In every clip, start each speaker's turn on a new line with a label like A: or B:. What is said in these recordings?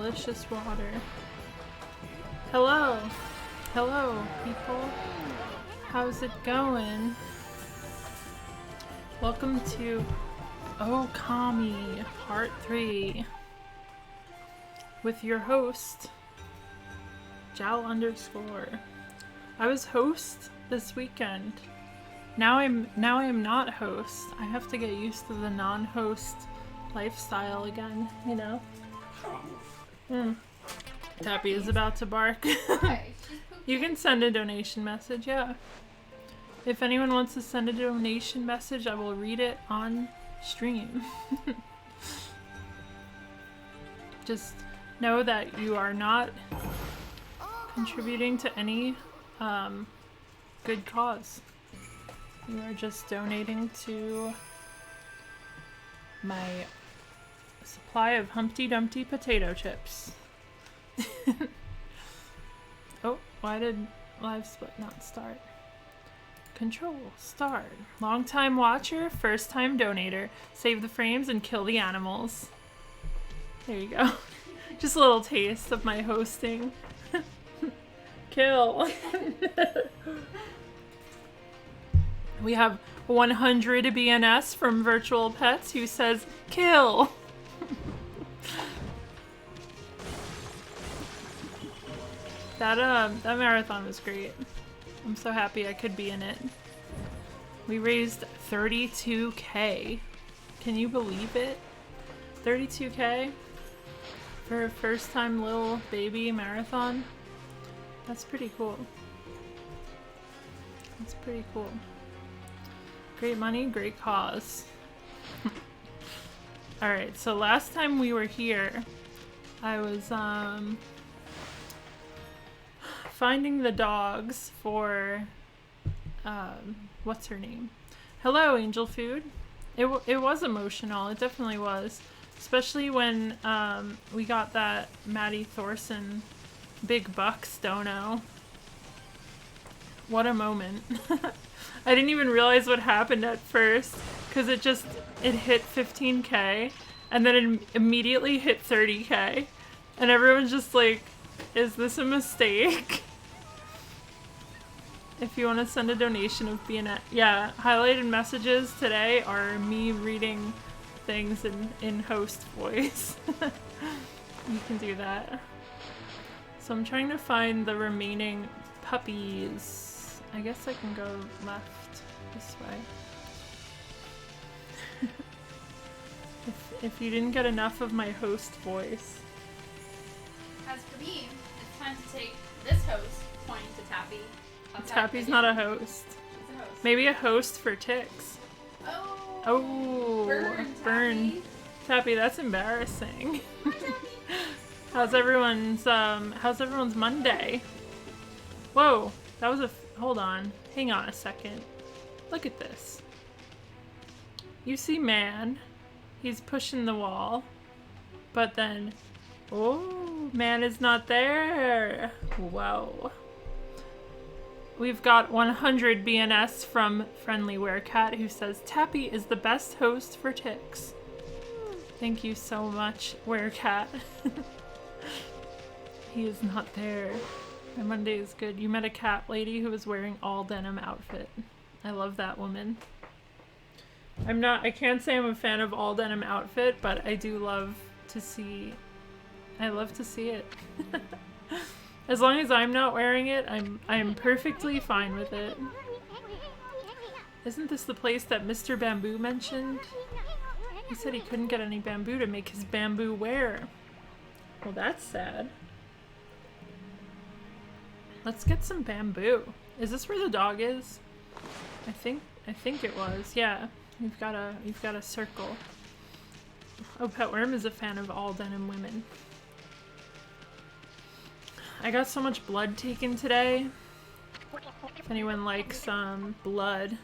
A: delicious water. Hello. Hello, people. How's it going? Welcome to Okami Part 3 with your host, Jal_. I was host this weekend. Now I'm not host. I have to get used to the non-host lifestyle again, you know? Tappy is about to bark. You can send a donation message, yeah. If anyone wants to send a donation message, I will read it on stream. Just know that you are not contributing to any good cause. You are just donating to my supply of Humpty Dumpty potato chips. Oh, why did live split not start? Control, start. Long time watcher, first time donator. Save the frames and kill the animals. There you go. Just a little taste of my hosting. Kill. We have 100 BNS from Virtual Pets who says, kill. That marathon was great. I'm so happy I could be in it. We raised 32K. Can you believe it? 32K for a first time little baby marathon? That's pretty cool. That's pretty cool. Great money, great cause. Alright, so last time we were here, I was finding the dogs for what's her name? Hello, Angel Food. It was emotional. It definitely was, especially when we got that Maddie Thorson big buck stono. What a moment. I didn't even realize what happened at first because it hit 15K and then it immediately hit 30K and everyone's just like, is this a mistake? If you want to send a donation of BNet, yeah, highlighted messages today are me reading things in host voice. You can do that. So I'm trying to find the remaining puppies. I guess I can go left this way. if you didn't get enough of my host voice.
B: As for me, it's time to take this host, pointing to Tappy.
A: Tappy's not a host.
B: She's a host.
A: Maybe a host for ticks. Oh, burn. Tappy, that's embarrassing. How's everyone's Monday? Whoa, that was hold on. Hang on a second. Look at this. You see man, he's pushing the wall, but then, oh, man is not there. Whoa. We've got 100 BNS from Friendly Werecat who says, Tappy is the best host for ticks. Thank you so much, Werecat. He is not there. My Monday is good. You met a cat lady who was wearing all denim outfit. I love that woman. I can't say I'm a fan of all denim outfit, but I do love to see, I love to see it. As long as I'm not wearing it, I'm perfectly fine with it. Isn't this the place that Mr. Bamboo mentioned? He said he couldn't get any bamboo to make his bamboo wear. Well, that's sad. Let's get some bamboo. Is this where the dog is? I think it was. Yeah. You've got a circle. Oh, Petworm is a fan of all denim women. I got so much blood taken today. If anyone likes blood.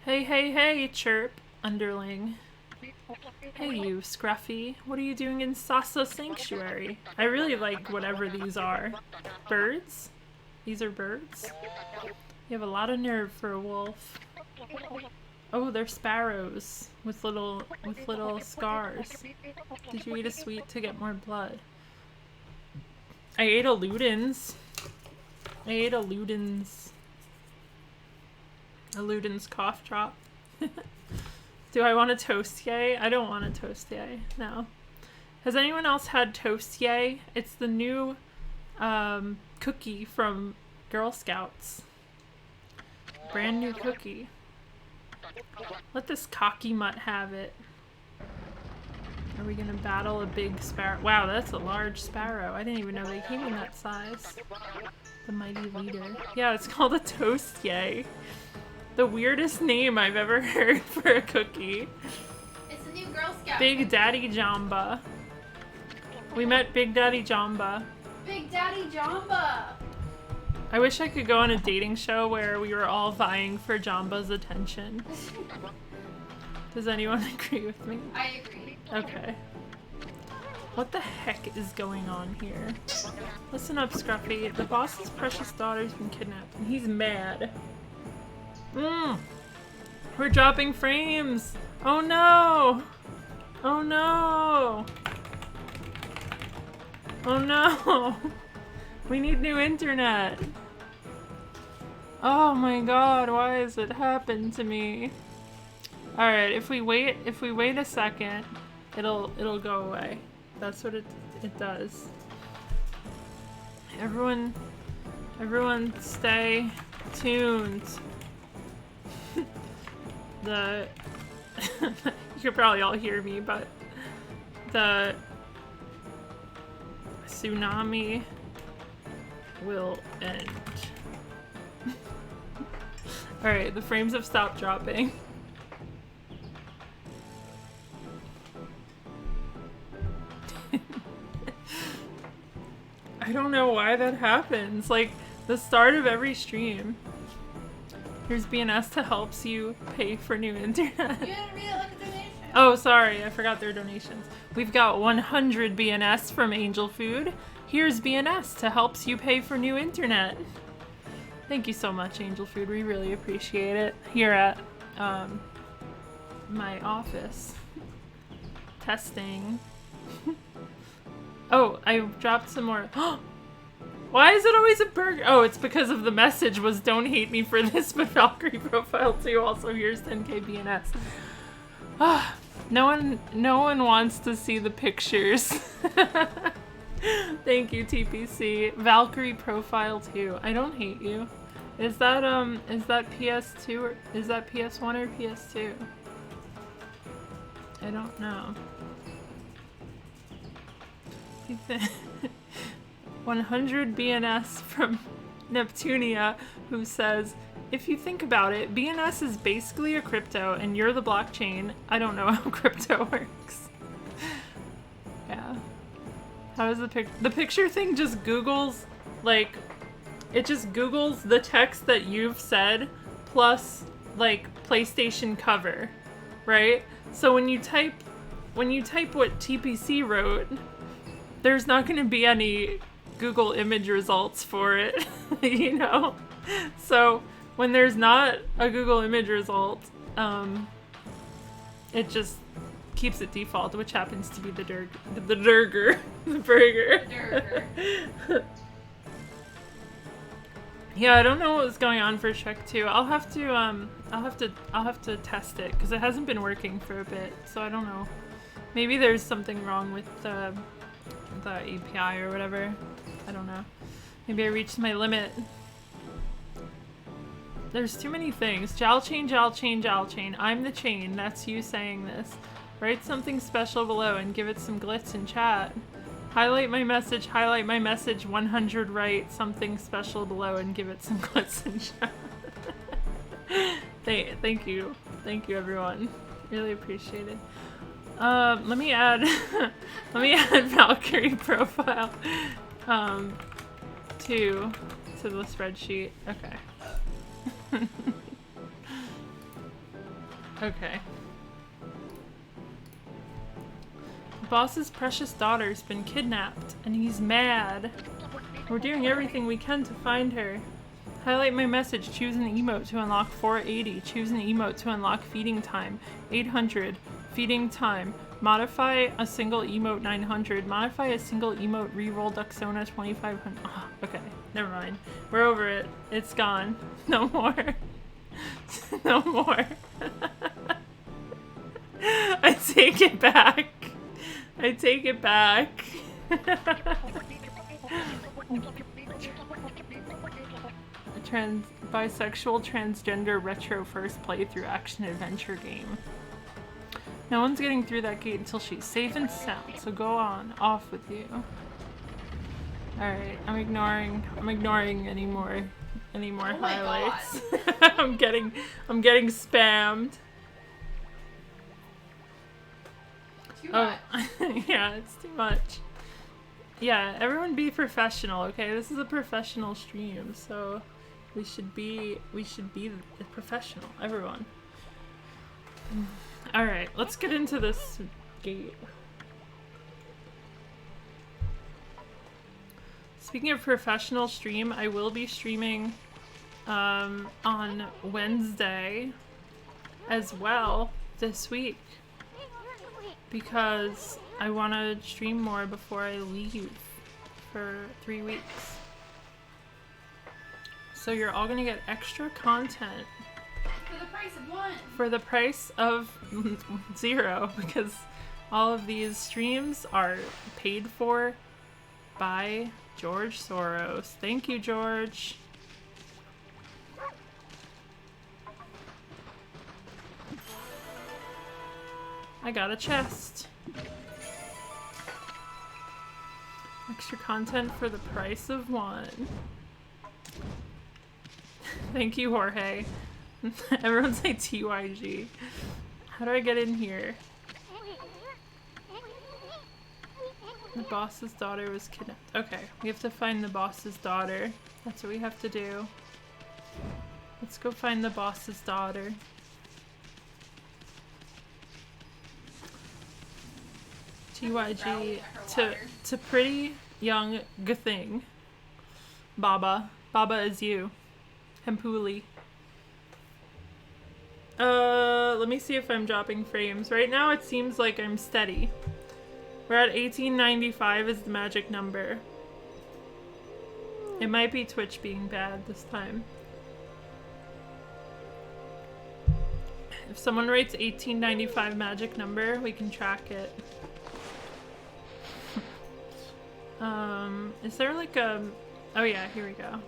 A: Hey, chirp, underling. Hey you, Scruffy. What are you doing in Sasa Sanctuary? I really like whatever these are. Birds? These are birds? You have a lot of nerve for a wolf. Oh, they're sparrows with little scars. Did you eat a sweet to get more blood? I ate a Luden's. A Luden's cough drop. Do I want a toast yay? I don't want a toast yay. No. Has anyone else had toast yay? It's the new cookie from Girl Scouts. Brand new cookie. Let this cocky mutt have it. Are we gonna battle a big sparrow? Wow, that's a large sparrow. I didn't even know they came in that size. The mighty leader. Yeah, it's called a toast yay. The weirdest name I've ever heard for a cookie.
B: It's a new Girl Scout.
A: Big Daddy Jamba. We met Big Daddy Jamba.
B: Big Daddy Jamba!
A: I wish I could go on a dating show where we were all vying for Jamba's attention. Does anyone agree with me?
B: I agree.
A: Okay. What the heck is going on here? Listen up, Scruffy. The boss's precious daughter's been kidnapped and he's mad. We're dropping frames! Oh no! Oh no! Oh no! We need new internet! Oh my god, why has it happened to me? Alright, if we wait a second, it'll go away. That's what it does. Everyone stay tuned. You could probably all hear me, but the tsunami will end. Alright, the frames have stopped dropping. I don't know why that happens. Like, the start of every stream. Here's BNS to helps you pay for new internet.
B: You didn't read it like a donation.
A: Oh, sorry, I forgot their donations. We've got 100 BNS from Angel Food. Here's BNS to helps you pay for new internet. Thank you so much, Angel Food. We really appreciate it here at my office. Testing. Oh, I dropped some more. Why is it always a burger? Oh, it's because of the message was don't hate me for this, but Valkyrie profile too. Also, here's 10k BNS. Ah, no one wants to see the pictures. Thank you, TPC. Valkyrie profile too. I don't hate you. Is that PS2 or is that PS1 or PS2? I don't know. 100 BNS from Neptunia, who says, if you think about it, BNS is basically a crypto and you're the blockchain. I don't know how crypto works. Yeah. How is the picture thing just Googles, like, it just Googles the text that you've said plus, like, PlayStation cover, right? So when you type what TPC wrote, there's not going to be any Google image results for it, you know? So when there's not a Google image result, it just keeps it default, which happens to be the burger. Yeah, I don't know what was going on for Shrek 2. I'll have to test it because it hasn't been working for a bit, so I don't know. Maybe there's something wrong with the API or whatever. I don't know. Maybe I reached my limit. There's too many things. Jal chain, jal chain, jal chain. I'm the chain. That's you saying this. Write something special below and give it some glitz in chat. Highlight my message, 100 write something special below and give it some glitz in chat. Thank you. Thank you, everyone. Really appreciate it. Let me add Valkyrie profile to the spreadsheet. Okay. Okay. The boss's precious daughter's been kidnapped and he's mad. We're doing everything we can to find her. Highlight my message. Choose an emote to unlock 480. Choose an emote to unlock feeding time. 800. Feeding time. Modify a single emote 900. Modify a single emote reroll Duxona 2500. Oh, okay, never mind. We're over it. It's gone. No more. No more. I take it back. I take it back. Bisexual transgender retro first playthrough action adventure game. No one's getting through that gate until she's safe and sound, so go on, off with you. Alright, I'm ignoring any more highlights. I'm getting spammed.
B: Too much.
A: Yeah, it's too much. Yeah, everyone be professional, okay? This is a professional stream, so we should be professional, everyone. Alright, let's get into this gate. Speaking of professional stream, I will be streaming on Wednesday as well this week because I want to stream more before I leave for 3 weeks. So you're all gonna get extra content
B: for the price of 1.
A: For the price of 0, because all of these streams are paid for by George Soros. Thank you, George. I got a chest. Extra content for the price of 1. Thank you, Jorge. Everyone say TYG. How do I get in here? The boss's daughter was kidnapped. Okay, we have to find the boss's daughter. That's what we have to do. Let's go find the boss's daughter. TYG to pretty young thing. Baba. Baba is you. Hempuli. Let me see if I'm dropping frames. Right now it seems like I'm steady. We're at 1895 is the magic number. It might be Twitch being bad this time. If someone writes 1895 magic number, we can track it. Is there like a... Oh yeah, here we go.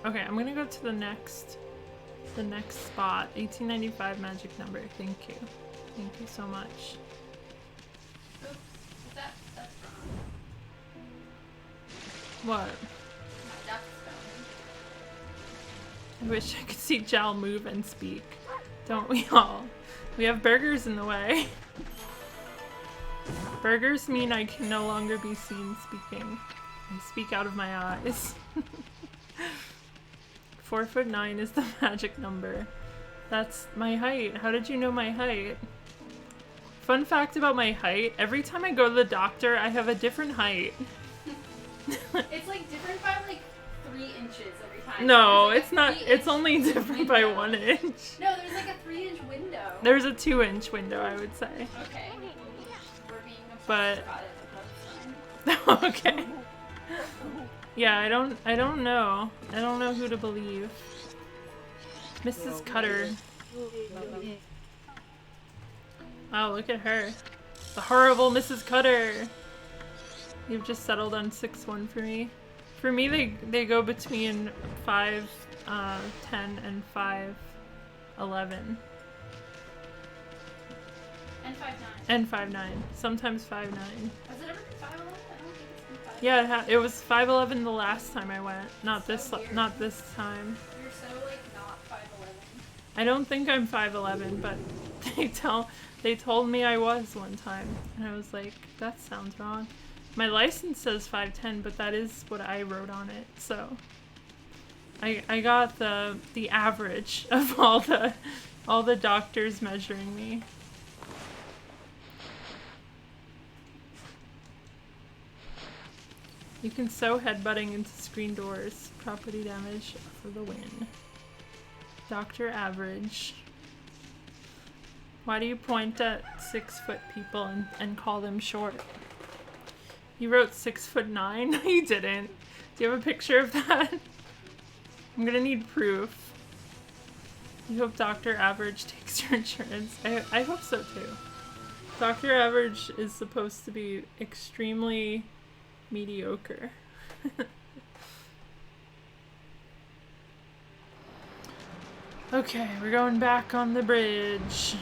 A: Okay, I'm gonna go to the next spot. 1895 magic number. Thank you. Thank you so much.
B: Oops. That's wrong.
A: What?
B: My duck's
A: I
B: phone.
A: wish I could see Jal move and speak. Don't we all? We have burgers in the way. Burgers mean I can no longer be seen speaking. I speak out of my eyes. 4'9" is the magic number. That's my height. How did you know my height? Fun fact about my height, every time I go to the doctor, I have a different height.
B: It's like different by like 3 inches every time.
A: No,
B: like
A: it's not. It's only different by 1 inch.
B: No, there's like a 3-inch window.
A: There's a 2-inch window, I would say.
B: Okay. We're being
A: But
B: about it. That's fine.
A: okay. Yeah, I don't know. I don't know who to believe. Mrs. Cutter. Wow, look at her. The horrible Mrs. Cutter. You've just settled on 6-1 for me. For me, they go between 5'10" and 5'11".
B: And 5'9".
A: And 5'9". Sometimes 5'9".
B: Has it ever been 5'11"? I don't think it's been 5'11".
A: Yeah, it was 5'11" the last time I went. Not this time.
B: You're so like not 5'11".
A: I don't think I'm 5'11", but they told me I was one time, and I was like, that sounds wrong. My license says 5'10", but that is what I wrote on it, so I got the average of all the doctors measuring me. You can sew headbutting into screen doors. Property damage for the win. Dr. Average. Why do you point at 6-foot people and call them short? You wrote 6'9"? No, you didn't. Do you have a picture of that? I'm gonna need proof. You hope Dr. Average takes your insurance. I hope so too. Dr. Average is supposed to be extremely mediocre. Okay, we're going back on the bridge.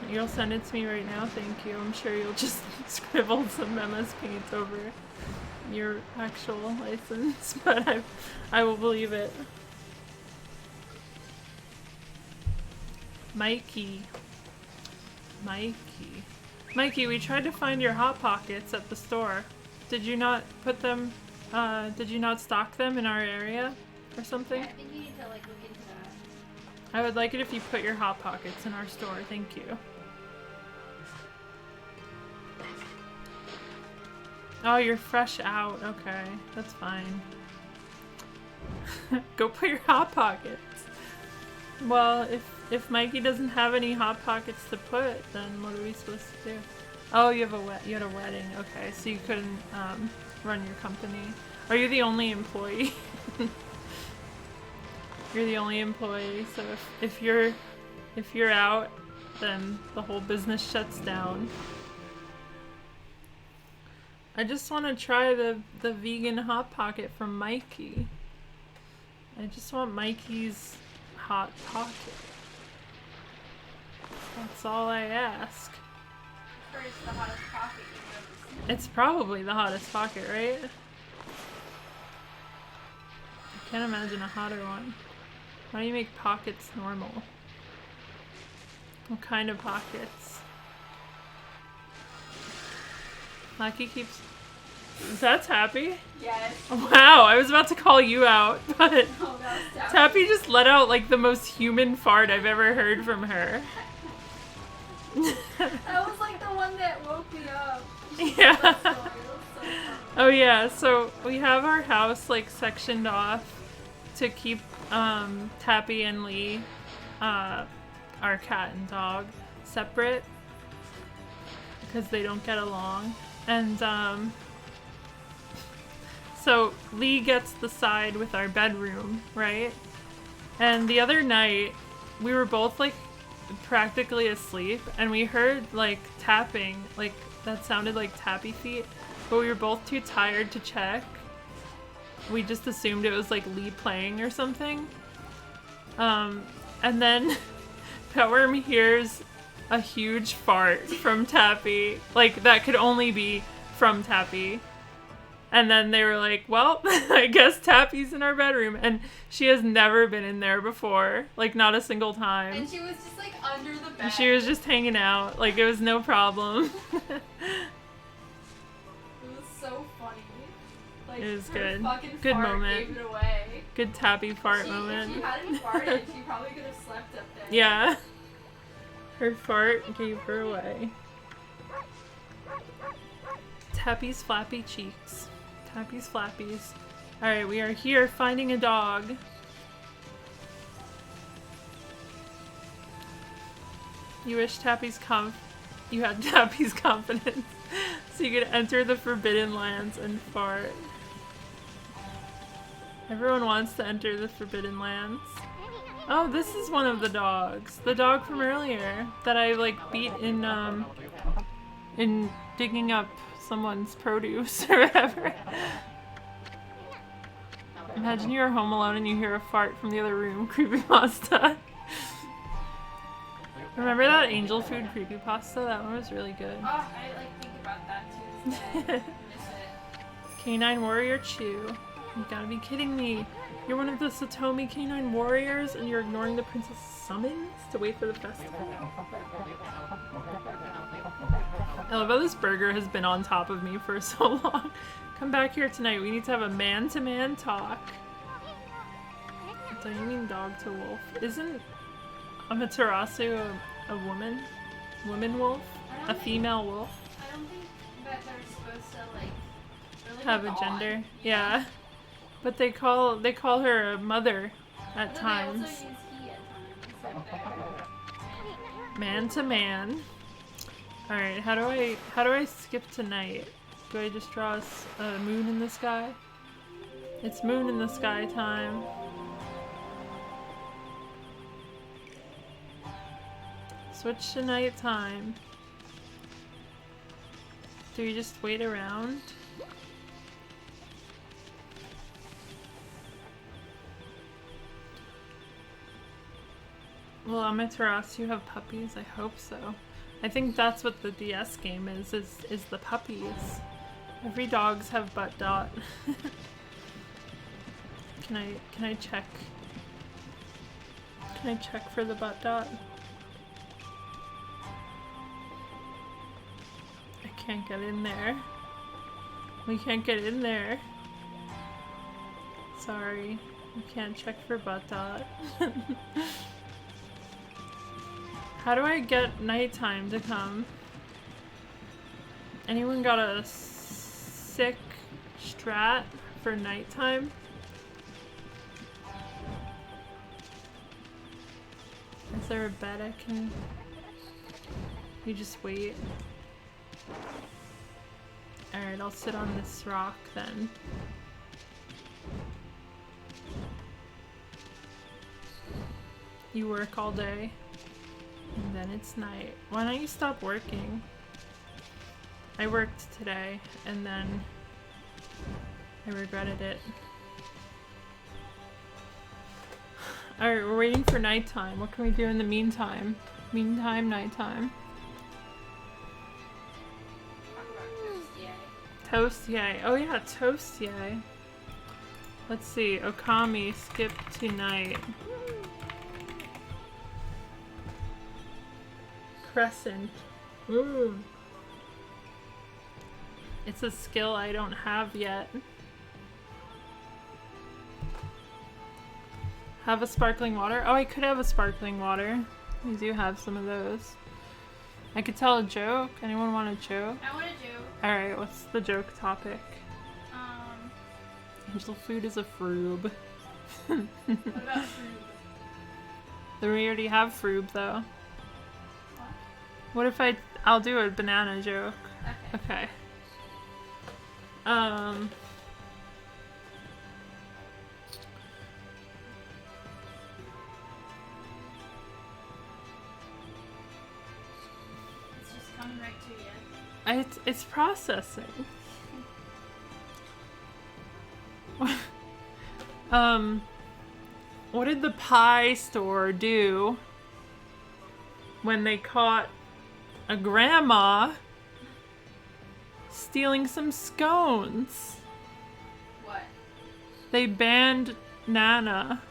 A: You'll send it to me right now, thank you. I'm sure you'll just scribble some MS Paint over your actual license, but I will believe it. Mikey, we tried to find your Hot Pockets at the store. Did you not put them, did you not stock them in our area or something?
B: Yeah, I think you need to like look into that.
A: I would like it if you put your Hot Pockets in our store, thank you. Oh, you're fresh out. Okay, that's fine. Go put your Hot Pockets. Well, if Mikey doesn't have any Hot Pockets to put, then what are we supposed to do? Oh, you had a wedding. Okay, so you couldn't run your company. Are you the only employee? You're the only employee, so if you're out, then the whole business shuts down. I just want to try the vegan Hot Pocket from Mikey. I just want Mikey's Hot Pocket. That's all I ask.
B: First, the hottest pocket you've ever seen.
A: It's probably the hottest pocket, right? I can't imagine a hotter one. Why do you make pockets normal? What kind of pockets? Lucky keeps... That's Tappy?
B: Yes.
A: Wow, I was about to call you out, but
B: Oh, that was
A: Tappy just let out like the most human fart I've ever heard from her.
B: That was like the one that woke me up.
A: Yeah.
B: That story was so funny.
A: Oh yeah, so we have our house like sectioned off to keep Tappy and Lee, our cat and dog, separate because they don't get along. And so Lee gets the side with our bedroom, right? And the other night we were both like practically asleep and we heard like tapping, like that sounded like tappy feet, but we were both too tired to check. We just assumed it was like Lee playing or something. And then Petworm hears a huge fart from Tappy, like that could only be from Tappy. And then they were like, well, I guess Tappy's in our bedroom. And she has never been in there before, like not a single time.
B: And she was just like under the bed.
A: She was just hanging out, like it was no problem.
B: It was so funny. Like,
A: It was
B: her
A: good.
B: fucking
A: Good
B: fart
A: moment.
B: Gave it away.
A: Good Tappy fart
B: If
A: moment.
B: she hadn't farted, she probably could have slept up there.
A: Yeah. Her fart gave her away. Tappy's flappy cheeks. Tappy's flappies. Alright, we are here finding a dog. You wish you had Tappy's confidence so you could enter the Forbidden Lands and fart. Everyone wants to enter the Forbidden Lands. Oh, this is one of the dogs. The dog from earlier that I like beat in digging up someone's produce or whatever. Imagine you're home alone and you hear a fart from the other room. Creepypasta. Remember that angel food creepypasta? That one was really good.
B: Oh, I like think about that too this day. I miss it.
A: Canine Warrior Chew. You gotta be kidding me. You're one of the Satomi Canine Warriors and you're ignoring the Princess Summons to wait for the festival. I love how this burger has been on top of me for so long. Come back here tonight. We need to have a man-to-man talk. Don't you mean dog to wolf? Isn't Amaterasu a woman? Woman wolf? A female wolf?
B: I don't think that they're supposed to like really
A: have a gender. Yeah. But they call her a mother at times.
B: They also use he at times.
A: Man to man. Alright, how do I skip to night? Do I just draw a moon in the sky? It's moon in the sky time. Switch to night time. Do we just wait around? Well, Amaterasu, you have puppies? I hope so. I think that's what the DS game is the puppies. Every dogs have butt dot. Can I check? Can I check for the butt dot? I can't get in there. We can't get in there. Sorry. We can't check for butt dot. How do I get nighttime to come? Anyone got a sick strat for nighttime? Is there a bed I can... You just wait. Alright, I'll sit on this rock then. You work all day. And then it's night. Why don't you stop working? I worked today, and then I regretted it. Alright, we're waiting for nighttime. What can we do in the meantime? Meantime, nighttime. Toast, yay. Oh yeah, toast, yay. Let's see. Okami, skip to night. Crescent. Ooh. It's a skill I don't have yet. Have a sparkling water? Oh, I could have a sparkling water. We do have some of those. I could tell a joke. Anyone want a joke?
B: I want a joke.
A: Alright, what's the joke topic? Angel food is a froob.
B: What about fruit?
A: We already have froob though. What if I'll do a banana joke. Okay.
B: It's just coming right to you.
A: It's processing. What did the pie store do when they caught a grandma stealing some scones?
B: What?
A: They banned Nana.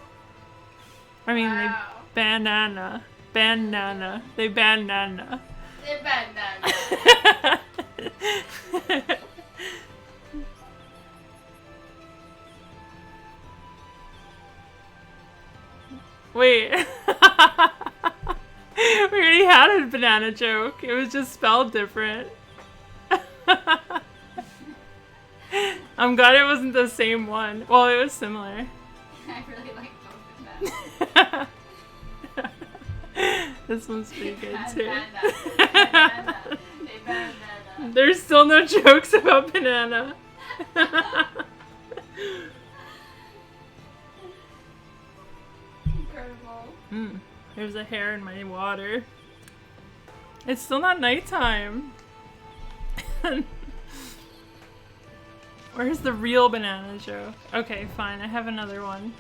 A: I mean,
B: wow.
A: they banned Nana. Banned Nana. They banned Nana.
B: They banned Nana.
A: Wait. We already had a banana joke. It was just spelled different. I'm glad it wasn't the same one. Well, it was similar.
B: I really like both of them.
A: This one's pretty good too.
B: There's
A: still no jokes about banana.
B: Incredible.
A: There's a hair in my water. It's still not nighttime. Where's the real banana joke? Okay, fine. I have another one.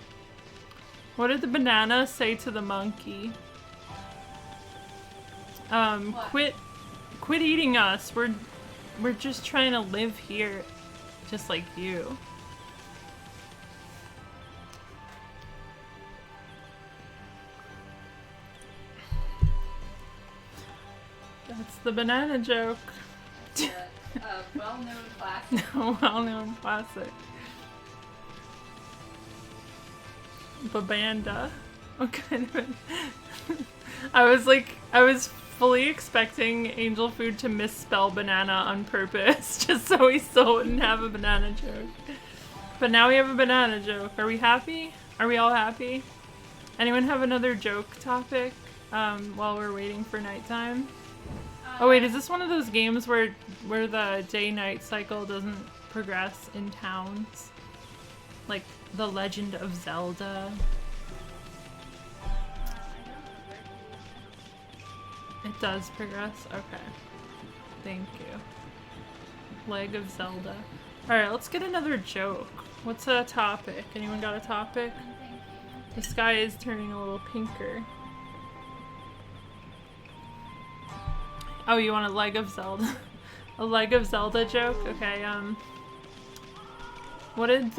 A: What did the banana say to the monkey? Quit eating us. We're just trying to live here, just like you. That's the banana joke.
B: A well-known classic.
A: A well-known classic. Babanda. What kind of I was fully expecting Angel Food to misspell banana on purpose, just so we still wouldn't have a banana joke. But now we have a banana joke. Are we happy? Are we all happy? Anyone have another joke topic while we're waiting for nighttime? Oh wait, is this one of those games where the day-night cycle doesn't progress in towns? Like The Legend of Zelda? It does progress? Okay. Thank you. Leg of Zelda. Alright, let's get another joke. What's a topic? Anyone got a topic? The sky is turning a little pinker. Oh, you want a leg of Zelda? A leg of Zelda joke? Okay, what did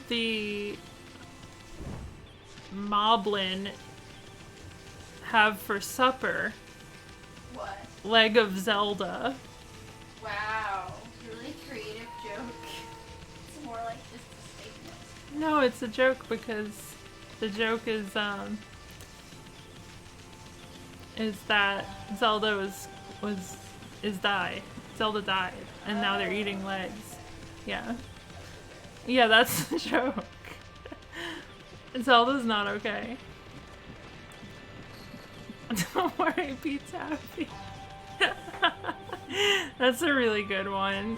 A: the Moblin have for supper?
B: What?
A: Leg of Zelda.
B: Wow. Really creative joke. It's more like just a statement.
A: No, it's a joke because the joke is that Zelda died. Zelda died, and now they're eating legs. Yeah. Yeah, that's the joke. Zelda's not okay. Don't worry, Pete's happy. That's a really good one,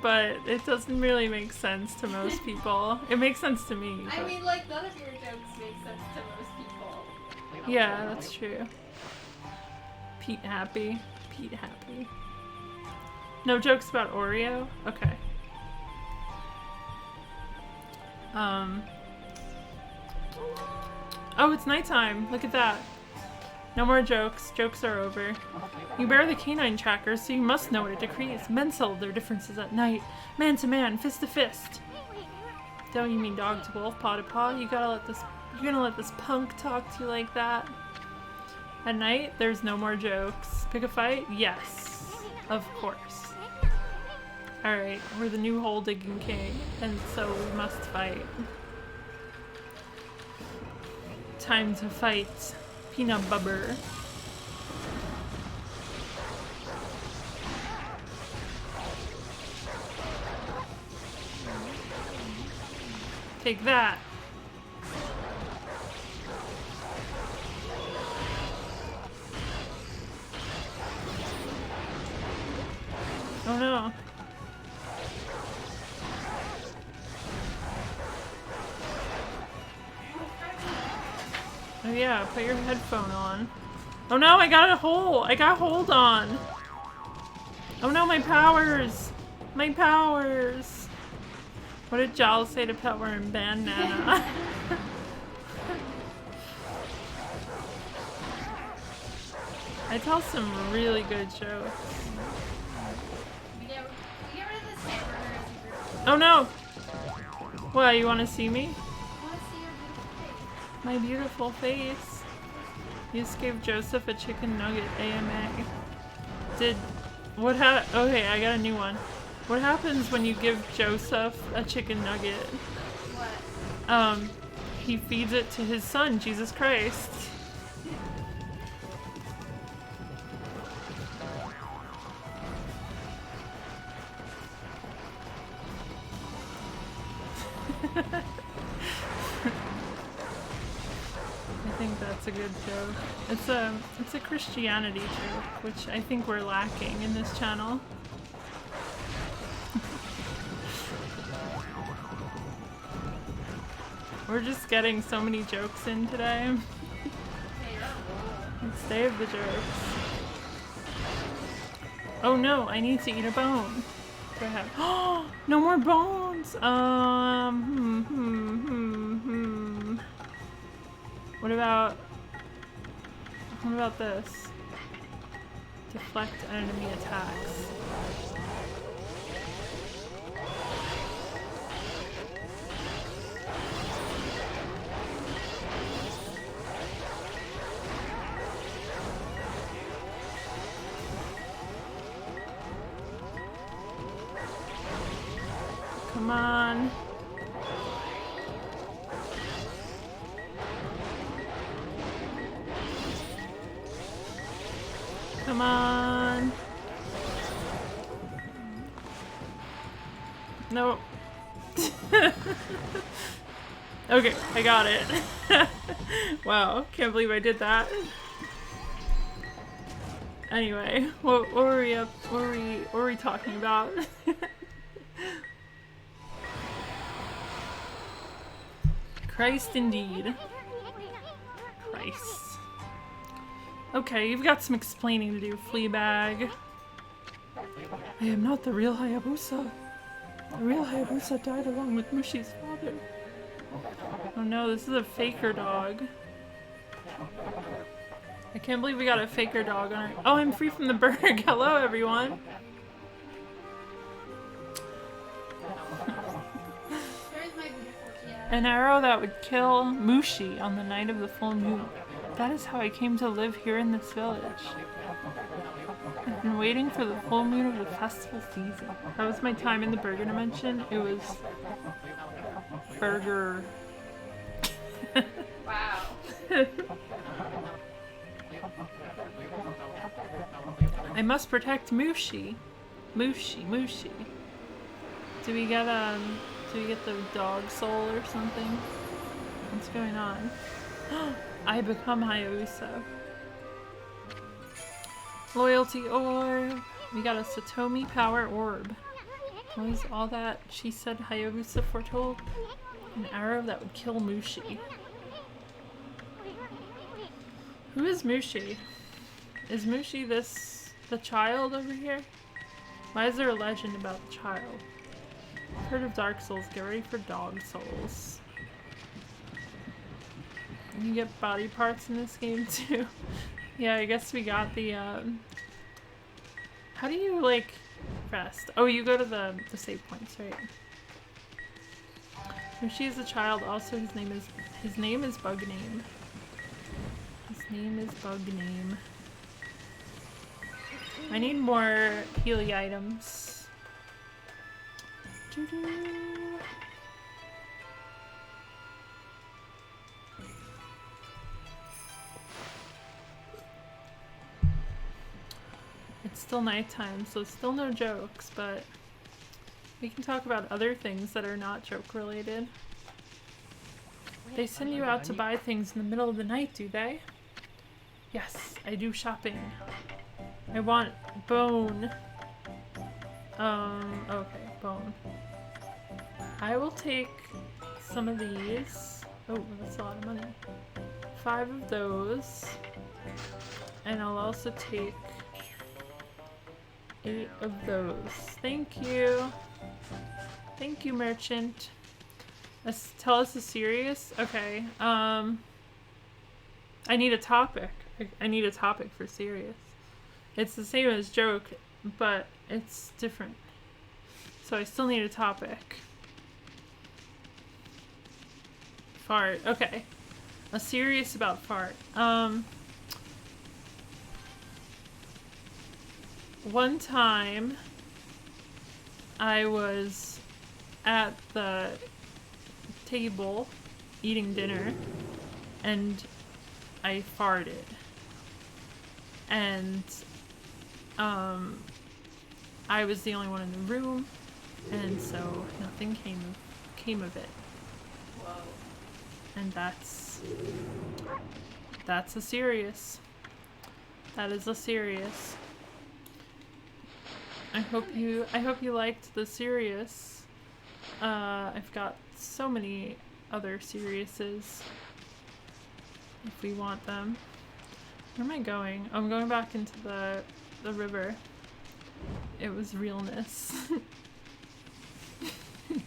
A: but it doesn't really make sense to most people. It makes sense to me.
B: I mean, like, none of your jokes make sense to most people.
A: Yeah, that's true. Pete happy. Pete happy. No jokes about Oreo? Okay. Oh, it's nighttime. Look at that. No more jokes. Jokes are over. You bear the canine tracker, so you must know what it decrees. Men settle their differences at night. Man to man, fist to fist. Don't you mean dog to wolf, paw to paw? You're gonna let this punk talk to you like that? At night, there's no more jokes. Pick a fight? Yes. Of course. Alright, we're the new hole digging king, and so we must fight. Time to fight. Peanut bubber. Take that. Oh no. Oh yeah, put your headphone on. Oh no, I got a hole! I got hold on! Oh no, my powers! My powers! What did Giles say to Power and Bandana? I tell some really good jokes.
B: We get rid of this hamburger as a group.
A: Oh no! What, you wanna see me?
B: I want to see your beautiful face.
A: My beautiful face. You just gave Joseph a chicken nugget AMA. Okay, I got a new one. What happens when you give Joseph a chicken nugget?
B: What?
A: He feeds it to his son, Jesus Christ. I think that's a good joke. It's a Christianity joke, which I think we're lacking in this channel. We're just getting so many jokes in today. It's day of the jokes. Oh no, I need to eat a bone. Go ahead. Oh, no more bones! What about this? Deflect enemy attacks. Come on. Come on. No. Okay, I got it. Wow, can't believe I did that. Anyway, what were we up? What were we talking about? Christ indeed. Christ. Okay, you've got some explaining to do, Fleabag. I am not the real Hayabusa. The real Hayabusa died along with Mushi's father. Oh no, this is a faker dog. I can't believe we got a faker dog on our— Oh, I'm free from the berg. Hello, everyone. An arrow that would kill Mushi on the night of the full moon. That is how I came to live here in this village. I've been waiting for the full moon of the festival season. That was my time in the burger dimension. It was burger.
B: Wow.
A: I must protect Mushi. Mushi. Do we get the dog soul or something? What's going on? I become Hayabusa. Loyalty orb. We got a Satomi power orb. What was all that she said Hayabusa foretold? An arrow that would kill Mushi. Who is Mushi? Is Mushi the child over here? Why is there a legend about the child? I've heard of Dark Souls. Get ready for Dog Souls. You get body parts in this game too. Yeah, I guess we got the how do you like rest? Oh, you go to the save points, right? Mushi is a child. Also, his name is Bug Name. His name is Bug Name. I need more Healy items. Doo-doo. It's still nighttime, so still no jokes, but we can talk about other things that are not joke related. They send you out to buy things in the middle of the night, do they? Yes, I do shopping. I want bone. Okay, bone. I will take some of these. Oh, that's a lot of money. 5 of those. And I'll also take 8 of those. Thank you. Thank you, merchant. Tell us a serious? Okay. I need a topic. I need a topic for serious. It's the same as joke, but it's different. So I still need a topic. Fart. Okay. A serious about fart. One time I was at the table eating dinner and I farted. And I was the only one in the room, and so nothing came of it.
B: Whoa.
A: And that's a serious. That is a serious. I hope you liked the serious. I've got so many other seriouses if we want them. Where am I going? I'm going back into the river. It was realness.
B: Really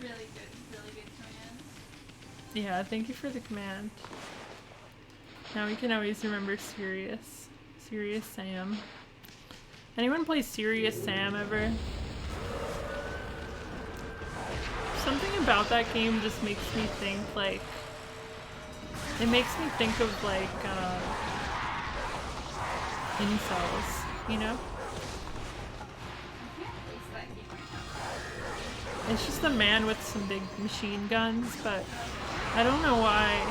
B: good command.
A: Yeah, thank you for the command. Now we can always remember Serious Sam. Anyone play Serious Sam ever? Something about that game just makes me think like, it makes me think of like incels, you know? It's just a man with some big machine guns, but I don't know why.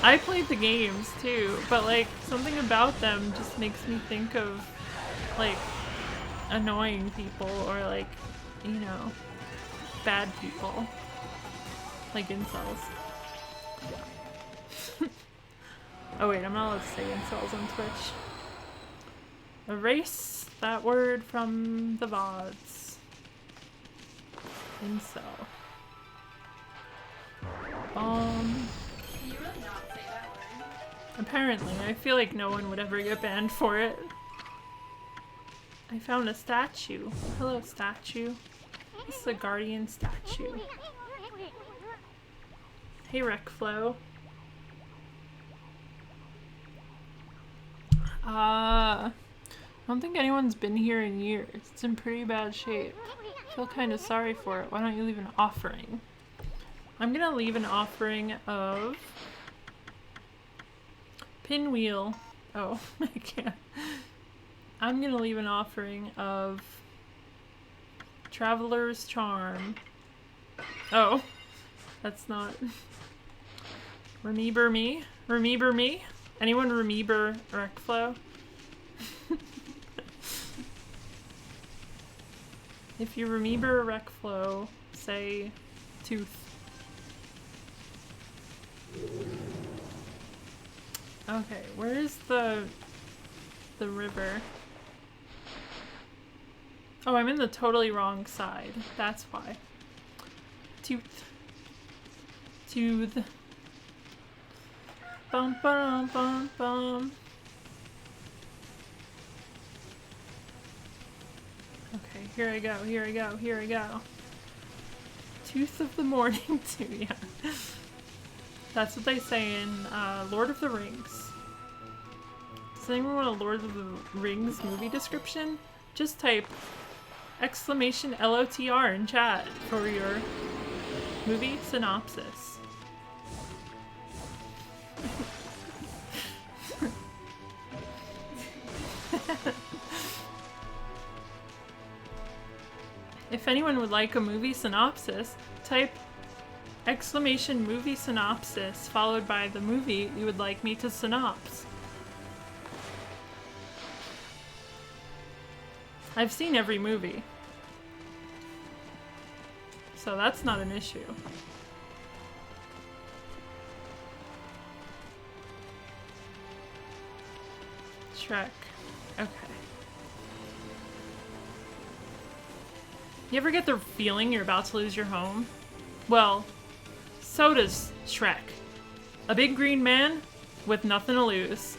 A: I played the games too, but like something about them just makes me think of like annoying people or like, you know, bad people. Like incels. Oh wait, I'm not allowed to say incels on Twitch. Erase that word from the VODs. Incel.
B: Can you really not say that word?
A: Apparently, I feel like no one would ever get banned for it. I found a statue. Hello, statue. This is a guardian statue. Hey, Recflow. I don't think anyone's been here in years. It's in pretty bad shape. I feel kind of sorry for it. Why don't you leave an offering? I'm gonna leave an offering of pinwheel. Oh, I can't. I'm gonna leave an offering of Traveler's Charm. Oh, that's not. Remember me? Remember me? Anyone remember Recflow? If you remember Recflow, say tooth. Okay, where's the river? Oh, I'm in the totally wrong side. That's why. Tooth. Tooth. Bum bum bum bum. Okay, here I go, here I go, here I go. Tooth of the morning too, yeah. That's what they say in Lord of the Rings. Does anyone want a Lord of the Rings movie description? Just type exclamation LOTR in chat for your movie synopsis. If anyone would like a movie synopsis, type exclamation movie synopsis followed by the movie you would like me to synopse. I've seen every movie, so that's not an issue. Shrek. Okay. You ever get the feeling you're about to lose your home? Well, so does Shrek. A big green man with nothing to lose.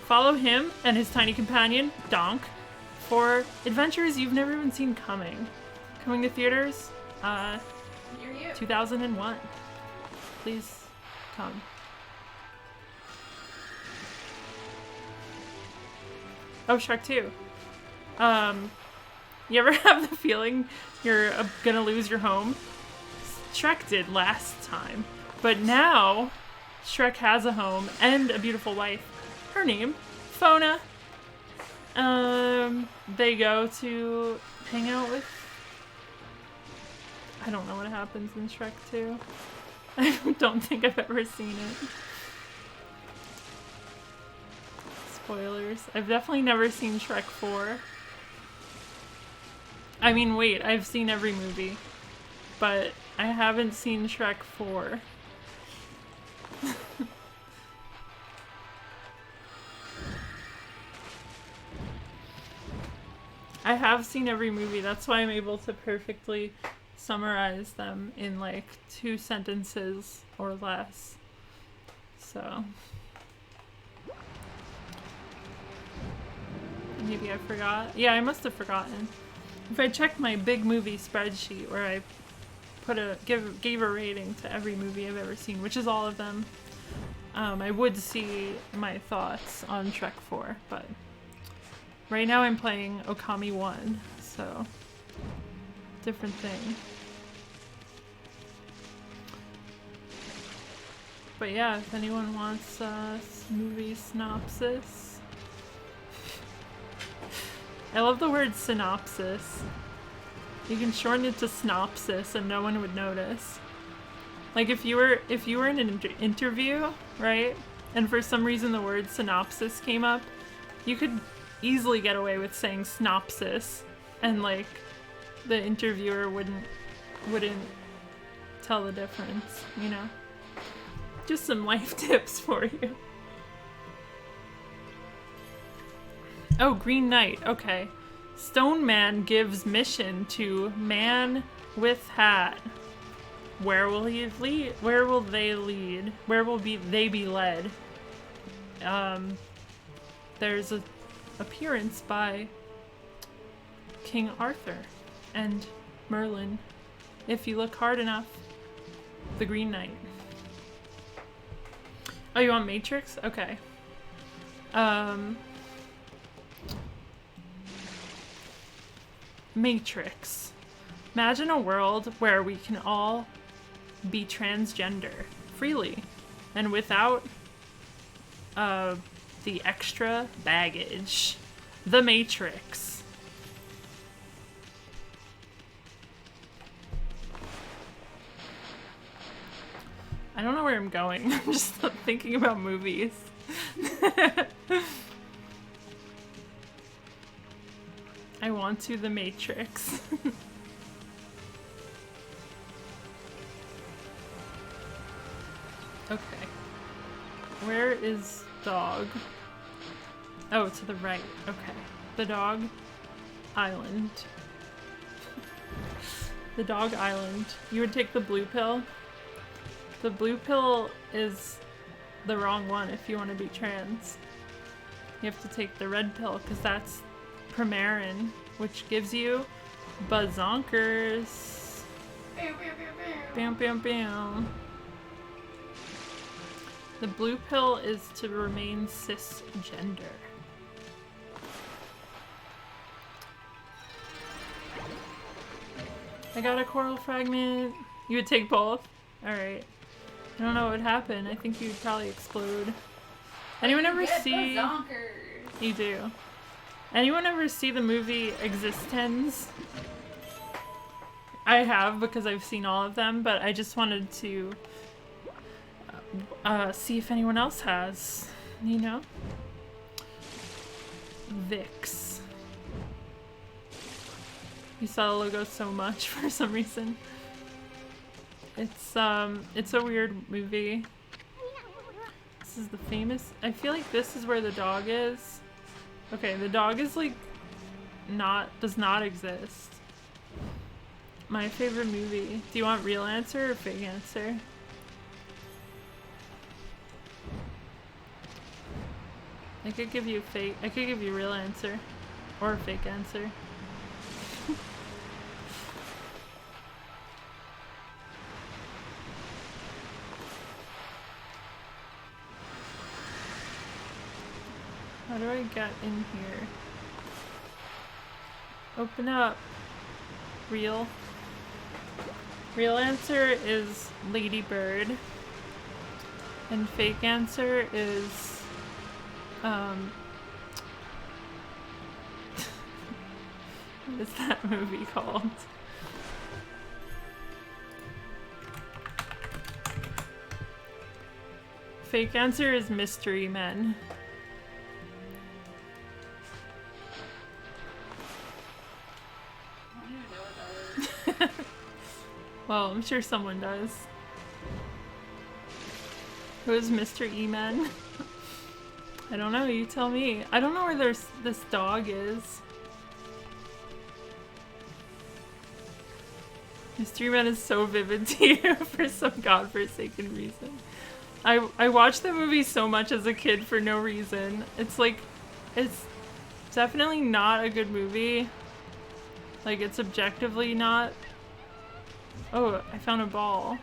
A: Follow him and his tiny companion, Donk, for adventures you've never even seen coming. Coming to theaters, 2001. Please come. Oh, Shrek 2. You ever have the feeling you're gonna lose your home? Shrek did last time, but now Shrek has a home and a beautiful wife. Her name, Fona. They go to hang out with... I don't know what happens in Shrek 2. I don't think I've ever seen it. Spoilers. I've definitely never seen Shrek 4. I mean, wait, I've seen every movie, but I haven't seen Shrek 4. I have seen every movie, that's why I'm able to perfectly summarize them in like 2 sentences or less. So... maybe I forgot. Yeah, I must have forgotten. If I checked my big movie spreadsheet where I put gave a rating to every movie I've ever seen, which is all of them, I would see my thoughts on Shrek 4, but right now I'm playing Okami 1, so different thing. But yeah, if anyone wants a movie synopsis. I love the word synopsis. You can shorten it to synopsis and no one would notice. Like if you were in an interview, right? And for some reason the word synopsis came up, you could easily get away with saying synopsis, and like the interviewer wouldn't tell the difference, you know? Just some life tips for you. Oh, Green Knight. Okay. Stone Man gives mission to Man with Hat. Where will he lead? Where will they lead? Where will they be led? There's a appearance by King Arthur and Merlin. If you look hard enough, the Green Knight. Oh, you want Matrix? Okay. Matrix. Imagine a world where we can all be transgender freely and without the extra baggage. The Matrix. I don't know where I'm going. I'm just thinking about movies. I want to The Matrix. Okay. Where is dog? Oh, to the right. Okay. The dog island. The dog island. You would take the blue pill? The blue pill is the wrong one if you want to be trans. You have to take the red pill because that's Premarin, which gives you bazonkers. Bam, bam, bam. The blue pill is to remain cisgender. I got a coral fragment. You would take both? Alright. I don't know what would happen. I think you'd probably explode. Anyone ever see... You do. Anyone ever see the movie Existence? I have, because I've seen all of them, but I just wanted to see if anyone else has, you know? Vix. You saw the logo so much for some reason. It's a weird movie. This is the famous... I feel like this is where the dog is. Okay, the dog is like does not exist. My favorite movie. Do you want real answer or fake answer? I could give you fake. I could give you real answer or a fake answer. How do I get in here? Open up. Real. Real answer is Lady Bird. And fake answer is what is that movie called? Fake answer is Mystery Men. Well, I'm sure someone does. Who is Mr. E-Man? I don't know, you tell me. I don't know where this dog is. Mystery Man is so vivid to you for some godforsaken reason. I watched the movie so much as a kid for no reason. It's like, it's definitely not a good movie. Like, it's objectively not. Oh, I found a ball.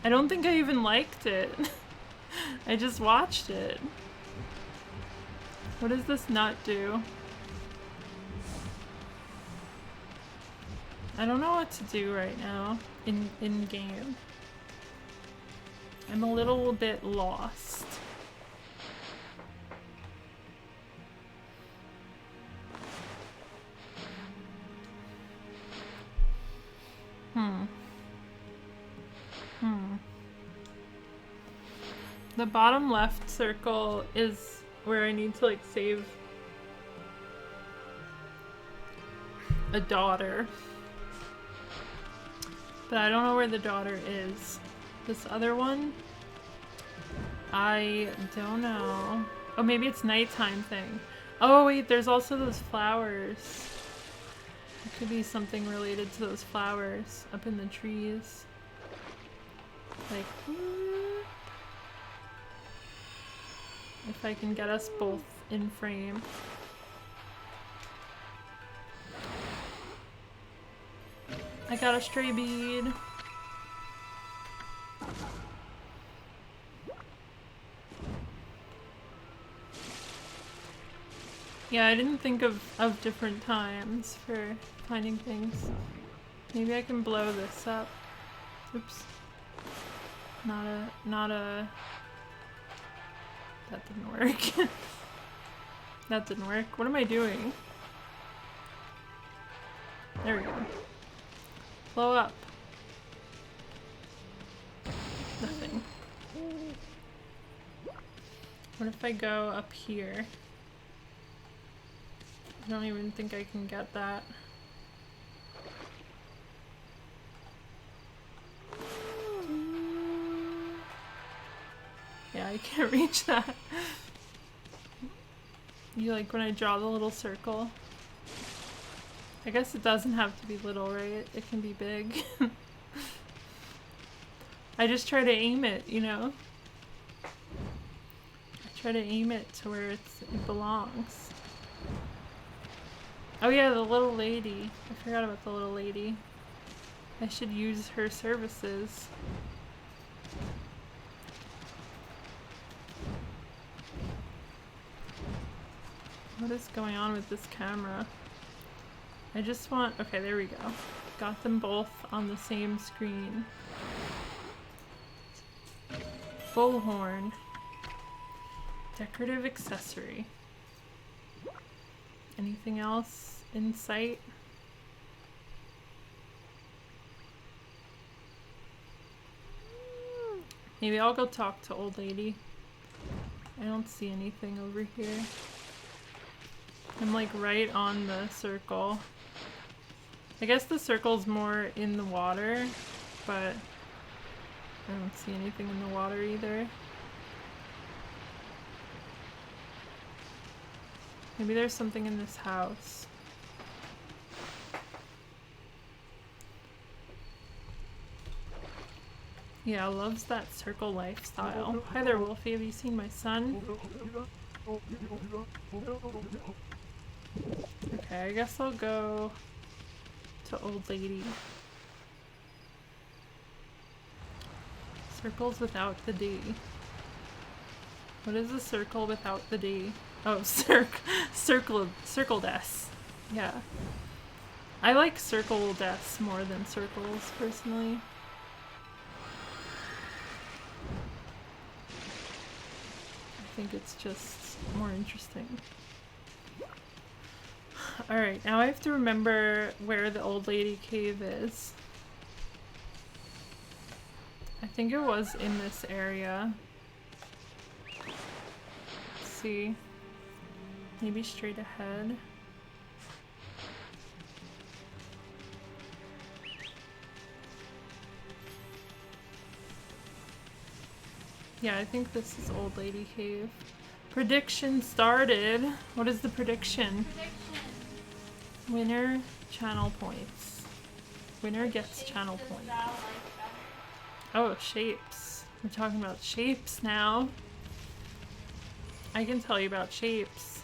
A: I don't think I even liked it. I just watched it. What does this nut do? I don't know what to do right now in game. I'm a little bit lost. Hmm. Hmm. The bottom left circle is where I need to like save a daughter. But I don't know where the daughter is. This other one? I don't know. Oh, maybe it's nighttime thing. Oh wait, there's also those flowers. It could be something related to those flowers up in the trees. Like, if I can get us both in frame. I got a stray bead. Yeah, I didn't think of different times for finding things. Maybe I can blow this up. Oops. Not a... That didn't work. That didn't work. What am I doing? There we go. Blow up. Nothing. What if I go up here? I don't even think I can get that. Yeah, I can't reach that. You like when I draw the little circle? I guess it doesn't have to be little, right? It can be big. I just try to aim it, you know? I try to aim it to where it belongs. Oh yeah, the little lady. I forgot about the little lady. I should use her services. What is going on with this camera? I just want... Okay, there we go. Got them both on the same screen. Bullhorn. Decorative accessory. Anything else in sight? Maybe I'll go talk to old lady. I don't see anything over here. I'm like right on the circle. I guess the circle's more in the water, but I don't see anything in the water either. Maybe there's something in this house. Yeah, loves that circle lifestyle. Hi there, Wolfie. Have you seen my son? Okay, I guess I'll go to old lady. Circles without the D. What is a circle without the D? Oh, circled S. Yeah. I like circled S more than circles, personally. I think it's just more interesting. Alright, now I have to remember where the old lady cave is. I think it was in this area. Let's see. Maybe straight ahead. Yeah, I think this is Old Lady Cave. Prediction started. What is the prediction? Winner, channel points. Winner gets channel points. Oh, shapes. We're talking about shapes now. I can tell you about shapes.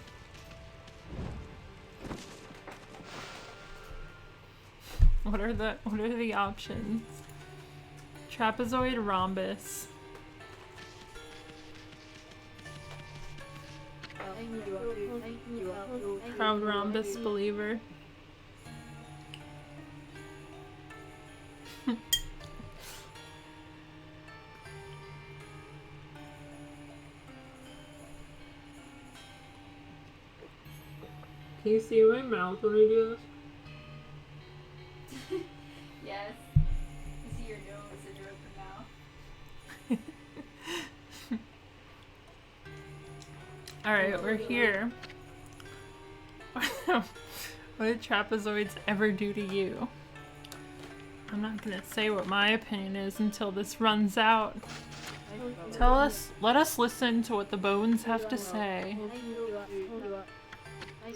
A: What are the options? Trapezoid, rhombus. Proud rhombus believer. Can you see my mouth when I do this?
B: Yes. your nose and your open mouth.
A: Alright, we're here. What did trapezoids ever do to you? I'm not gonna say what my opinion is until this runs out. Let us listen to what the bones have to say.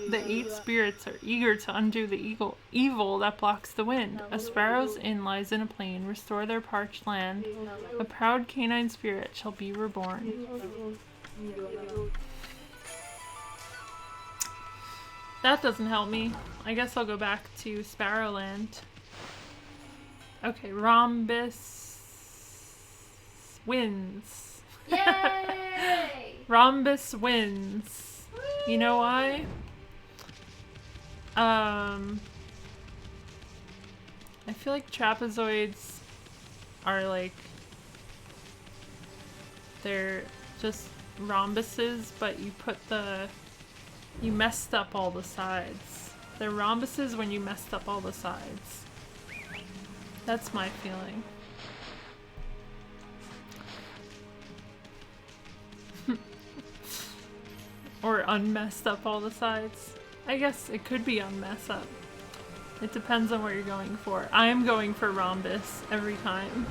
A: The 8 spirits are eager to undo the evil that blocks the wind. A sparrow's inn lies in a plain. Restore their parched land. A proud canine spirit shall be reborn. That doesn't help me. I guess I'll go back to Sparrowland. Okay, Rhombus wins.
B: Yay!
A: Rhombus wins. You know why? I feel like trapezoids are like, they're just rhombuses, but you messed up all the sides. They're rhombuses when you messed up all the sides. That's my feeling. Or unmessed up all the sides. I guess it could be unmess up. It depends on what you're going for. I am going for rhombus every time.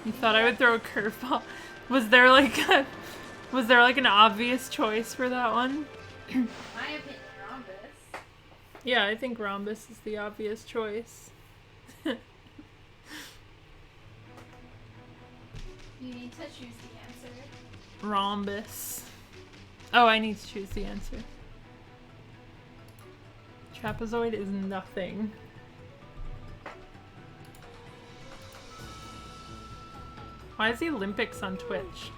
A: You thought I would throw a curveball? Was there like an obvious choice for that one?
B: My opinion, rhombus.
A: Yeah, I think rhombus is the obvious choice.
B: You need to choose the answer.
A: Rhombus. Oh, I need to choose the answer. Trapezoid is nothing. Why is the Olympics on Twitch?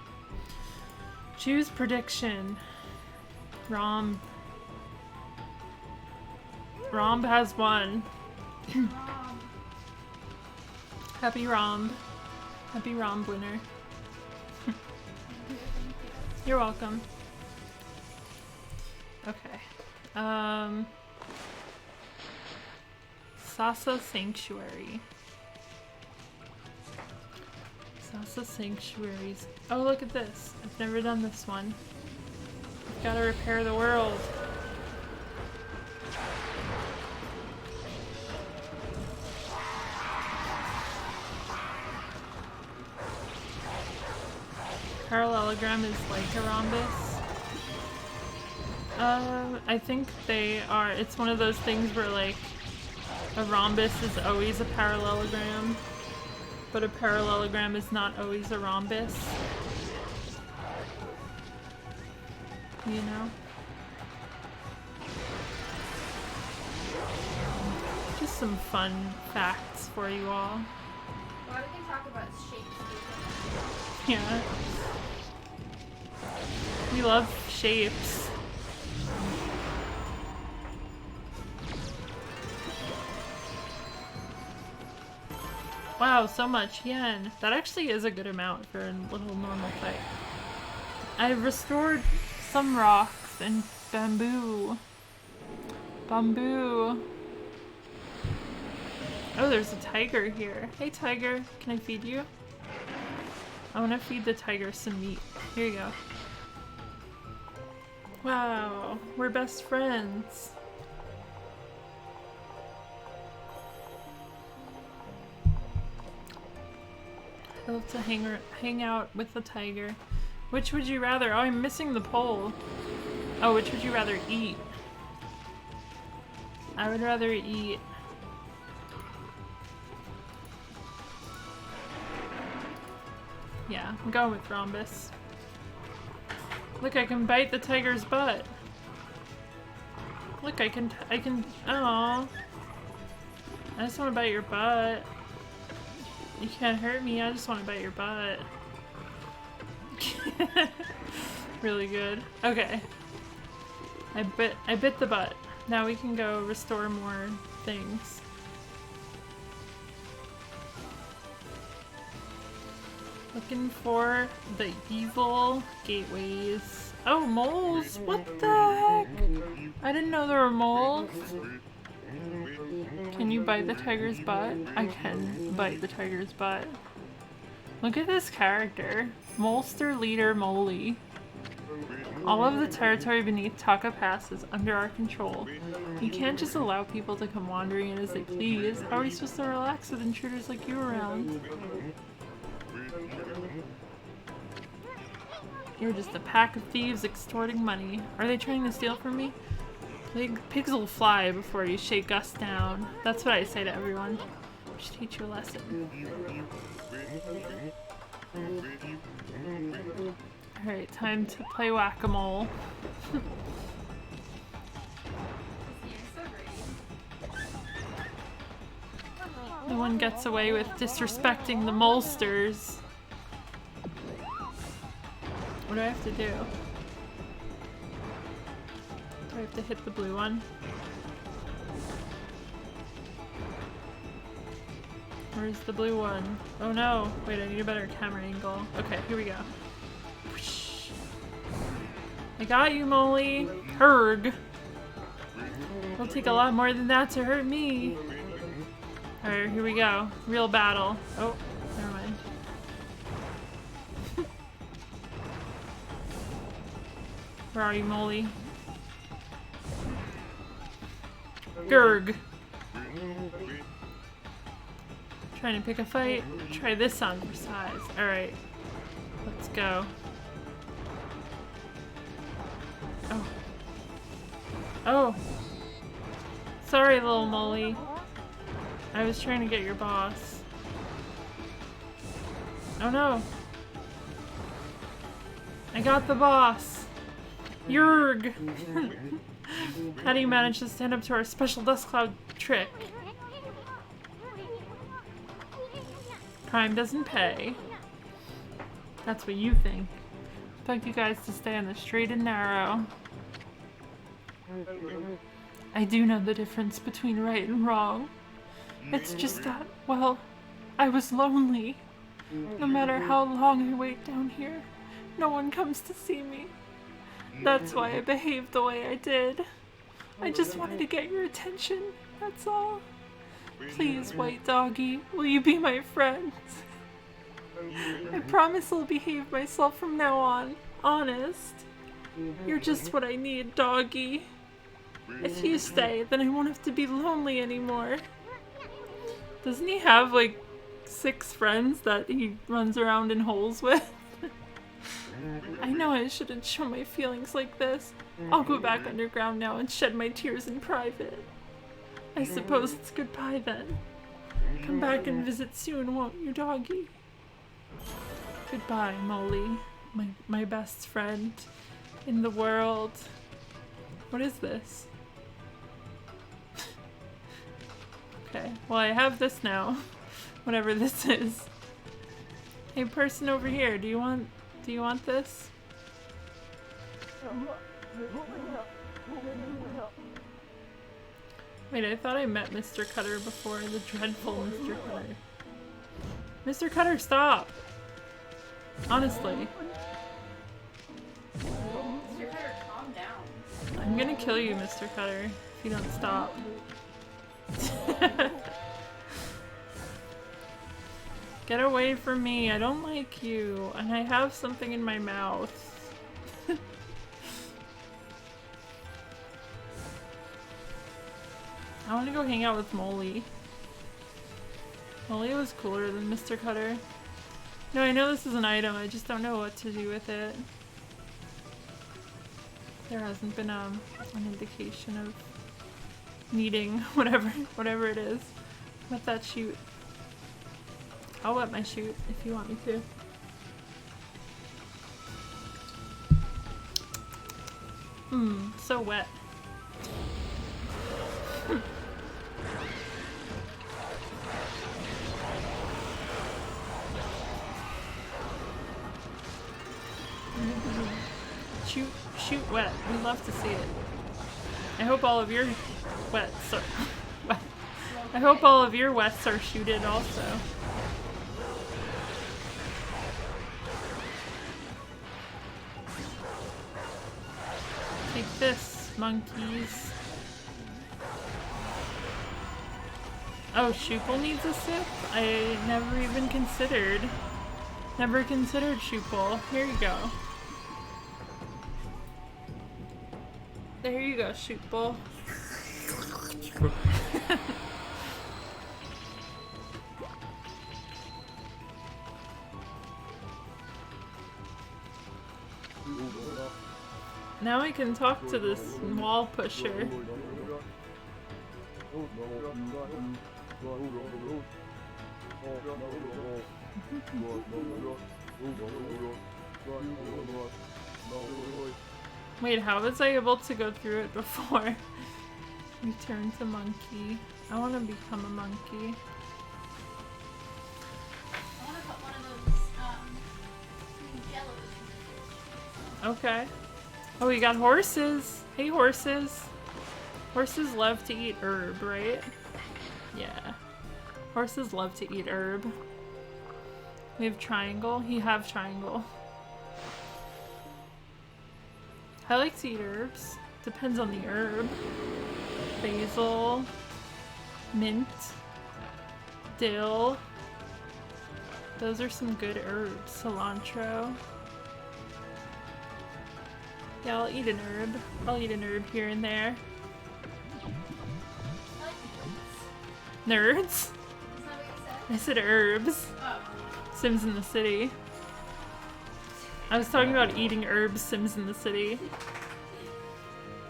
A: Choose prediction. Romb has won. Happy Romb. Happy Romb winner. You're welcome. Okay. Sasa Sanctuary. Sasa Sanctuaries. Oh, look at this. I've never done this one. I've got to repair the world. Parallelogram is like a rhombus. I think they are. It's one of those things where like a rhombus is always a parallelogram, but a parallelogram is not always a rhombus. You know? Just some fun facts for you all.
B: Well, we can talk about shapes.
A: Yeah. We love shapes. Wow, so much yen. That actually is a good amount for a little normal fight. I've restored some rocks and bamboo. Bamboo. Oh, there's a tiger here. Hey tiger, can I feed you? I want to feed the tiger some meat. Here you go. Wow, we're best friends. I love to hang out with the tiger. Which would you rather? Oh, I'm missing the poll. Oh, which would you rather eat? I would rather eat. Yeah, I'm going with rhombus. Look, I can bite the tiger's butt. Look, I can, oh. I just want to bite your butt. You can't hurt me, I just want to bite your butt. Really good. Okay. I bit the butt. Now we can go restore more things. Looking for the evil gateways. Oh, moles! What the heck? I didn't know there were moles. Can you bite the tiger's butt? I can bite the tiger's butt. Look at this character. Molester Leader Molly. All of the territory beneath Taka Pass is under our control. You can't just allow people to come wandering in as they please. How are we supposed to relax with intruders like you around? You're just a pack of thieves extorting money. Are they trying to steal from me? Pigs will fly before you shake us down. That's what I say to everyone. I should teach you a lesson. Alright, time to play whack-a-mole. No one gets away with disrespecting the molesters. What do I have to do? Do I have to hit the blue one? Where's the blue one? Oh no! Wait, I need a better camera angle. Okay, here we go. I got you, Molly! Herg! It'll take a lot more than that to hurt me! Alright, here we go. Real battle. Oh, never mind. Where are you, Molly? Gurg! Trying to pick a fight? Try this on for size. Alright. Let's go. Oh. Oh! Sorry, little Molly. I was trying to get your boss. Oh no! I got the boss! Yurg! How do you manage to stand up to our special dust cloud trick? Crime doesn't pay. That's what you think. I'd like you guys to stay on the straight and narrow. I do know the difference between right and wrong. It's just that, well, I was lonely. No matter how long I wait down here, no one comes to see me. That's why I behaved the way I did. I just wanted to get your attention, that's all. Please, white doggy, will you be my friend? I promise I'll behave myself from now on. Honest. You're just what I need, doggy. If you stay, then I won't have to be lonely anymore. Doesn't he have like 6 friends that he runs around in holes with? I know I shouldn't show my feelings like this. I'll go back underground now and shed my tears in private. I suppose it's goodbye then. Come back and visit soon, won't you, doggy? Goodbye, Molly. My best friend in the world. What is this? Okay, well I have this now. Whatever this is. Hey, person over here, do you want this? Wait, I thought I met Mr. Cutter before, the dreadful Mr. Cutter. Mr. Cutter, stop! Honestly.
B: Mr. Cutter, calm down.
A: I'm gonna kill you, Mr. Cutter, if you don't stop. Get away from me, I don't like you, and I have something in my mouth. I want to go hang out with Molly. Molly was cooler than Mr. Cutter. No, I know this is an item, I just don't know what to do with it. There hasn't been an indication of needing whatever it is. Let that shoot. I'll wet my shoot if you want me to. So wet. Shoot wet. We'd love to see it. I hope all of your wets are I hope all of your wets are shooted also. Take this, monkeys. Oh, Shupal needs a sip? I never even considered. Never considered Shupal. Here you go. There you go, Shupal. Now I can talk to this wall pusher. Wait, how was I able to go through it before? Return to monkey. I want to become a monkey.
B: I want to put one of those jellos.
A: Okay. Oh, we got horses. Hey, horses. Horses love to eat herb, right? Yeah. Horses love to eat herb. We have triangle. You have triangle. I like to eat herbs. Depends on the herb. Basil. Mint. Dill. Those are some good herbs. Cilantro. Yeah, I'll eat an herb. I'll eat an herb here and there. Nerds?
B: Is that what you
A: I said
B: said?
A: herbs.
B: Oh.
A: Sims in the City. I was talking about eating herbs, Sims in the City.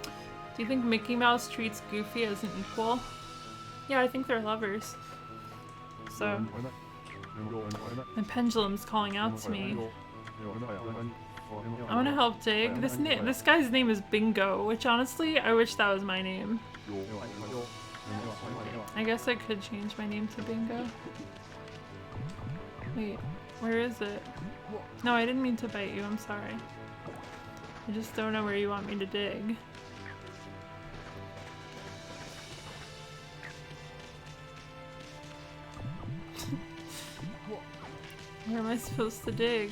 A: Do you think Mickey Mouse treats Goofy as an equal? Yeah, I think they're lovers. So, my pendulum's calling out to me. I want to help dig. This guy's name is Bingo, which honestly, I wish that was my name. I guess I could change my name to Bingo. Wait, where is it? No, I didn't mean to bite you, I'm sorry. I just don't know where you want me to dig. Where am I supposed to dig?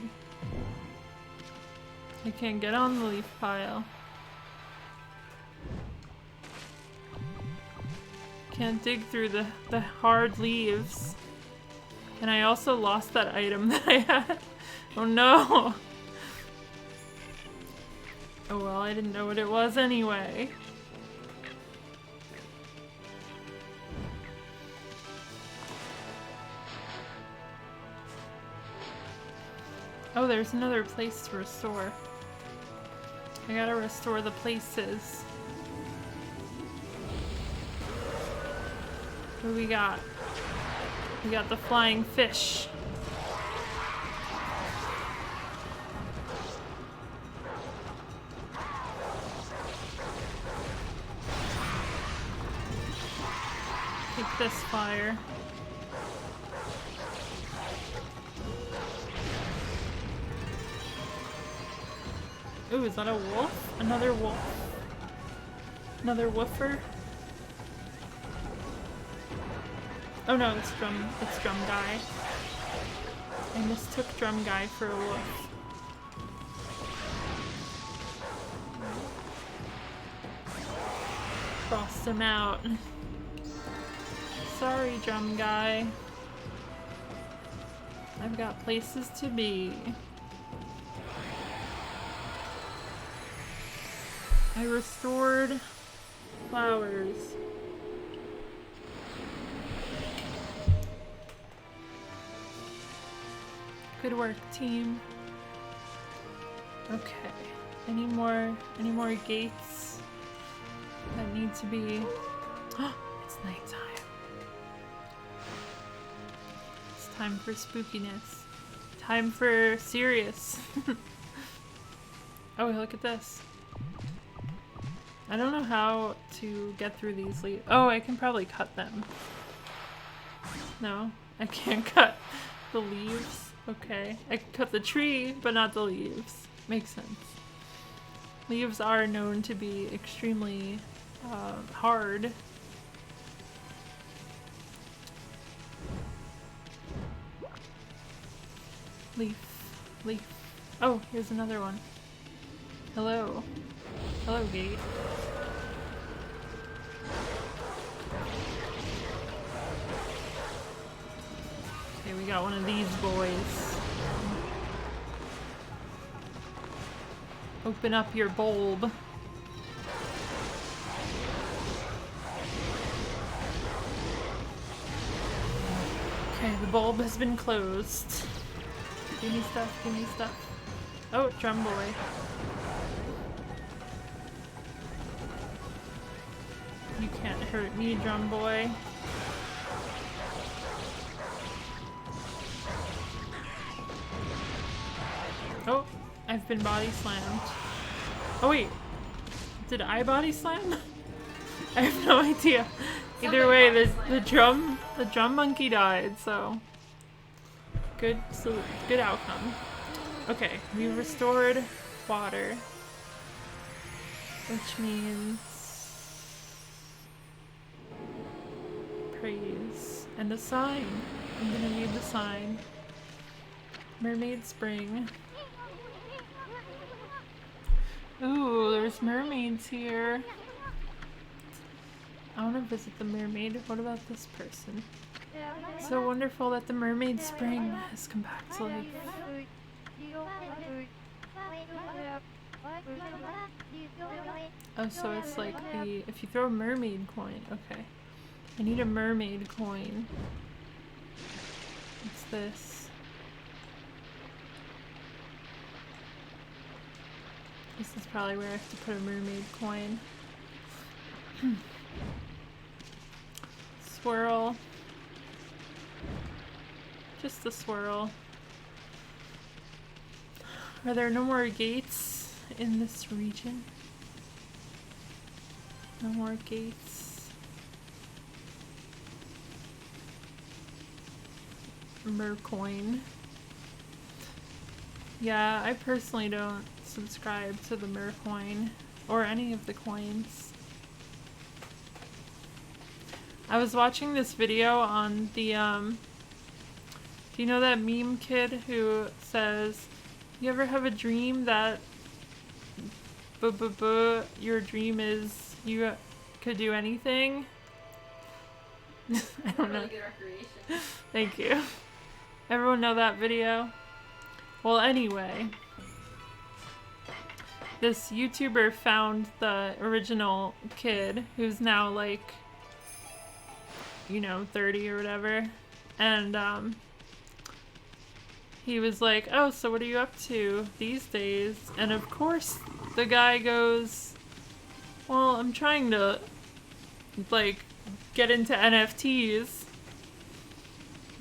A: I can't get on the leaf pile. Can't dig through the hard leaves. And I also lost that item that I had. Oh no! Oh well, I didn't know what it was anyway. Oh, there's another place to restore. I gotta restore the places. What do we got? We got the flying fish. Take this fire. Ooh, is that a wolf? Another wolf. Another woofer? Oh no, it's Drum Guy. I mistook Drum Guy for a wolf. Crossed him out. Sorry, Drum Guy. I've got places to be. I restored flowers. Good work, team. Okay. Any more gates that need to be? Oh, it's nighttime. It's time for spookiness. Time for serious. Oh, look at this. I don't know how to get through these leaves. Oh, I can probably cut them. No, I can't cut the leaves. Okay, I can cut the tree, but not the leaves. Makes sense. Leaves are known to be extremely hard. Leaf. Oh, here's another one. Hello. Hello, gate. got one of these boys. Open up your bulb. Okay, the bulb has been closed. Give me stuff, give me stuff. Oh, drum boy. You can't hurt me, drum boy. Oh, I've been body slammed. Oh wait, did I body slam? I have no idea. Either way, the drum monkey died, so good outcome. Okay, we restored water, which means praise and a sign. I'm gonna need the sign. Mermaid Spring. Ooh, there's mermaids here. I want to visit the mermaid. What about this person? So wonderful that the mermaid spring has come back to life. Oh, so it's like the, if you throw a mermaid coin, okay. I need a mermaid coin. What's this? This is probably where I have to put a mermaid coin. Swirl. Just a swirl. Are there no more gates in this region? No more gates. Mercoin. Yeah, I personally don't subscribe to the Mercoin or any of the coins. I was watching this video on the, do you know that meme kid who says, you ever have a dream that your dream is you could do anything? I don't know. Really good recreation. Thank you. Everyone know that video? Well, anyway, this YouTuber found the original kid who's now like, you know, 30 or whatever, and he was like, oh, so what are you up to these days? And of course the guy goes, well, I'm trying to like get into NFTs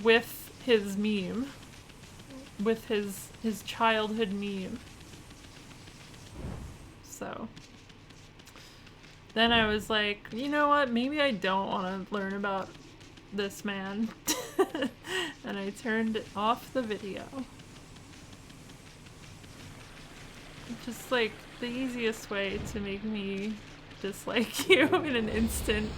A: with his meme, with his childhood meme. So then I was like, you know what, maybe I don't want to learn about this man. And I turned off the video. Just like the easiest way to make me dislike you in an instant.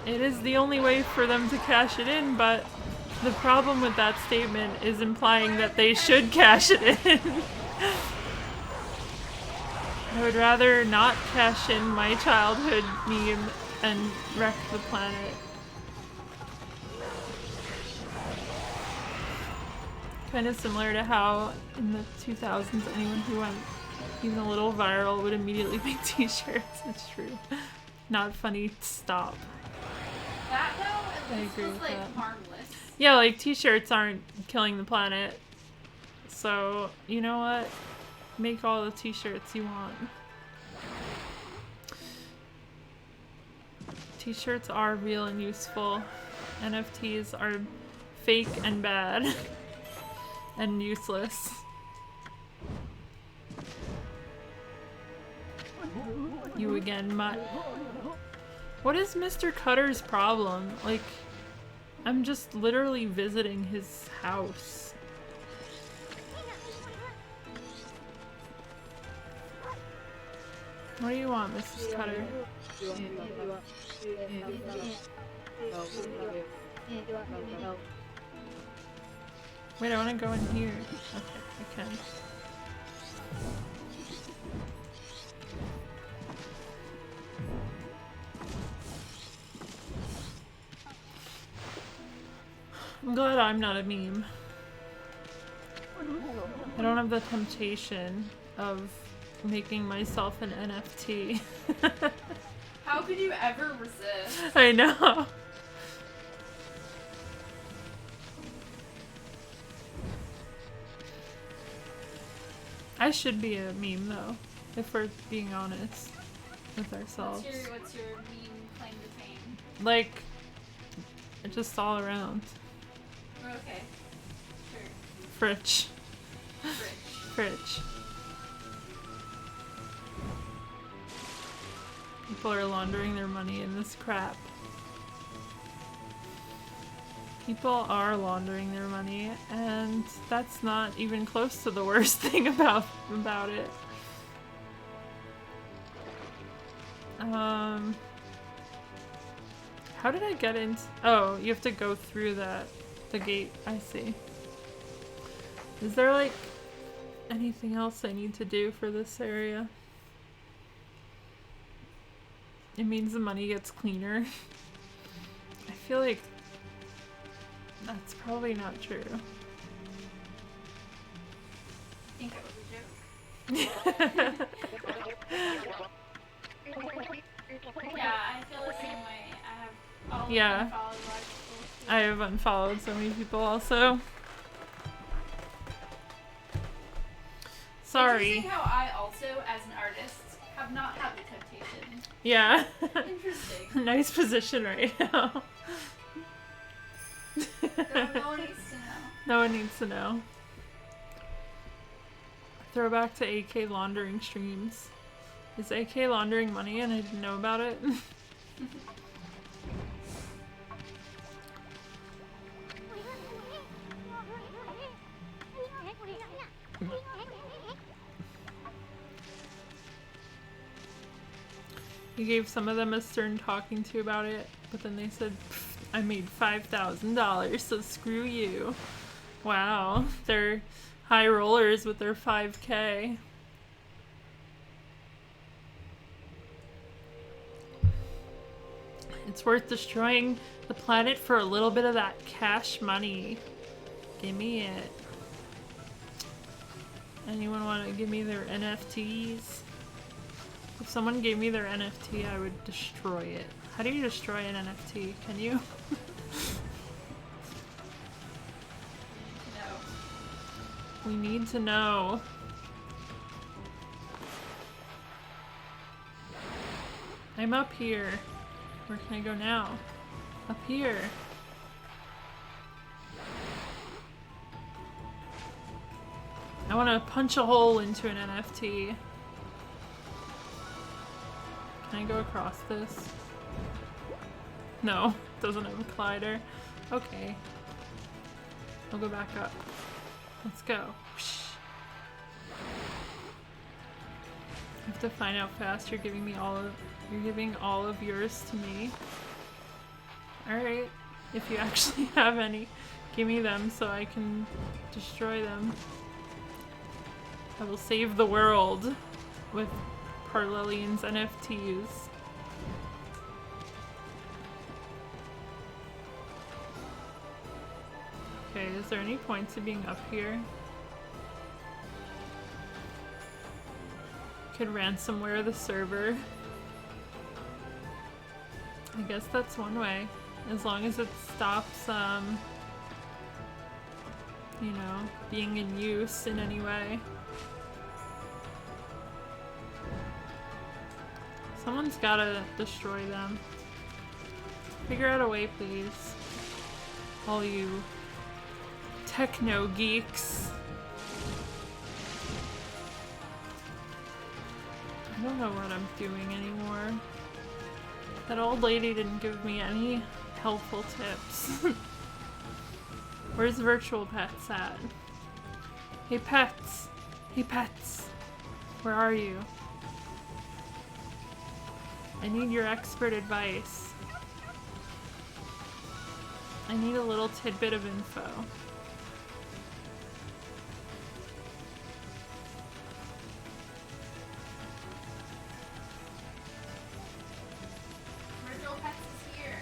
A: It is the only way for them to cash it in, but the problem with that statement is implying that they should cash it in. I would rather not cash in my childhood meme and wreck the planet. Kind of similar to how in the 2000s anyone who went even a little viral would immediately make t-shirts. It's true. Not funny, stop.
B: That though, at least was like
A: that.
B: harmless.
A: Yeah, like t-shirts aren't killing the planet. So, you know what? Make all the t-shirts you want. T-shirts are real and useful. NFTs are fake and bad. And useless. You again, mutt. What is Mr. Cutter's problem? Like, I'm just literally visiting his house. What do you want, Mrs. Cutter? Wait, I want to go in here. Okay, I can. I'm glad I'm not a meme. I don't have the temptation of making myself an NFT.
B: How could you ever resist?
A: I know. I should be a meme though, if we're being honest with ourselves.
B: What's your meme claim to fame?
A: Like, just all around.
B: Okay. Sure.
A: Fritch. Fritch. People are laundering their money in this crap. People are laundering their money, and that's not even close to the worst thing about it. How did I get into— oh, you have to go through the gate. I see. Is there like anything else I need to do for this area? It means the money gets cleaner. I feel like that's probably not true.
B: I think it was a joke. Yeah, I feel the same way. I have all
A: Yeah.
B: unfollowed a lot of people too.
A: I have unfollowed so many people also. Sorry.
B: Interesting how I also, as an artist, have not had the temptation.
A: Yeah.
B: Interesting.
A: Nice position right now.
B: No one needs to know.
A: No one needs to know. Throwback to AK laundering streams. Is AK laundering money and I didn't know about it? He gave some of them a stern talking to about it, but then they said, I made $5,000, so screw you. Wow, they're high rollers with their 5K. It's worth destroying the planet for a little bit of that cash money. Give me it. Anyone want to give me their NFTs? If someone gave me their NFT, I would destroy it. How do you destroy an NFT? Can you?
B: No.
A: We need to know. I'm up here. Where can I go now? Up here. I want to punch a hole into an NFT. Can I go across this? No, doesn't have a collider. Okay. I'll go back up. Let's go. I have to find out fast. You're giving all of yours to me. Alright. If you actually have any, give me them so I can destroy them. I will save the world with Parlelian's NFTs. Okay, is there any point to being up here? Could ransomware the server. I guess that's one way. As long as it stops, you know, being in use in any way. Someone's gotta destroy them. Figure out a way, please. All you techno geeks. I don't know what I'm doing anymore. That old lady didn't give me any helpful tips. Where's virtual pets at? Hey pets! Hey pets! Where are you? I need your expert advice. I need a little tidbit of info.
B: Virtual Pets is here.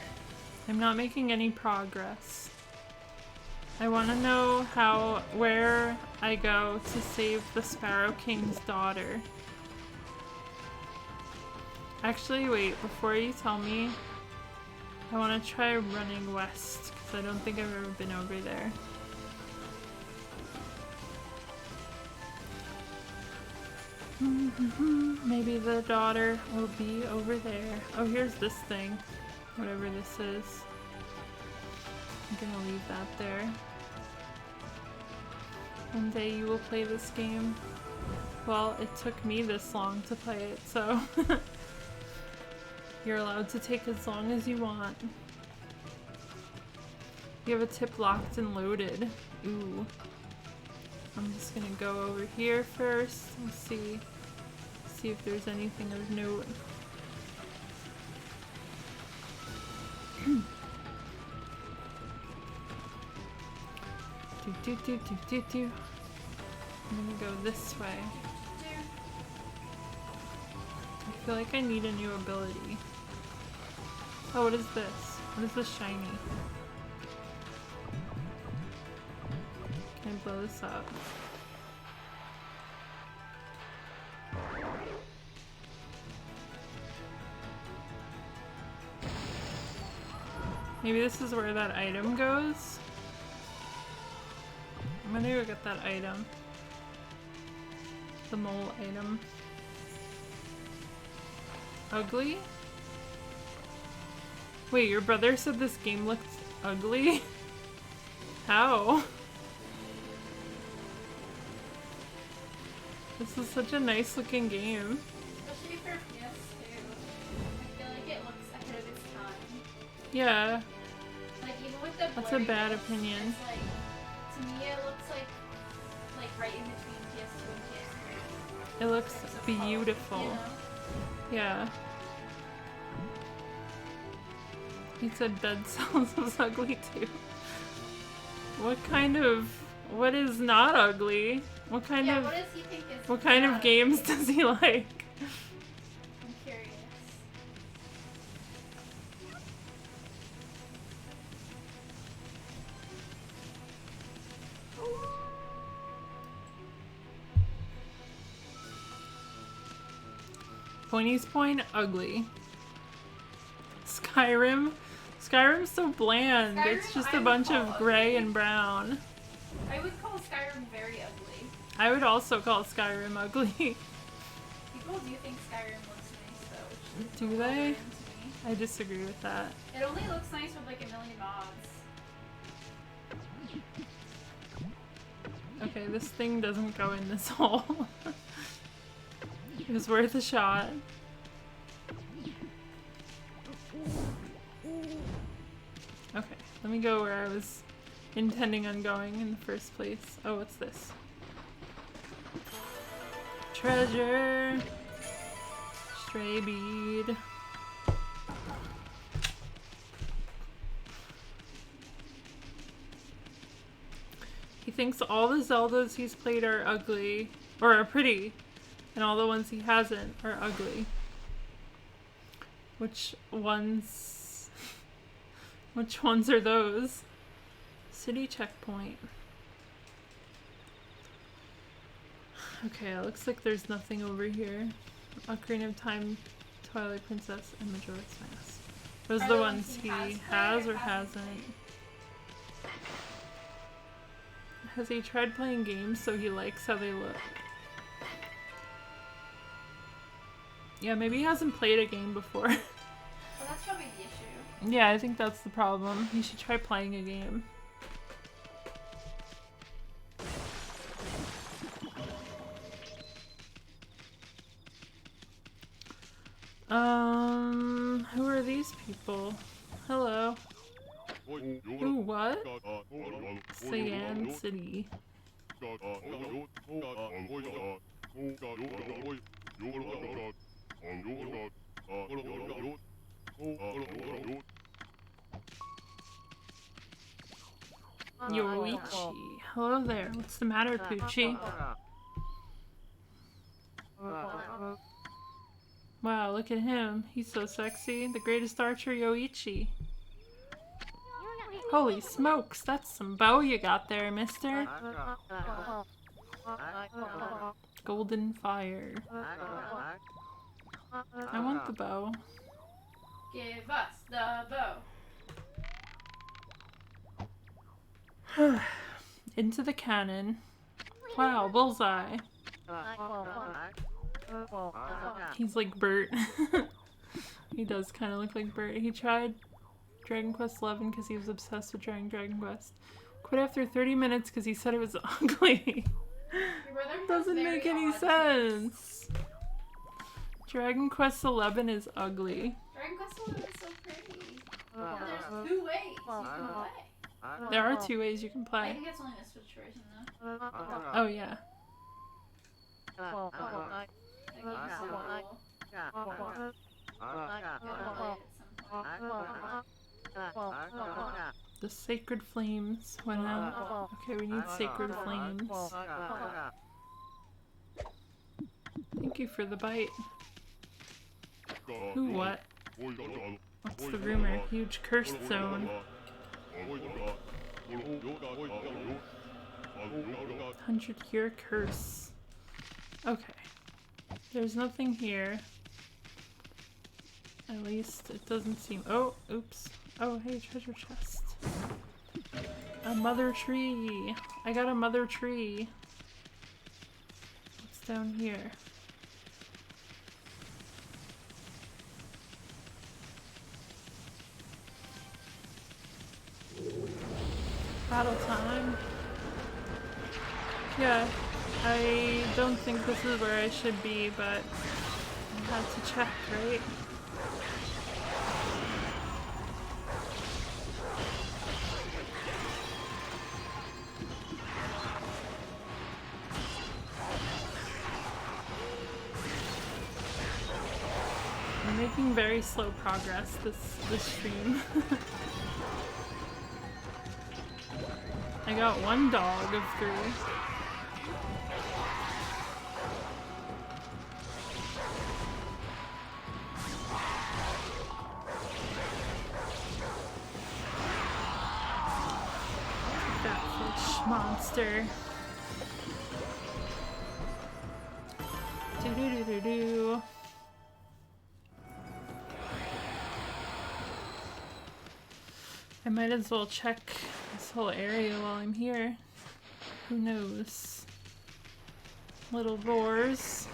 A: I'm not making any progress. I want to know where I go to save the Sparrow King's daughter. Actually, wait, before you tell me, I want to try running west, because I don't think I've ever been over there. Maybe the daughter will be over there. Oh, here's this thing. Whatever this is. I'm gonna leave that there. One day you will play this game. Well, it took me this long to play it, so you're allowed to take as long as you want. You have a tip locked and loaded. Ooh. I'm just gonna go over here first and see if there's anything of note. I'm gonna go this way. I feel like I need a new ability. Oh, what is this? What is this shiny? Can I blow this up? Maybe this is where that item goes? I'm gonna go get that item. The mole item. Ugly? Wait, your brother said this game looked ugly? How? This is such a nice looking game.
B: Especially for PS2. I feel like it looks ahead of its time.
A: Yeah.
B: Like even with the
A: That's a bad
B: looks,
A: opinion.
B: It's like, to me it looks like right in between PS2 and PS3.
A: It looks
B: Like,
A: beautiful.
B: You know?
A: Yeah. He said Dead Cells was ugly too. What is not ugly? What kind
B: What does he think is
A: what kind of
B: bad?
A: games does he like?
B: I'm curious.
A: Pointy's Point, ugly. Skyrim's so bland. It's just a bunch of gray and brown.
B: I would call Skyrim very ugly.
A: I would also call Skyrim ugly.
B: People do think Skyrim looks nice though. Which is
A: Do they?
B: bewildering to me.
A: I disagree with that.
B: It only looks nice with like a million mods.
A: Okay, this thing doesn't go in this hole. It was worth a shot. Okay, let me go where I was intending on going in the first place. Oh, what's this? Treasure! Stray bead. He thinks all the Zeldas he's played are ugly, or are pretty, and all the ones he hasn't are ugly. Which ones are those? City checkpoint. Okay, it looks like there's nothing over here. Ocarina of Time, Twilight Princess, and Majora's Mask. Those are the ones he has or hasn't. Has he tried playing games so he likes how they look? Yeah, maybe he hasn't played a game before.
B: Well, that's probably the issue.
A: Yeah, I think that's the problem. He should try playing a game. Who are these people? Hello. Ooh, what? Cyan City. Yoichi. Hello there. What's the matter, Poochie? Wow, look at him. He's so sexy. The greatest archer, Yoichi. Holy smokes, that's some bow you got there, mister. Golden fire. I want the bow.
B: Give us the bow.
A: Into the cannon. Wow, bullseye. He's like Bert. He does kind of look like Bert. He tried Dragon Quest XI because he was obsessed with Dragon Quest. Quit after 30 minutes because he said it was ugly. Doesn't make any sense. Dragon Quest XI is ugly.
B: Dragon Quest XI is so pretty. There's 2 ways you can play.
A: There are 2 ways you can
B: I
A: play.
B: think it's only the Switch version though.
A: Oh yeah. The sacred flames went out. Okay, we need sacred flames. Thank you for the bite. Who what? What's the rumor? Huge cursed zone. 100-year curse. Okay. There's nothing here. At least it doesn't seem. Oh, oops. Oh, hey, treasure chest. A mother tree. I got a mother tree. What's down here? Battle time. Yeah, I don't think this is where I should be, but I had to check, right? I'm making very slow progress this stream. I got 1 dog of 3. That fish monster. Do do do do do. I might as well check this whole area while I'm here. Who knows? Little roars.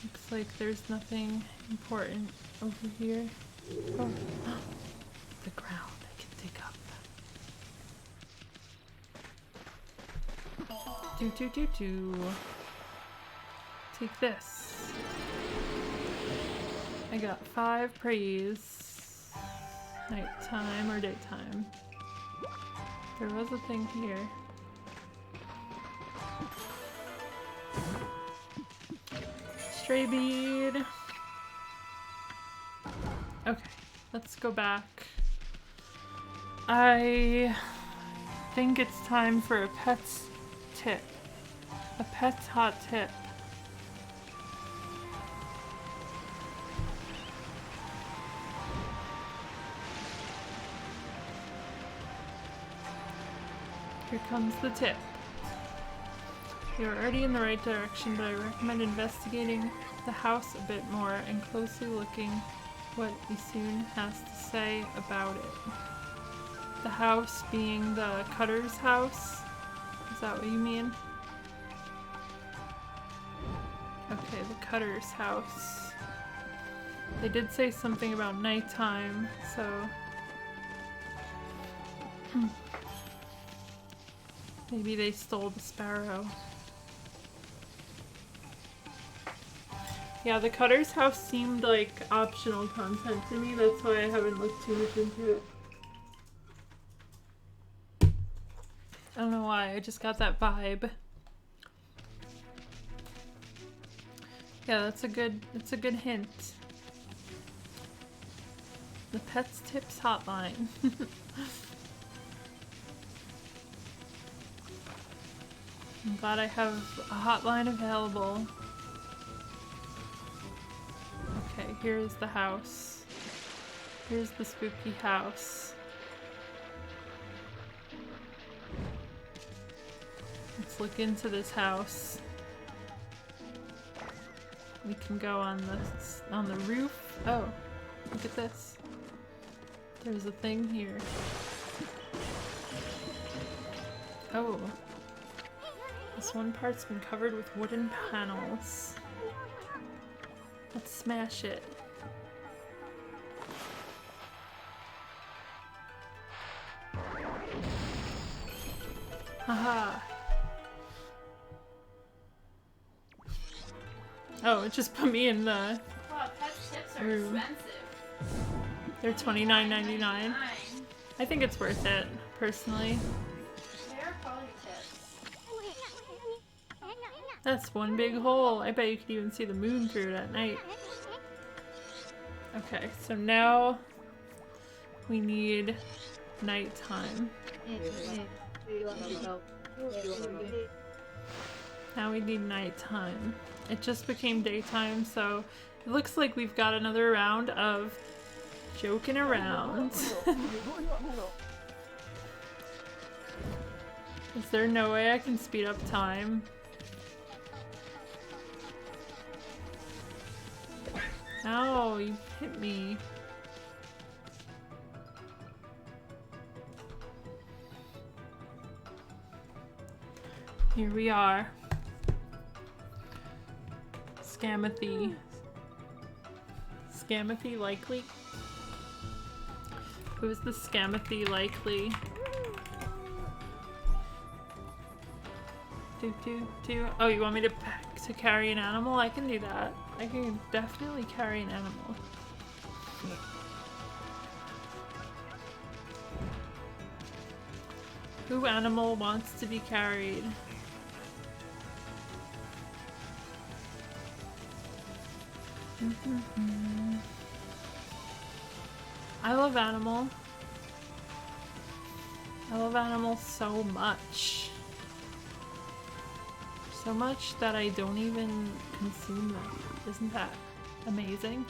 A: Looks like there's nothing important over here. Oh, the ground I can dig up. Do do do do. Take this. I got 5 praise. Nighttime or daytime. There was a thing here. Stray bead. Okay, let's go back. I think it's time for a pet's tip. A pet's hot tip. Here comes the tip. You're already in the right direction, but I recommend investigating the house a bit more and closely looking what Isun has to say about it. The house being the Cutter's house? Is that what you mean? Okay, the Cutter's house. They did say something about nighttime, so... Maybe they stole the sparrow. Yeah, the Cutter's house seemed like optional content to me, that's why I haven't looked too much into it. I don't know why, I just got that vibe. Yeah, that's a good hint. The Pets Tips Hotline. I'm glad I have a hotline available. Okay, here's the house. Here's the spooky house. Let's look into this house. We can go on the roof. Oh, look at this. There's a thing here. Oh. This one part's been covered with wooden panels. Let's smash it. Haha. Oh, it just put me in the
B: Wow, pet tips are
A: room.
B: expensive.
A: They're $29.99. I think it's worth it, personally.
B: They're quality tips.
A: That's one big hole. I bet you could even see the moon through it at night. Okay, so now we need nighttime. Now we need nighttime. It just became daytime, so it looks like we've got another round of joking around. Is there no way I can speed up time? Ow, you hit me. Here we are. Scamathy. Scamathy likely? Who's the Scamathy likely? Oh, you want me to carry an animal? I can do that. I can definitely carry an animal. Who animal wants to be carried? I love Animal. I love animals so much. So much that I don't even consume them. Isn't that amazing?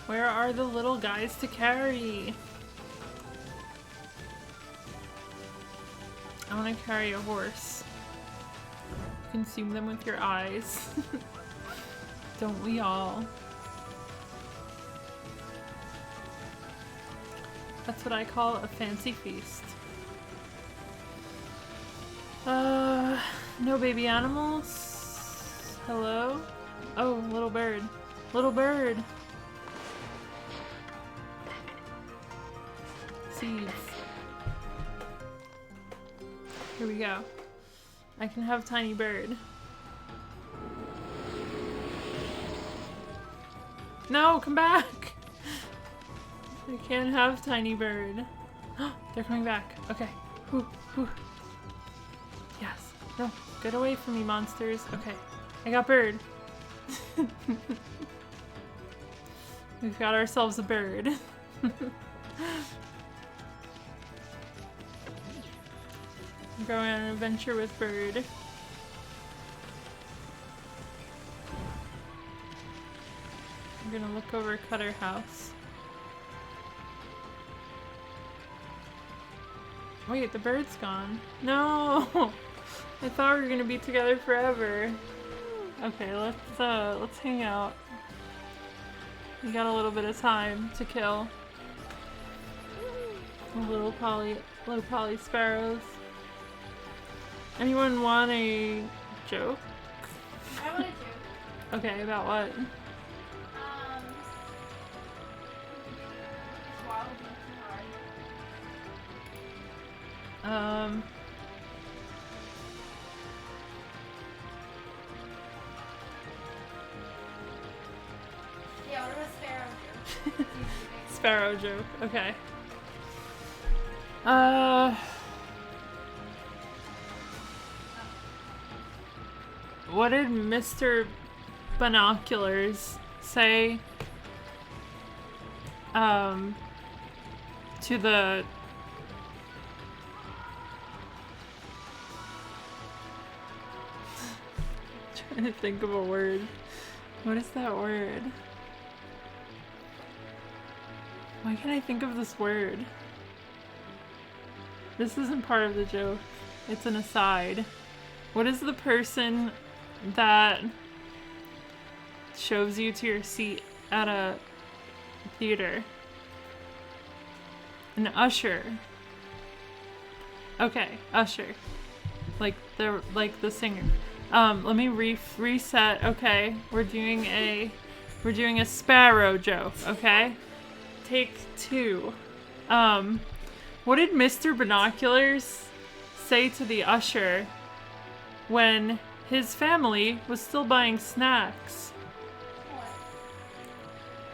A: Where are the little guys to carry? I want to carry a horse. Consume them with your eyes. Don't we all? That's what I call a fancy feast. No baby animals? Hello? Oh, little bird. Little bird! Seeds. Here we go. I can have tiny bird. No, come back! I can't have tiny bird. They're coming back. Okay. Whew, whew. Yes. No, get away from me, monsters. Okay. I got bird. We've got ourselves a bird. I'm going on an adventure with bird. I'm gonna look over Cutter House. Wait, the bird's gone. No! I thought we were gonna be together forever. Okay, let's hang out. We got a little bit of time to kill. Little poly sparrows. Anyone want a joke?
B: I want a joke.
A: Okay, about what?
B: Swallow too hard. Yeah, what about sparrow joke?
A: Sparrow joke, okay. What did Mr. Binoculars say to the trying to think of a word. What is that word? Why can't I think of this word? This isn't part of the joke. It's an aside. What is the person that shoves you to your seat at a theater? An usher. Okay, usher. Like the singer. Let me reset. Okay, we're doing a sparrow joke. Okay, take 2. What did Mr. Binoculars say to the usher when his family was still buying snacks?
B: What?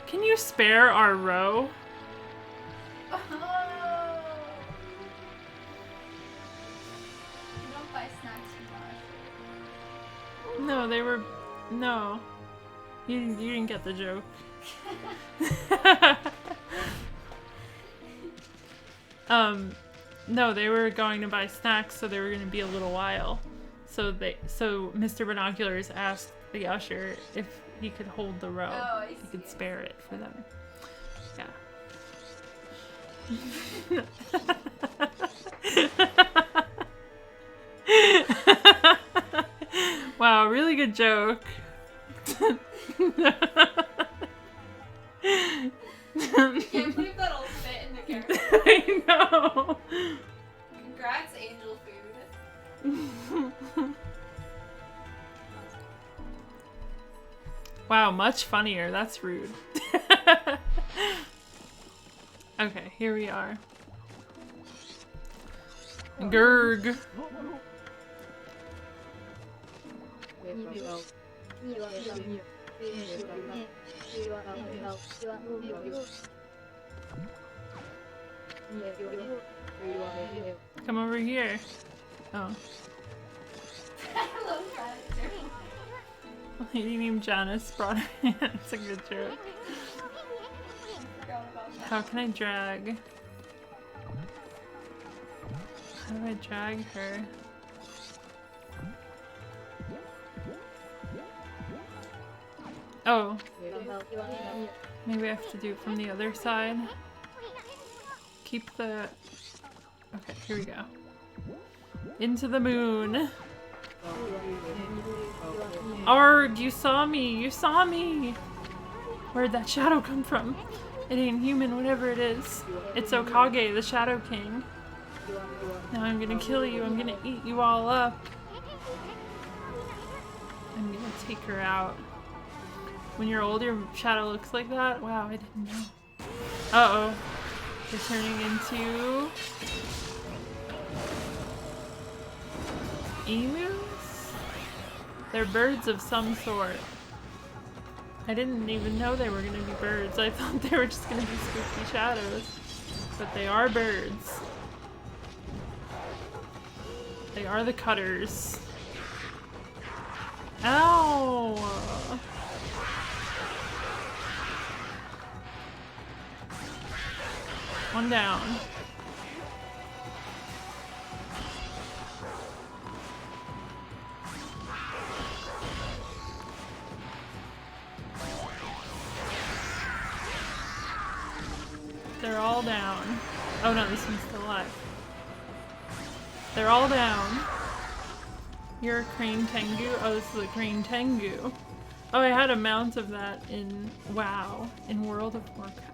A: Can you spare our row?
B: Oh. You don't buy snacks from
A: No, they were... No. You didn't get the joke. No, they were going to buy snacks, so they were going to be a little while. So Mr. Binoculars asked the usher if he could hold the row.
B: Oh, I
A: he
B: see.
A: could spare it for them. Yeah. Wow, really good joke.
B: Can't believe that'll fit in the character.
A: I know.
B: Congrats, angel food.
A: Wow, much funnier. That's rude. Okay, here we are. Gurg. Come over here. Oh.
B: I love that.
A: A lady named Janice brought her in. It's a good joke.
B: Forgot about that.
A: How can I drag? How do I drag her? Oh. Maybe I have to do it from the other side. Keep the... Okay, here we go. Into the moon. Arg, you saw me! You saw me! Where'd that shadow come from? It ain't human, whatever it is. It's Okage, the Shadow King. Now I'm gonna kill you. I'm gonna eat you all up. I'm gonna take her out. When you're old, your shadow looks like that? Wow, I didn't know. Uh-oh. They're turning into... emus? They're birds of some sort. I didn't even know they were gonna be birds. I thought they were just gonna be spooky shadows. But they are birds. They are the cutters. Ow! One down. They're all down. Oh no, this one's still alive. They're all down. You're a crane tengu? Oh, this is a crane tengu. Oh, I had a mount of that in WoW, in World of Warcraft.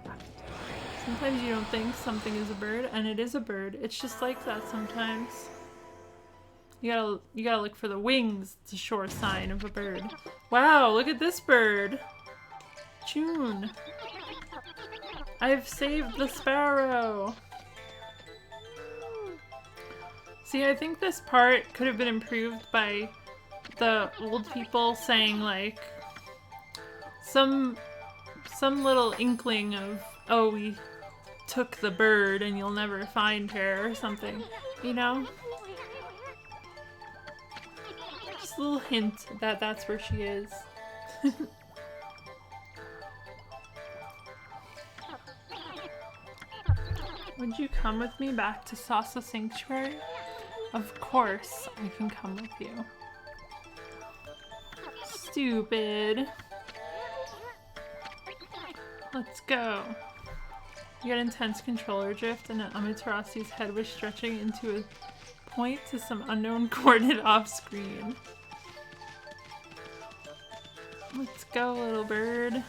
A: Sometimes you don't think something is a bird, and it is a bird. It's just like that sometimes. You gotta look for the wings. It's a sure sign of a bird. Wow, look at this bird! June. I've saved the sparrow! See, I think this part could have been improved by the old people saying, like, some little inkling of, oh, we took the bird and you'll never find her or something, you know? Just a little hint that that's where she is. Would you come with me back to Sasa Sanctuary? Of course, I can come with you. Stupid. Let's go. You got intense controller drift and Amaterasu's head was stretching into a point to some unknown coordinate off screen. Let's go, little bird.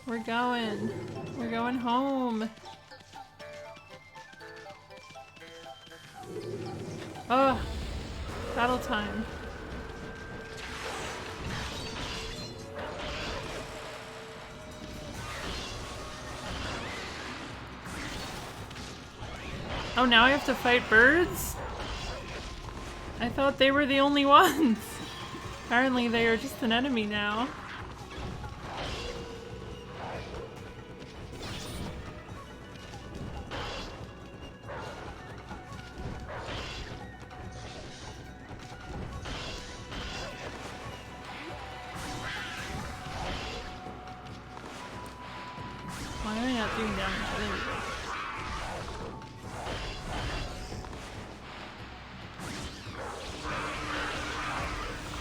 A: We're going. We're going home. Oh, battle time. Oh, now I have to fight birds? I thought they were the only ones. Apparently they are just an enemy now. Why am I not doing damage? There we go.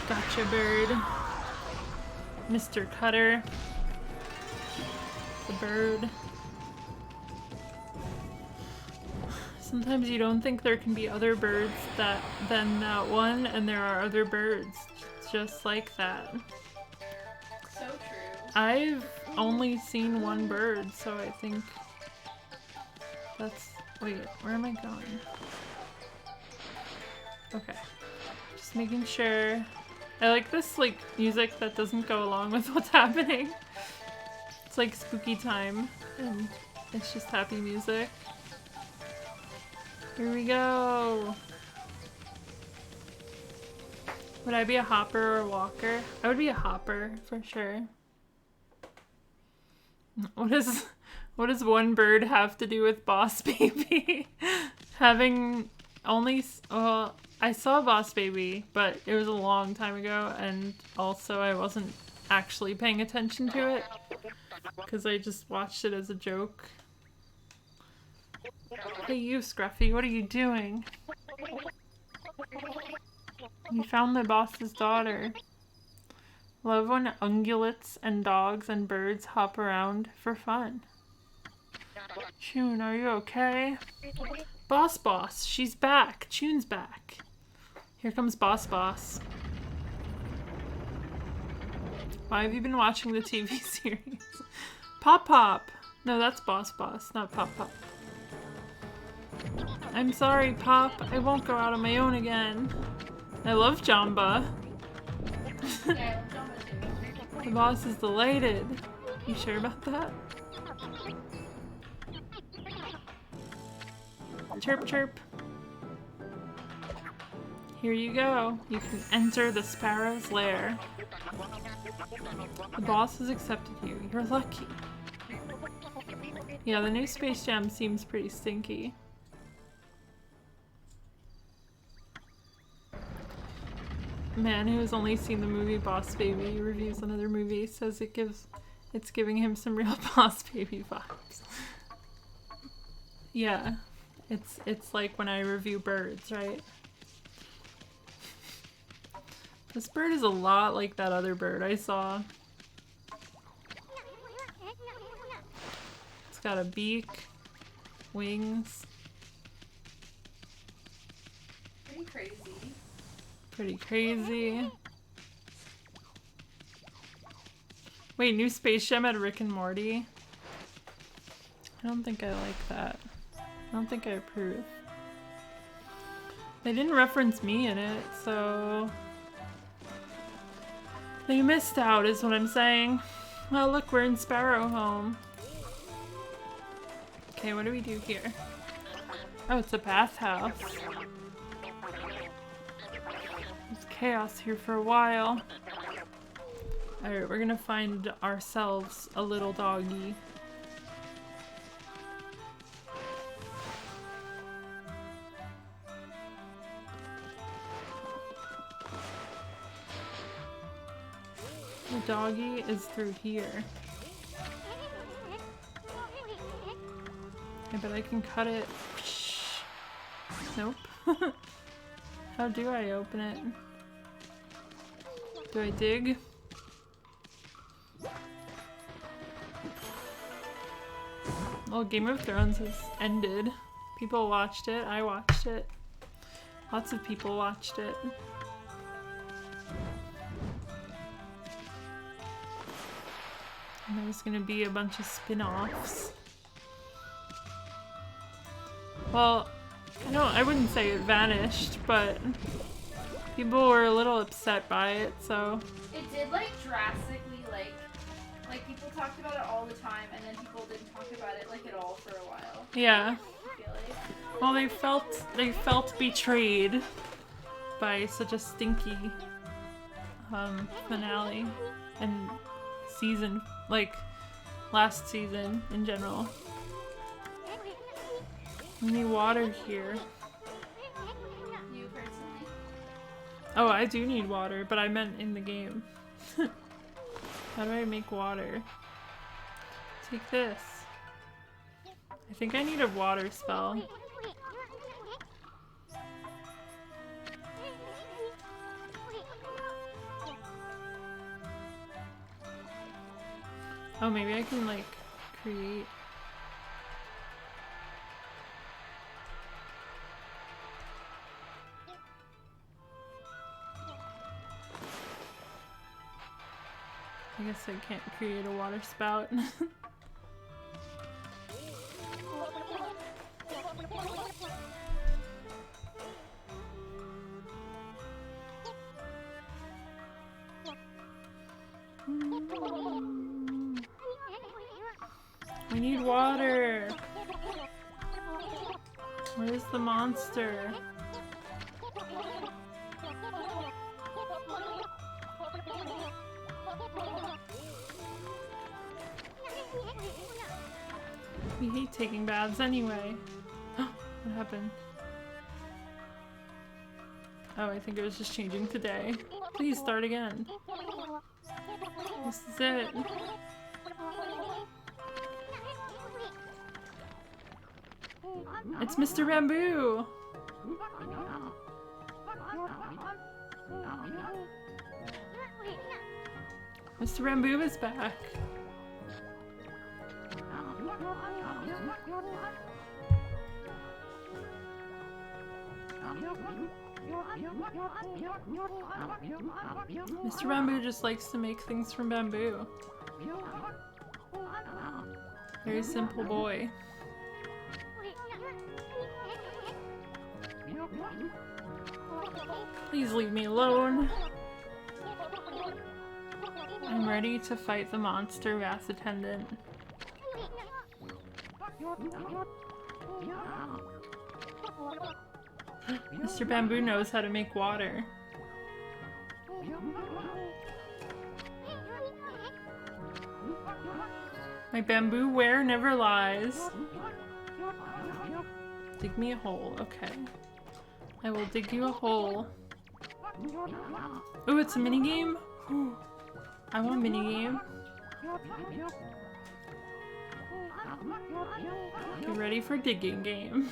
A: Gotcha, bird. Mr. Cutter. The bird. Sometimes you don't think there can be other birds than that one, and there are other birds just like that.
B: So true.
A: I've only seen one bird, so I think that's... Wait, where am I going? Okay. Just making sure. I like this, like, music that doesn't go along with what's happening. It's like spooky time, and it's just happy music. Here we go! Would I be a hopper or a walker? I would be a hopper, for sure. What does one bird have to do with Boss Baby? Having only... Well, I saw Boss Baby, but it was a long time ago, and also I wasn't actually paying attention to it, because I just watched it as a joke. Hey you, Scruffy, what are you doing? You found the boss's daughter. Love when ungulates and dogs and birds hop around for fun. Chun, are you okay? Boss, she's back. Chun's back. Here comes Boss. Why have you been watching the TV series? Pop. No, that's Boss, not Pop. I'm sorry, Pop. I won't go out on my own again. I love Jamba.
B: Yeah, I love Jamba too.
A: The boss is delighted. You sure about that? Chirp. Here you go. You can enter the sparrow's lair. The boss has accepted you. You're lucky. Yeah, the new Space Jam seems pretty stinky. Man who has only seen the movie Boss Baby reviews another movie says it's giving him some real Boss Baby vibes. Yeah, it's like when I review birds, right? This bird is a lot like that other bird I saw. It's got a beak, wings. Pretty crazy. Wait, new Space Jam had Rick and Morty? I don't think I like that. I don't think I approve. They didn't reference me in it, so... They missed out is what I'm saying. Well, look, we're in Sparrow Home. Okay, what do we do here? Oh, it's a bathhouse. There's chaos here for a while. Alright, we're gonna find ourselves a little doggy. The doggy is through here. I bet I can cut it. Nope. How do I open it? Do I dig? Well, Game of Thrones has ended. People watched it. I watched it. Lots of people watched it. And there's gonna be a bunch of spin-offs. Well, I wouldn't say it vanished, but people were a little upset by it, so.
B: It did like drastically like people talked about it all the time and then people didn't talk about it like at all for a while.
A: Yeah.
B: I feel like.
A: Well, they felt betrayed by such a stinky finale and season, like last season in general. I need water here.
B: You personally?
A: Oh, I do need water, but I meant in the game. How do I make water? Take this. I think I need a water spell. Oh, maybe I can like create. I guess I can't create a water spout. We need water. Where's the monster? We hate taking baths anyway. What happened? Oh, I think it was just changing today. Please start again. This is it. It's Mr. Bamboo! Mr. Bamboo is back. Mr. Bamboo just likes to make things from bamboo. Very simple boy. Please leave me alone. I'm ready to fight the monster bath attendant. Mr. Bamboo knows how to make water. My bamboo ware never lies. Dig me a hole, okay. I will dig you a hole. Ooh, it's a minigame? Ooh, I want a minigame. Get ready for digging game.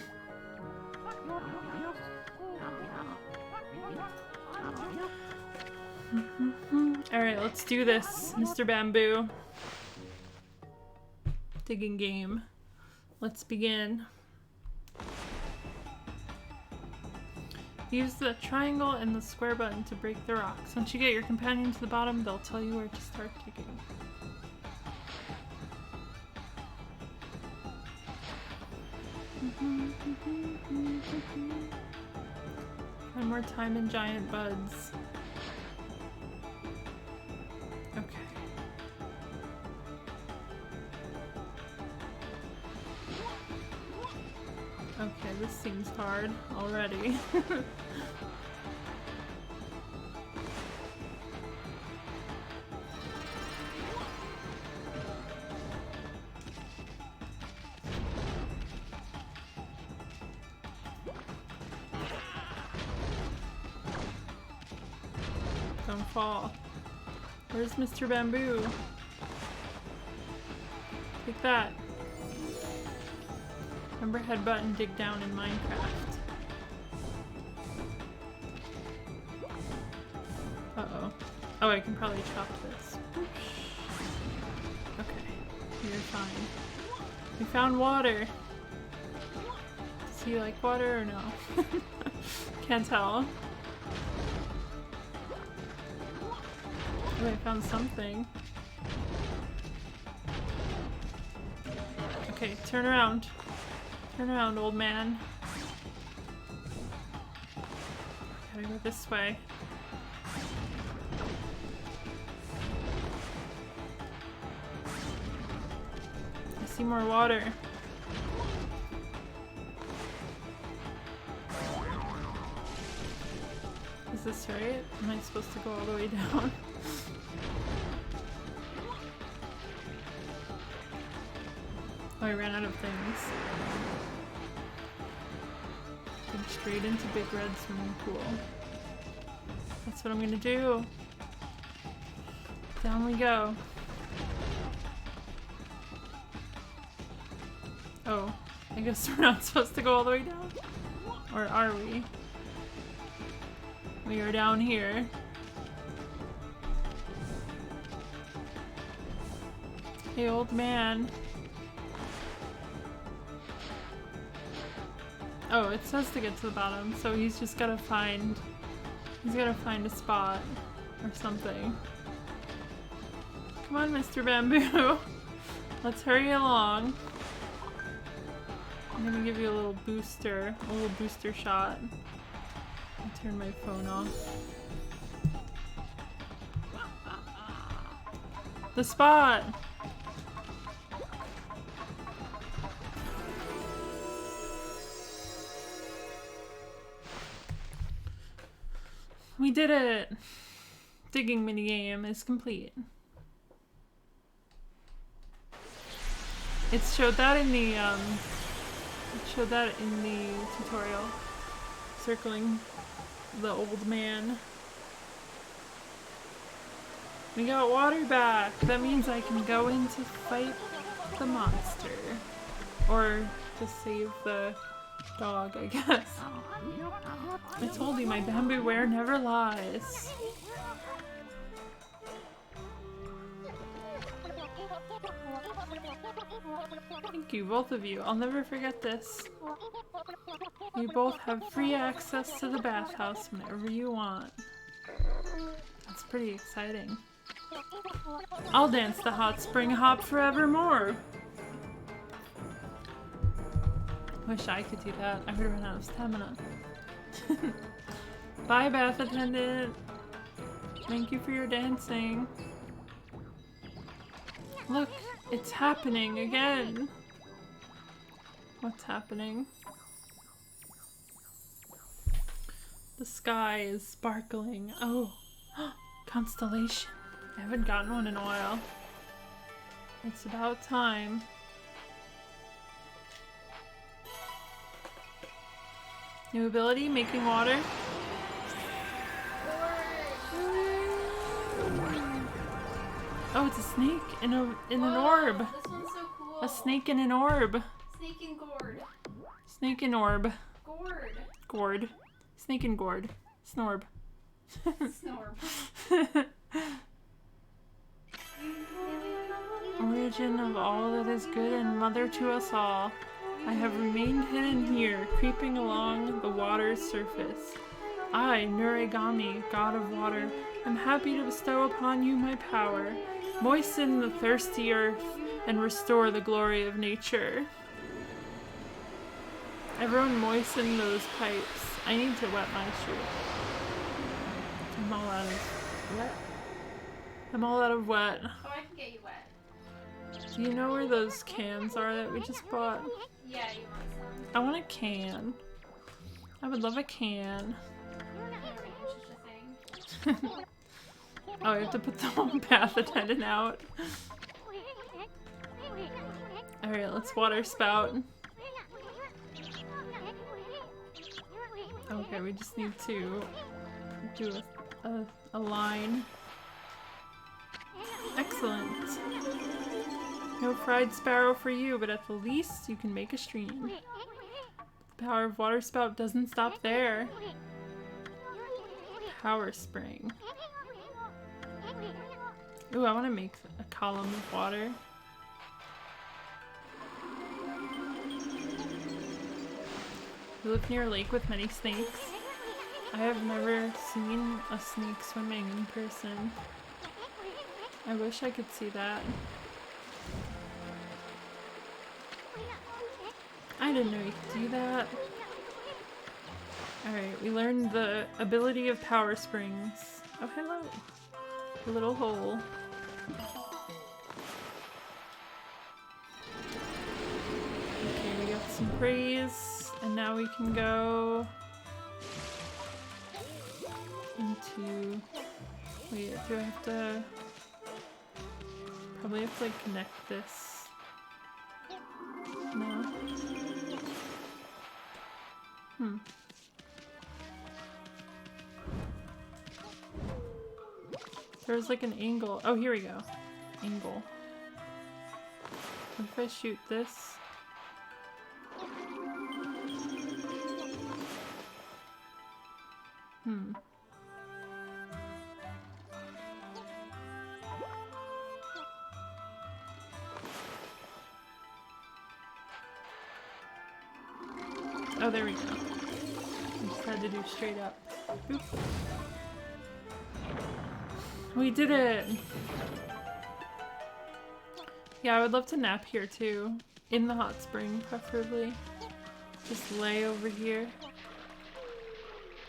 A: Alright, let's do this, Mr. Bamboo. Digging game. Let's begin. Use the triangle and the square button to break the rocks. Once you get your companion to the bottom, they'll tell you where to start digging. One more time in giant buds. Okay. Okay, this seems hard already. Don't fall. Where's Mr. Bamboo? Take that. Remember headbutt and dig down in Minecraft. Uh-oh. Oh, I can probably chop this. Okay, you're fine. We found water. Does he like water or no? Can't tell. Oh, I found something. Okay, turn around. Turn around, old man. Gotta go this way. I see more water. Is this right? Am I supposed to go all the way down? Oh, I ran out of things. Head straight into Big Red swimming pool. That's what I'm gonna do. Down we go. Oh, I guess we're not supposed to go all the way down? Or are we? We are down here. Hey, old man. Oh, it says to get to the bottom, so he's just gotta find... He's gotta find a spot or something. Come on, Mr. Bamboo. Let's hurry along. I'm gonna give you a little booster shot. I'll turn my phone off. The spot! We did it! Digging minigame is complete. It showed that in the tutorial. Circling the old man. We got water back! That means I can go in to fight the monster. Or to save the dog, I guess. I told you, my bamboo ware never lies. Thank you, both of you. I'll never forget this. You both have free access to the bathhouse whenever you want. That's pretty exciting. I'll dance the hot spring hop forevermore. Wish I could do that. I would run out of stamina. Bye, bath attendant. Thank you for your dancing. Look, it's happening again. What's happening? The sky is sparkling. Oh, constellation. I haven't gotten one in a while. It's about time. New ability, making water. Oh, it's a snake in an orb.
B: This one's so cool.
A: A snake in an orb.
B: Snake and gourd.
A: Snake and orb.
B: Gourd.
A: Gourd. Snake and gourd. Snorb.
B: Snorb.
A: Origin of all that is good and mother to us all. I have remained hidden here, creeping along the water's surface. I, Nuregami, god of water, am happy to bestow upon you my power. Moisten the thirsty earth and restore the glory of nature. Everyone moisten those pipes. I need to wet my shoe. I'm all out of wet. I'm all out of wet.
B: Oh, I can get you wet.
A: Do you know where those cans are that we just bought?
B: Yeah, you want some?
A: I want a can. I would love a can. Oh, I have to put the whole bath attendant out. Alright, let's water spout. Okay, we just need to do a line. Excellent. No fried sparrow for you, but at the least you can make a stream. The power of water spout doesn't stop there. Power spring. Ooh, I want to make a column of water. We live near a lake with many snakes. I have never seen a snake swimming in person. I wish I could see that. I didn't know you could do that. Alright, we learned the ability of power springs. Oh, hello. A little hole. Okay, we got some praise, and now we can go into... Wait, do I have to... Probably have to like connect this. No. There's like an angle. Oh, here we go. Angle. What if I shoot this? Oh, there we go. I just had to do straight up. Oop. We did it! Yeah, I would love to nap here too. In the hot spring, preferably. Just lay over here.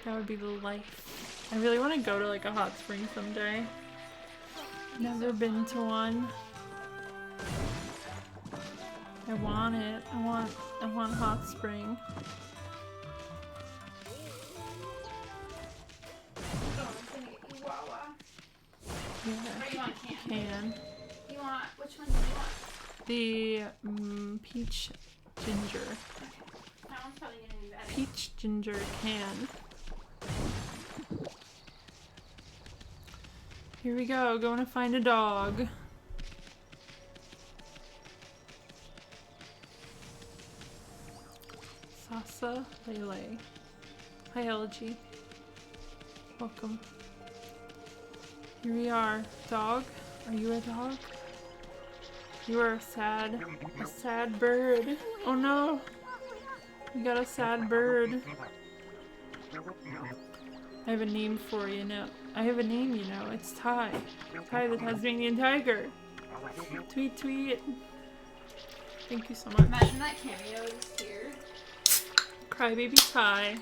A: That would be the life. I really want to go to like a hot spring someday. Never been to one. I want it. I want hot spring. Yeah,
B: or you want
A: can.
B: You want, which one do you want?
A: The peach ginger.
B: Okay. That one's probably gonna be better.
A: Peach ginger can. Here we go, going to find a dog. Sasa Lele. Hi, Elegy. Welcome. Here we are. Dog? Are you a dog? You are a sad bird. Oh no! We got a sad bird. I have a name for you now. I have a name, you know. It's Ty. Ty the Tasmanian Tiger. Tweet, tweet. Thank you so much.
B: Imagine that cameo is here.
A: Crybaby Ty.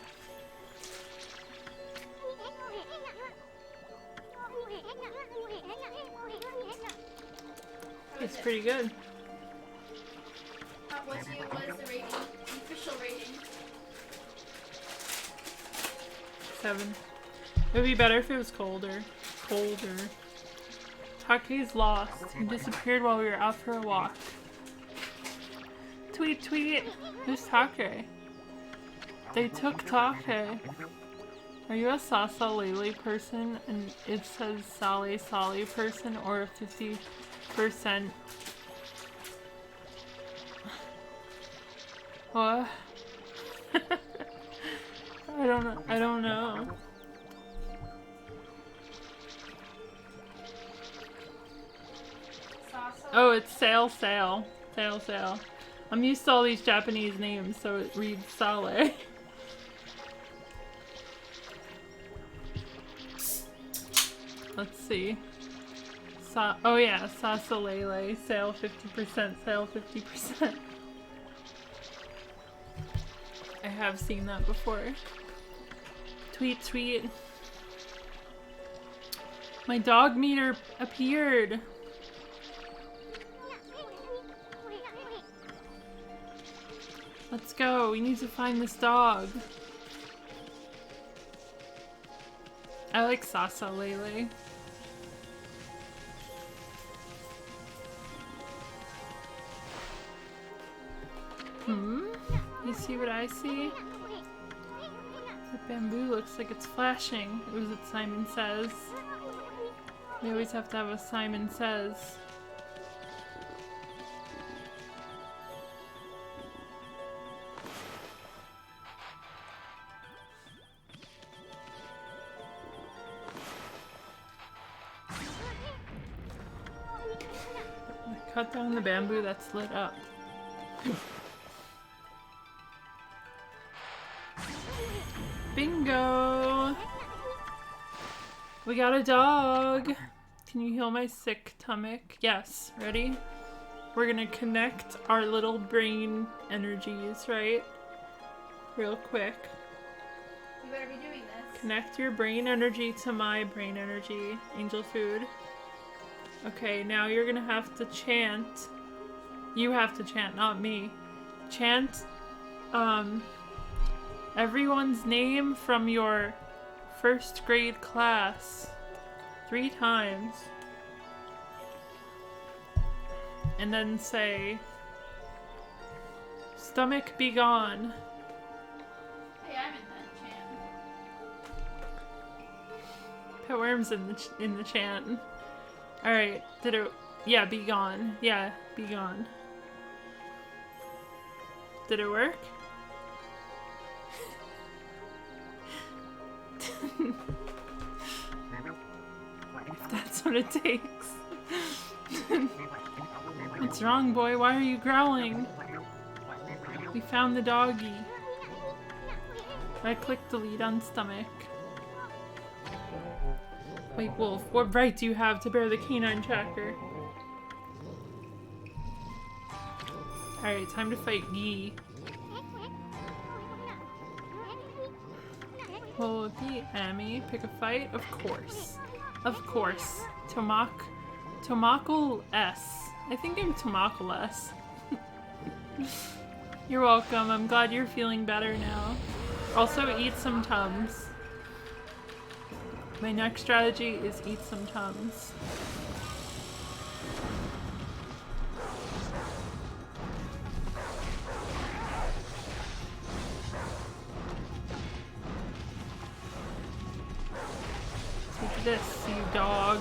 A: It's pretty good.
B: What is the rating? The official rating?
A: 7. It would be better if it was colder. Take's lost. He disappeared while we were out for a walk. Tweet, tweet. Who's Take? They took Take. Are you a Sasa Lele person and it says Sally Sally person or a 50%? What? I don't know. Oh, it's Sail. I'm used to all these Japanese names, so it reads Sale. Let's see. Oh yeah, Sasalele, Sail 50%, Sail 50%. I have seen that before. Tweet, tweet. My dog meter appeared. Let's go. We need to find this dog. I like Sasa Lele. You see what I see? The bamboo looks like it's flashing. It was what Simon Says. We always have to have a Simon Says. cut down the bamboo that's lit up. Bingo! We got a dog! Can you heal my sick stomach? Yes. Ready? We're gonna connect our little brain energies, right? Real quick.
B: You better be doing this.
A: Connect your brain energy to my brain energy. Angel food. Okay, now you're gonna have to chant. You have to chant, not me. Chant, everyone's name from your first grade class 3 times. And then say, stomach be gone.
B: Hey, I'm in that chant.
A: Put worms in the chant. All right, did it? Yeah, be gone. Yeah, be gone. Did it work? If that's what it takes. What's wrong, boy? Why are you growling? We found the doggy. Right-click delete on stomach. Wait, Wolf, what right do you have to bear the canine tracker? Alright, time to fight Yi. Will it be Amy? Pick a fight? Of course. Of course. Tomakal S. I think I'm Tomakal S. You're welcome. I'm glad you're feeling better now. Also, eat some Tums. My next strategy is eat some Tums. Take this, you dog.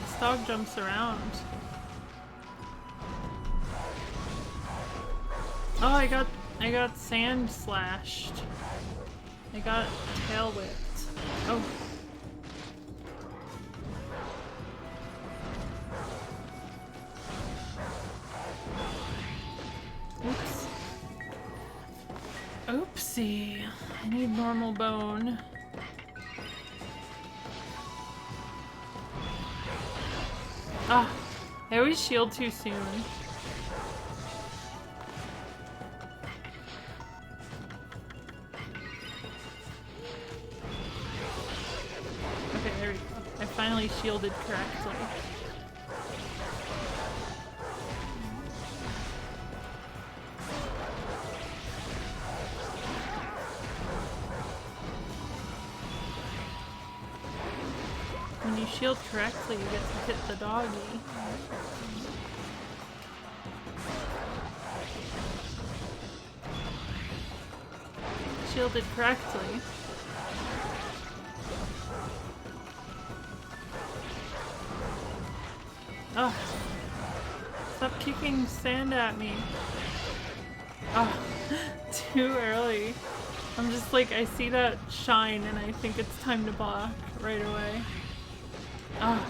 A: This dog jumps around. Oh, I got sand slashed. I got tail whipped. Oh. Oops. Oopsie. I need normal bone. Ah, I always shield too soon. Okay, there we go. I finally shielded correctly. When you shield correctly, you get to hit the doggy. Shielded correctly. Oh, stop kicking sand at me. Oh, too early. I'm just like, I see that shine and I think it's time to block right away. Oh,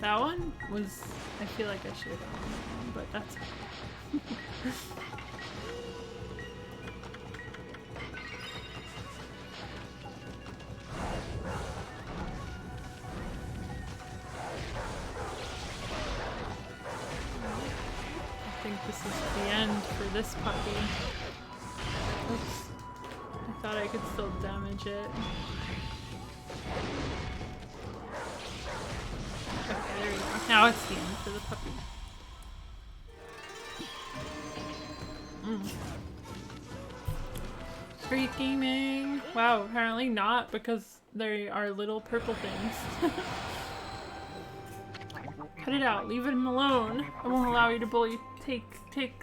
A: that one was, I feel like I should have done that one, but that's I think this is the end for this puppy. Oops. I thought I could still damage it. Okay, there you go. Now it's the end for the puppy. Are you gaming? Wow, apparently not, because they are little purple things. Cut it out. Leave him alone. I won't allow you to bully. Take Take.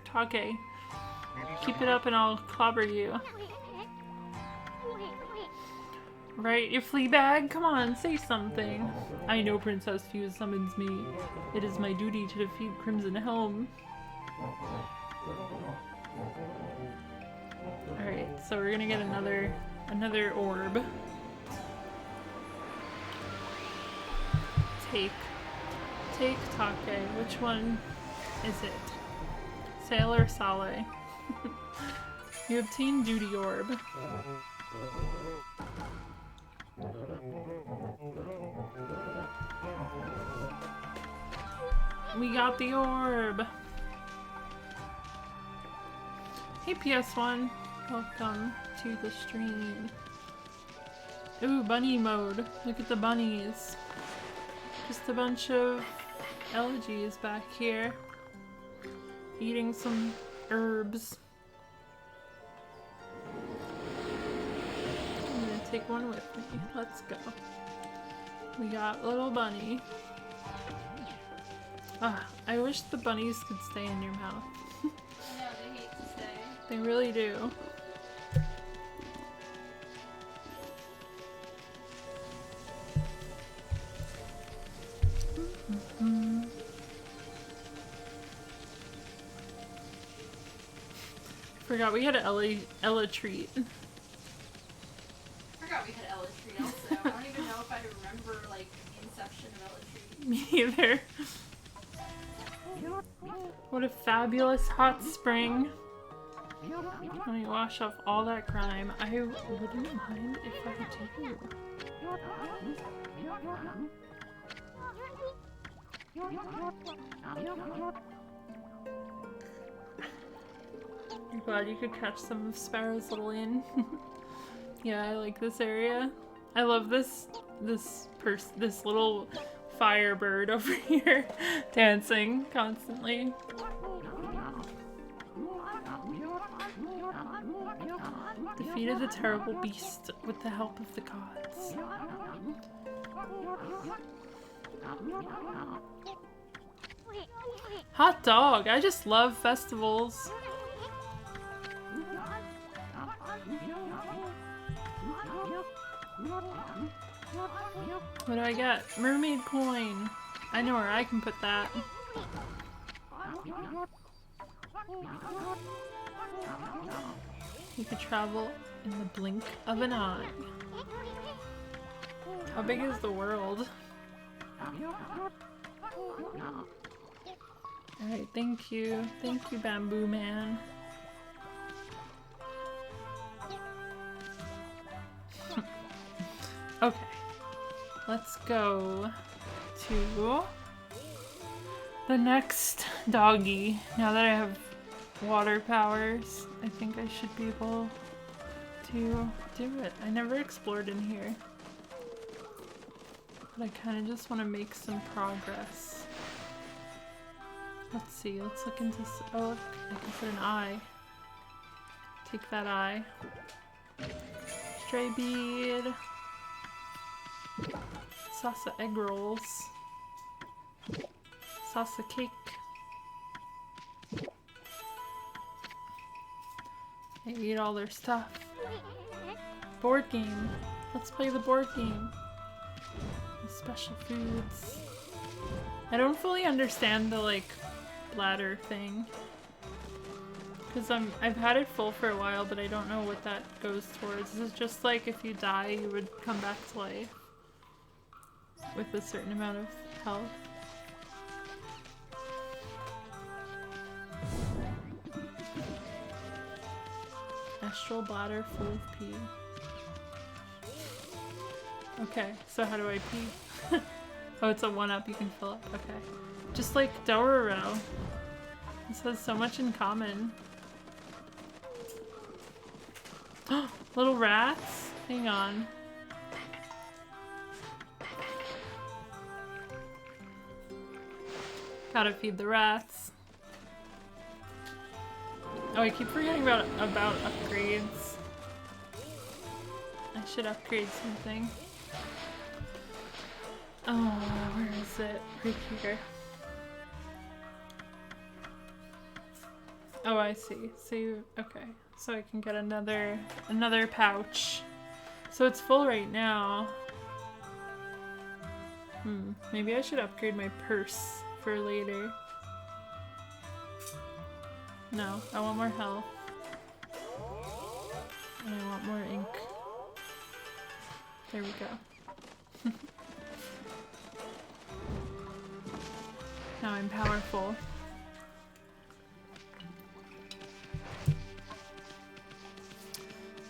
A: Keep it up and I'll clobber you. Right, you flea bag? Come on, say something. I know Princess Fuse summons me. It is my duty to defeat Crimson Helm. Alright, so we're gonna get another orb. Take take Which one is it? Sail or Sale? You obtain Duty Orb. We got the orb! Hey PS1, welcome to the stream. Ooh, bunny mode. Look at the bunnies. Just a bunch of elegies back here. Eating some herbs. I'm gonna take one with me. Let's go. We got little bunny. Ah, I wish the bunnies could stay in your mouth.
B: I know, they hate to stay.
A: They really do. Forgot we had an Ella treat.
B: Forgot we had Ella treat also. I don't even know if I remember like the inception of Ella treat.
A: Me either. What a fabulous hot spring. Let me wash off all that grime. I wouldn't mind if I do. I'm glad you could catch some of Sparrow's little inn. Yeah, I like this area. I love this little firebird over here dancing constantly. Defeated the terrible beast with the help of the gods. Hot dog! I just love festivals. What do I get? Mermaid coin! I know where I can put that. You could travel in the blink of an eye. How big is the world? Alright, thank you. Thank you, Bamboo Man. Okay. Let's go to the next doggy. Now that I have water powers, I think I should be able to do it. I never explored in here. But I kind of just want to make some progress. Let's see, let's look into oh look, I can put an eye. Take that eye. Stray bead. Salsa egg rolls. Salsa cake. They eat all their stuff. Board game. Let's play the board game. The special foods. I don't fully understand the like bladder thing. Because I've had it full for a while, but I don't know what that goes towards. Is it just like if you die, you would come back to life? With a certain amount of health? Astral bladder full of pee. Okay, so how do I pee? Oh, it's a 1-up you can fill up. Okay. Just like Dororo. This has so much in common. Little rats? Hang on. Gotta feed the rats. Oh, I keep forgetting about upgrades. I should upgrade something. Oh, where is it? Right here. Oh, I see. So okay. So I can get another pouch. So it's full right now. Maybe I should upgrade my purse for later. No, I want more health. And I want more ink. There we go. Now I'm powerful.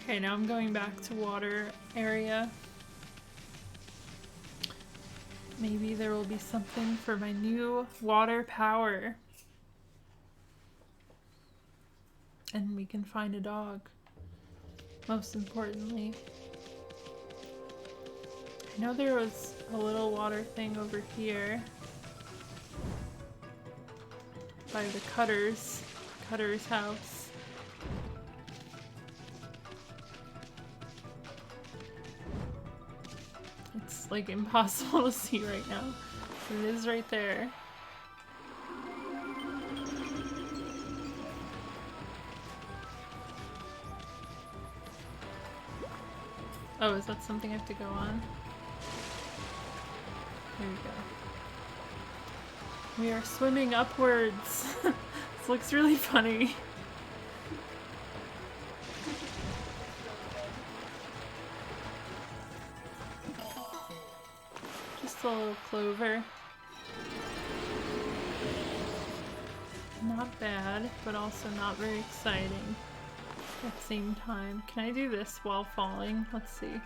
A: Okay, now I'm going back to water area. Maybe there will be something for my new water power. And we can find a dog. Most importantly. I know there was a little water thing over here. By the Cutter's house. It's like impossible to see right now. But it is right there. Oh, is that something I have to go on? Here we go. We are swimming upwards. This looks really funny. Just a little clover. Not bad, but also not very exciting at the same time. Can I do this while falling? Let's see.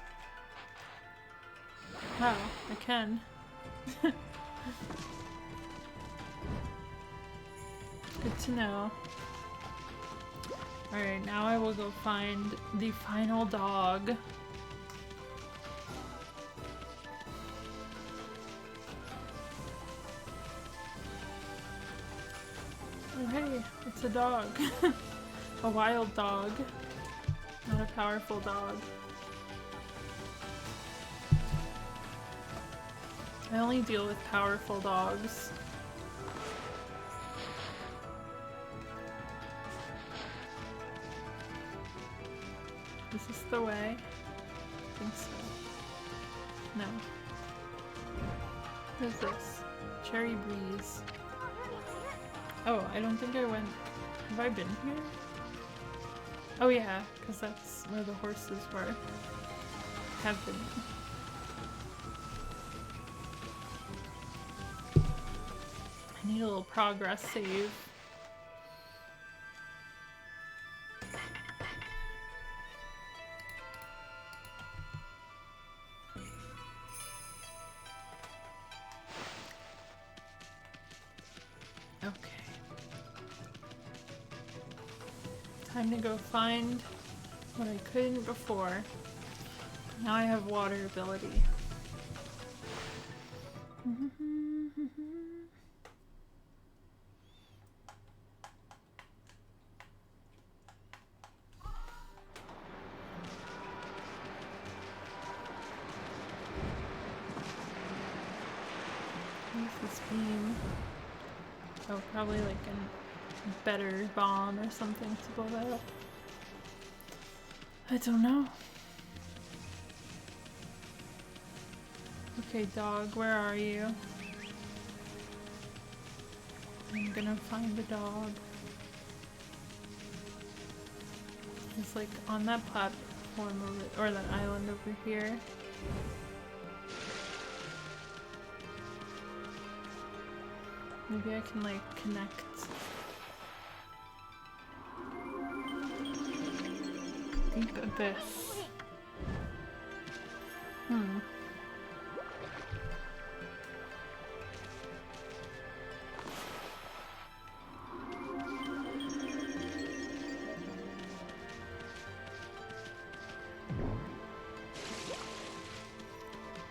A: Wow, I can. Good to know. Alright, now I will go find the final dog. Oh hey, it's a dog. A wild dog. Not a powerful dog. I only deal with powerful dogs. Is this the way? I think so. No. What is this? Cherry Breeze. Oh, I don't think I went... Have I been here? Oh yeah, because that's where the horses were. Have been. I need a little progress save. Okay. Time to go find what I couldn't before. Now I have water ability. Use this beam. Oh, probably like a better bomb or something to blow that up. I don't know. Okay, dog, where are you? I'm gonna find the dog. He's like on that platform over, or that island over here. Maybe I can like connect. Deep abyss.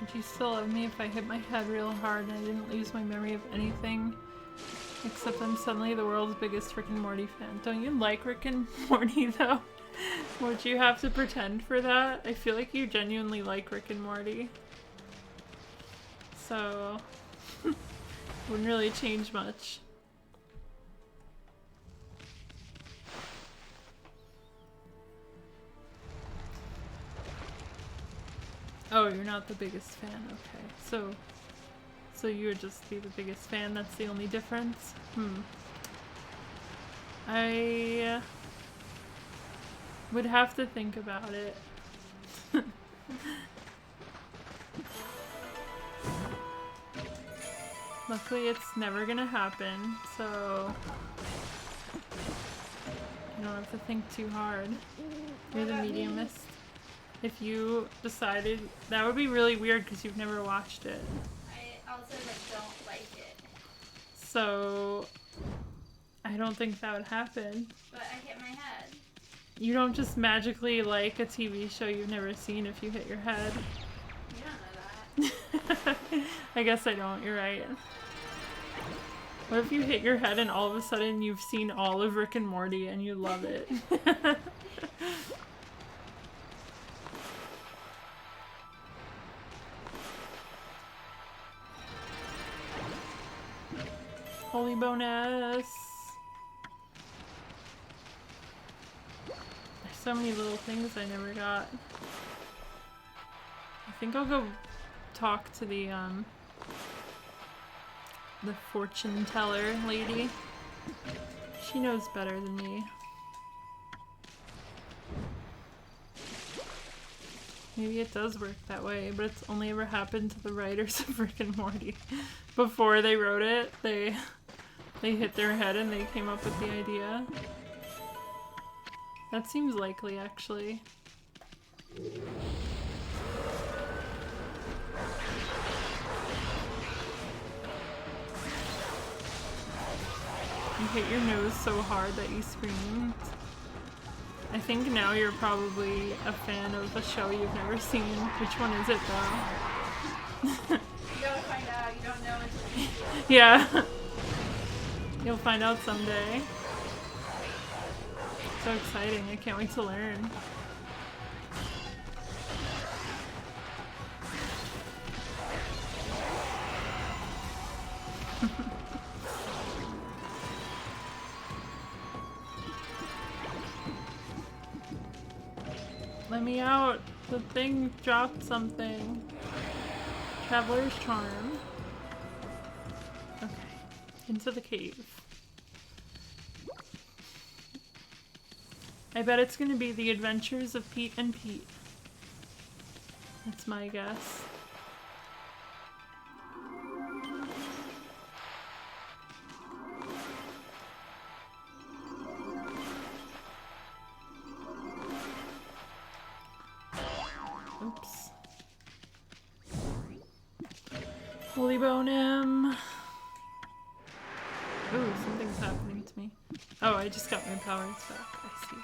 A: Would you still love me if I hit my head real hard and I didn't lose my memory of anything? Except I'm suddenly the world's biggest Rick and Morty fan. Don't you like Rick and Morty though? Would you have to pretend for that? I feel like you genuinely like Rick and Morty. So, wouldn't really change much. Oh, you're not the biggest fan, okay. So you would just be the biggest fan, that's the only difference? I would have to think about it. Luckily, it's never gonna happen, so you don't have to think too hard. You're the mediumist. If you decided, that would be really weird because you've never watched it.
B: I also don't like it.
A: So I don't think that would happen.
B: But I hit my head.
A: You don't just magically like a TV show you've never seen if you hit your head.
B: You don't know that.
A: I guess I don't, you're right. What if you hit your head and all of a sudden you've seen all of Rick and Morty and you love it? Holy bonus! There's so many little things I never got. I think I'll go talk to the fortune teller lady. She knows better than me. Maybe it does work that way, but it's only ever happened to the writers of Rick and Morty. Before they wrote it, they hit their head and they came up with the idea. That seems likely, actually. You hit your nose so hard that you screamed. I think now you're probably a fan of a show you've never seen. Which one is it, though?
B: You gotta find out. You don't know until you do it.
A: Yeah. You'll find out someday. So exciting. I can't wait to learn. Let me out. The thing dropped something. Traveler's Charm. Okay. Into the cave. I bet it's gonna be the adventures of Pete and Pete. That's my guess. Oops. Holy Bonum. Ooh, something's happening to me. Oh, I just got my powers back. I see.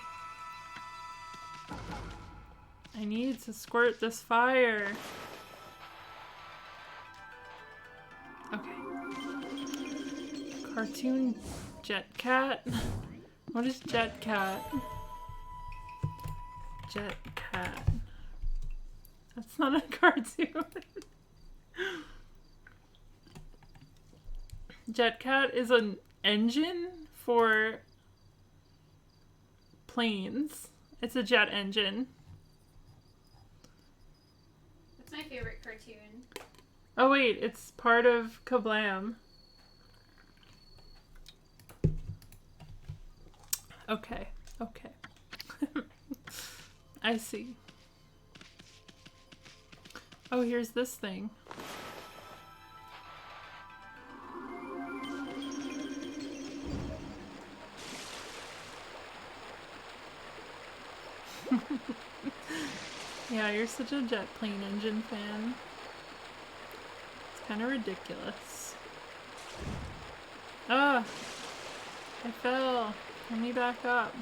A: I need to squirt this fire. Okay. Cartoon Jet Cat? What is Jet Cat? Jet Cat. That's not a cartoon. Jet Cat is an engine for planes. It's a jet engine.
B: That's my favorite cartoon.
A: Oh wait, it's part of Kablam. Okay, okay. I see. Oh, here's this thing. Yeah, you're such a jet plane engine fan. It's kind of ridiculous. Ah! I fell. Let me back up.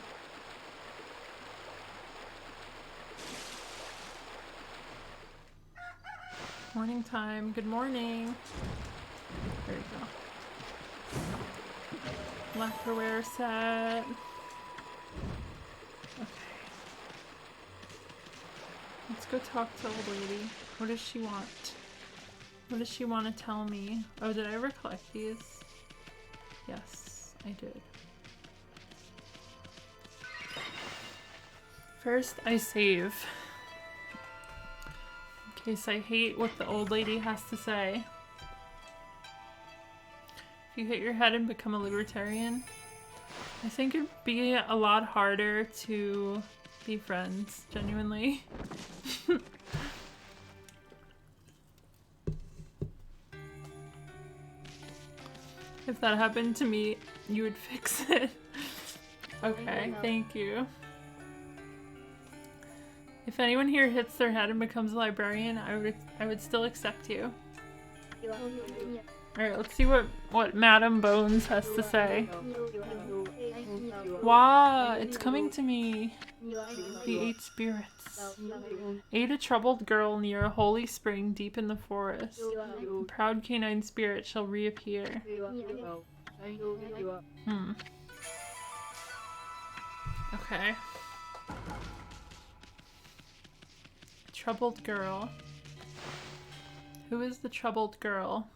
A: Morning time. Good morning. There you go. Lacquerware set. Okay. Let's go talk to old lady. What does she want? What does she want to tell me? Oh, did I ever collect these? Yes, I did. First, I save. In case I hate what the old lady has to say. If you hit your head and become a libertarian, I think it'd be a lot harder to be friends, genuinely. If that happened to me, you would fix it. Okay, thank you. If anyone here hits their head and becomes a librarian, I would still accept you. Alright, let's see what Madam Bones has to say. Wow, it's coming to me. The 8 spirits. Aid a troubled girl near a holy spring deep in the forest. A proud canine spirit shall reappear. Okay. Troubled girl. Who is the troubled girl?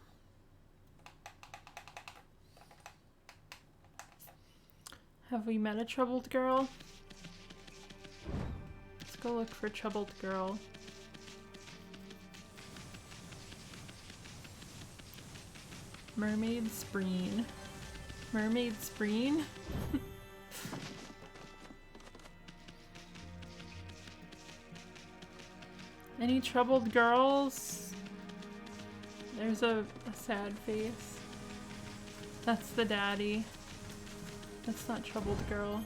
A: Have we met a troubled girl? Let's go look for troubled girl. Mermaid Spreen. Mermaid Spreen? Any troubled girls? There's a sad face. That's the daddy. That's not troubled girl.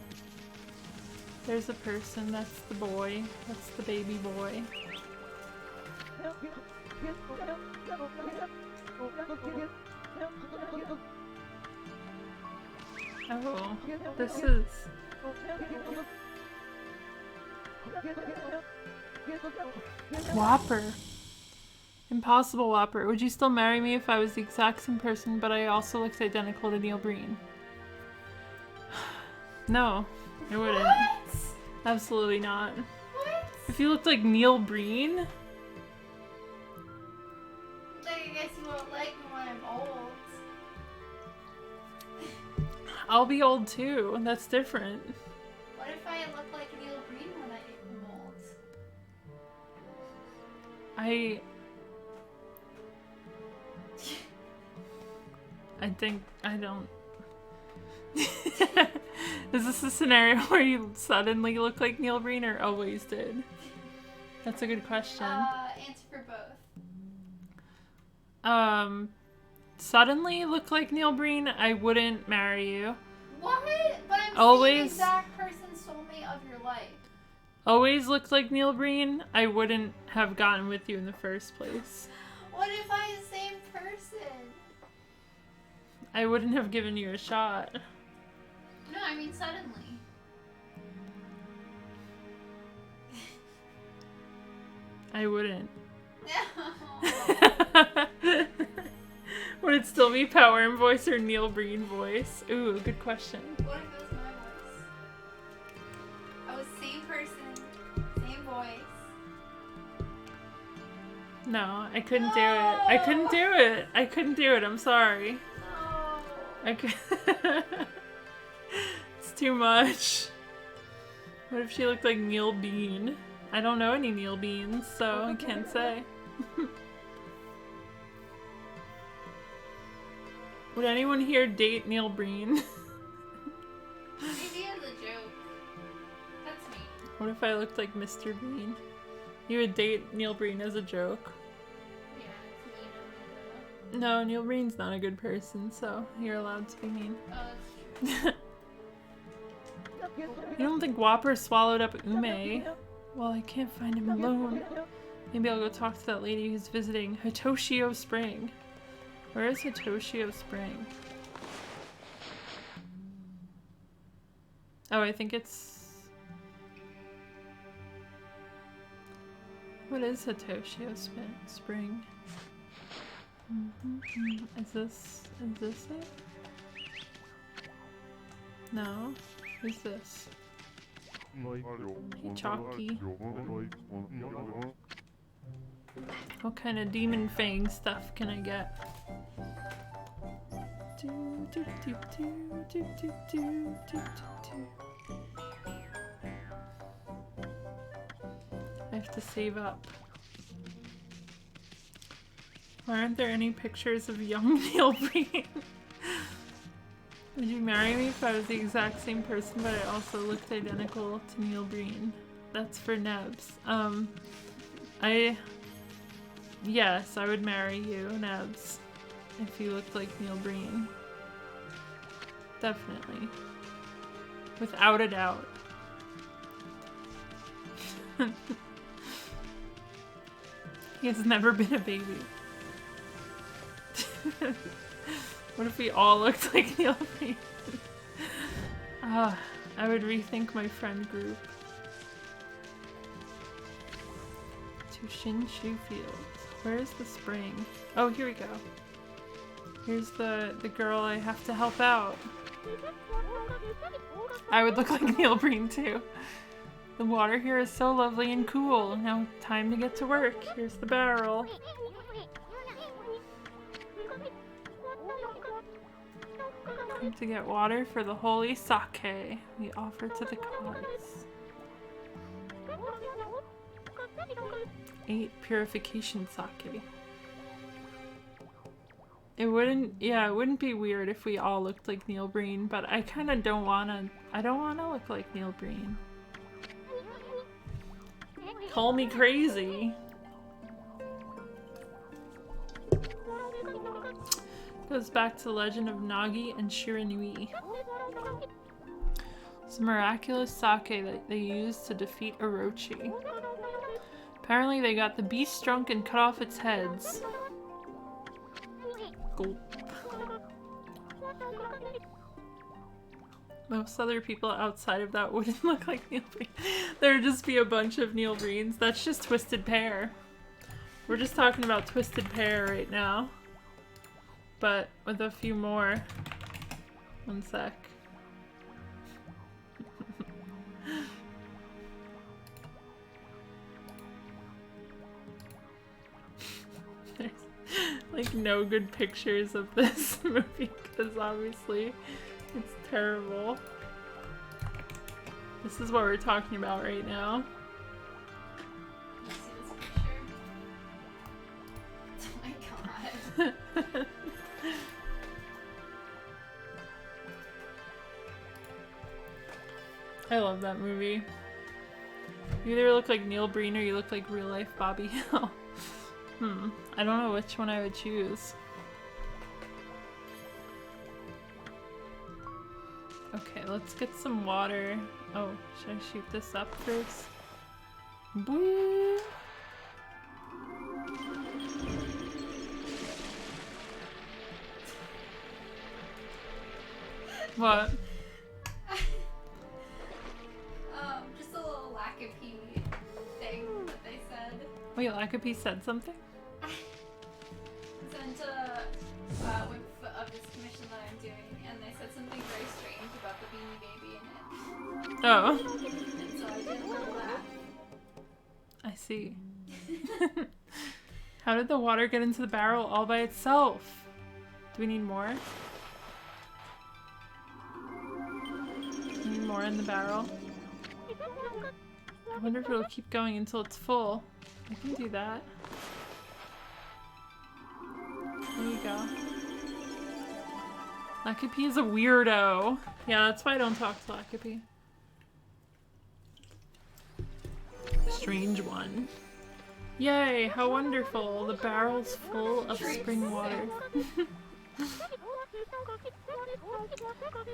A: There's a person. That's the boy. That's the baby boy. Oh, this is... Whopper. Impossible Whopper. Would you still marry me if I was the exact same person, but I also looked identical to Neil Breen? No, I wouldn't.
B: What?
A: Absolutely not.
B: What?
A: If you looked like Neil Breen?
B: Like, I guess you won't like me when I'm old.
A: I'll be old too. That's different.
B: What if I look like Neil Breen when I'm old?
A: I think I don't. Is this a scenario where you suddenly look like Neil Breen or always did? That's a good question.
B: Answer for both.
A: Suddenly look like Neil Breen, I wouldn't marry you.
B: What? But I'm
A: Always.
B: seeing the exact person, soulmate of your life.
A: Always looked like Neil Breen, I wouldn't have gotten with you in the first place.
B: What if I'm the same person?
A: I wouldn't have given you a shot.
B: No, I mean suddenly.
A: I wouldn't.
B: No.
A: Would it still be Power and voice or Neil Breen voice? Ooh, good question.
B: What if it was my voice? I was same person, same voice.
A: No, I couldn't do it. I couldn't do it. I couldn't do it. I'm sorry.
B: No.
A: I could. It's too much. What if she looked like Neil Bean? I don't know any Neil Beans, so I can't say. Would anyone here date Neil Breen?
B: Maybe as a joke. That's me.
A: What if I looked like Mr. Bean? You would date Neil Breen as a joke?
B: Yeah, it's mean of me
A: No, Neil Breen's not a good person, so you're allowed to be mean.
B: though. Oh, that's true.
A: You don't think Whopper swallowed up Ume? Well, I can't find him alone. Maybe I'll go talk to that lady who's visiting Hitoshio Spring. Where is Hitoshio Spring? Oh, I think it's... What is Hitoshio Spring? Is this it? No. Who's this? Hey, Chalky. What kind of demon fang stuff can I get? I have to save up. Why aren't there any pictures of young Neil Breen? Would you marry me if I was the exact same person but I also looked identical to Neil Breen? That's for Nebs. Yes, I would marry you, Nebs, if you looked like Neil Breen. Definitely. Without a doubt. He has never been a baby. What if we all looked like Neil Breen? I would rethink my friend group. To Shinshu Fields. Where's the spring? Oh, here we go. Here's the girl I have to help out. I would look like Neil Breen too. The water here is so lovely and cool. Now time to get to work. Here's the barrel. Time to get water for the holy sake we offer to the gods. 8 purification sake. It wouldn't be weird if we all looked like Neil Breen, but I kind of don't wanna look like Neil Breen. Call me crazy. Goes back to the legend of Nagi and Shiranui. It's a miraculous sake that they used to defeat Orochi. Apparently they got the beast drunk and cut off its heads. Gulp. Most other people outside of that wouldn't look like Neil Breen. There'd just be a bunch of Neil Breens. That's just Twisted Pear. We're just talking about Twisted Pear right now. But with a few more. One sec. There's like no good pictures of this movie because obviously it's terrible. This is what we're talking about right now.
B: Let's see this picture. Oh my god.
A: I love that movie. You either look like Neil Breen or you look like real life Bobby Hill. I don't know which one I would choose. Okay, let's get some water. Oh, should I shoot this up first? Boo! What?
B: Just a little Lacapee thing that they said.
A: Wait, Lacapee said something?
B: Sent of this commission that I'm doing, and they said something very strange about the Beanie Baby in it.
A: Oh.
B: And so I did a little laugh.
A: I see. How did the water get into the barrel all by itself? Do we need more? Need more in the barrel? I wonder if it'll keep going until it's full. I can do that. There you go. Lacapee is a weirdo. Yeah, that's why I don't talk to Lacapee. Strange one. Yay, how wonderful. The barrel's full of spring water.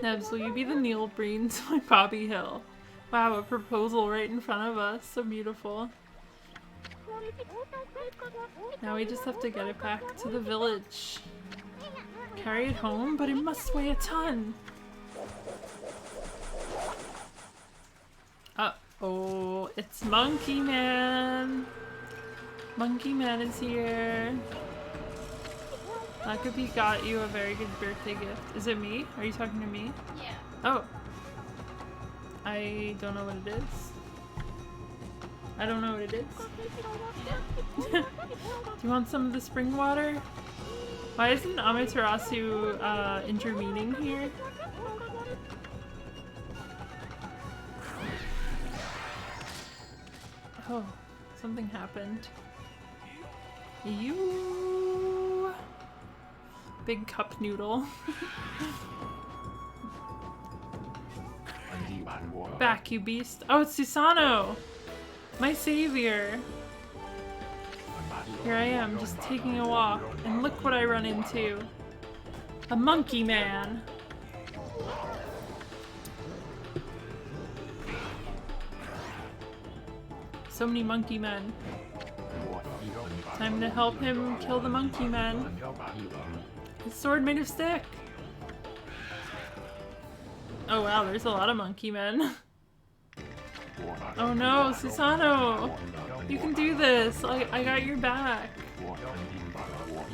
A: Nebs, will you be the Neil Breen to my Bobby Hill? Wow, a proposal right in front of us. So beautiful. Now we just have to get it back to the village. Carry it home, but it must weigh a ton. Uh-oh, it's Monkey Man. Monkey Man is here. Lacapee got you a very good birthday gift. Is it me? Are you talking to me?
B: Yeah.
A: Oh. I don't know what it is. I don't know what it is. Do you want some of the spring water? Why isn't Amaterasu intervening here? Oh, something happened. You big cup noodle. back, you beast. Oh, it's Susano! My savior! Here I am, just taking a walk, and look what I run into. A monkey man! So many monkey men. Time to help him kill the monkey men. His sword made of stick! Oh wow, there's a lot of monkey men. Oh no, Susano! You can do this! I got your back!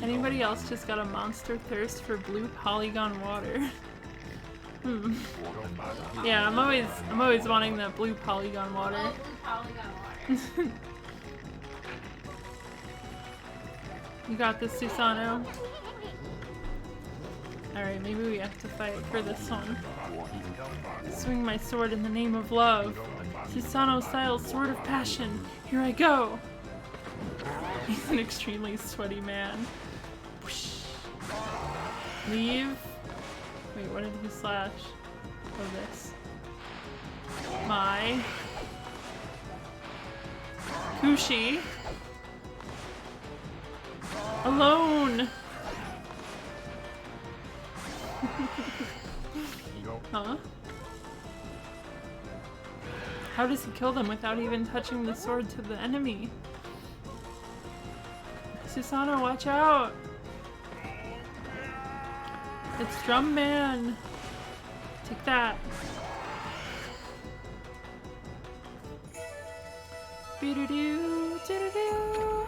A: Anybody else just got a monster thirst for blue polygon water? Yeah, I'm always wanting that blue polygon water.
B: Oh, blue polygon water.
A: You got this, Susano. Alright, maybe we have to fight for this one. Swing my sword in the name of love. Susano style sword of passion. Here I go! He's an extremely sweaty man. Leave. Wait, what did he slash? Oh, this. My. Kushi. Alone! Huh? How does he kill them without even touching the sword to the enemy? Susano, watch out! It's Drum Man! Take that! Be-do-do, do-do-do.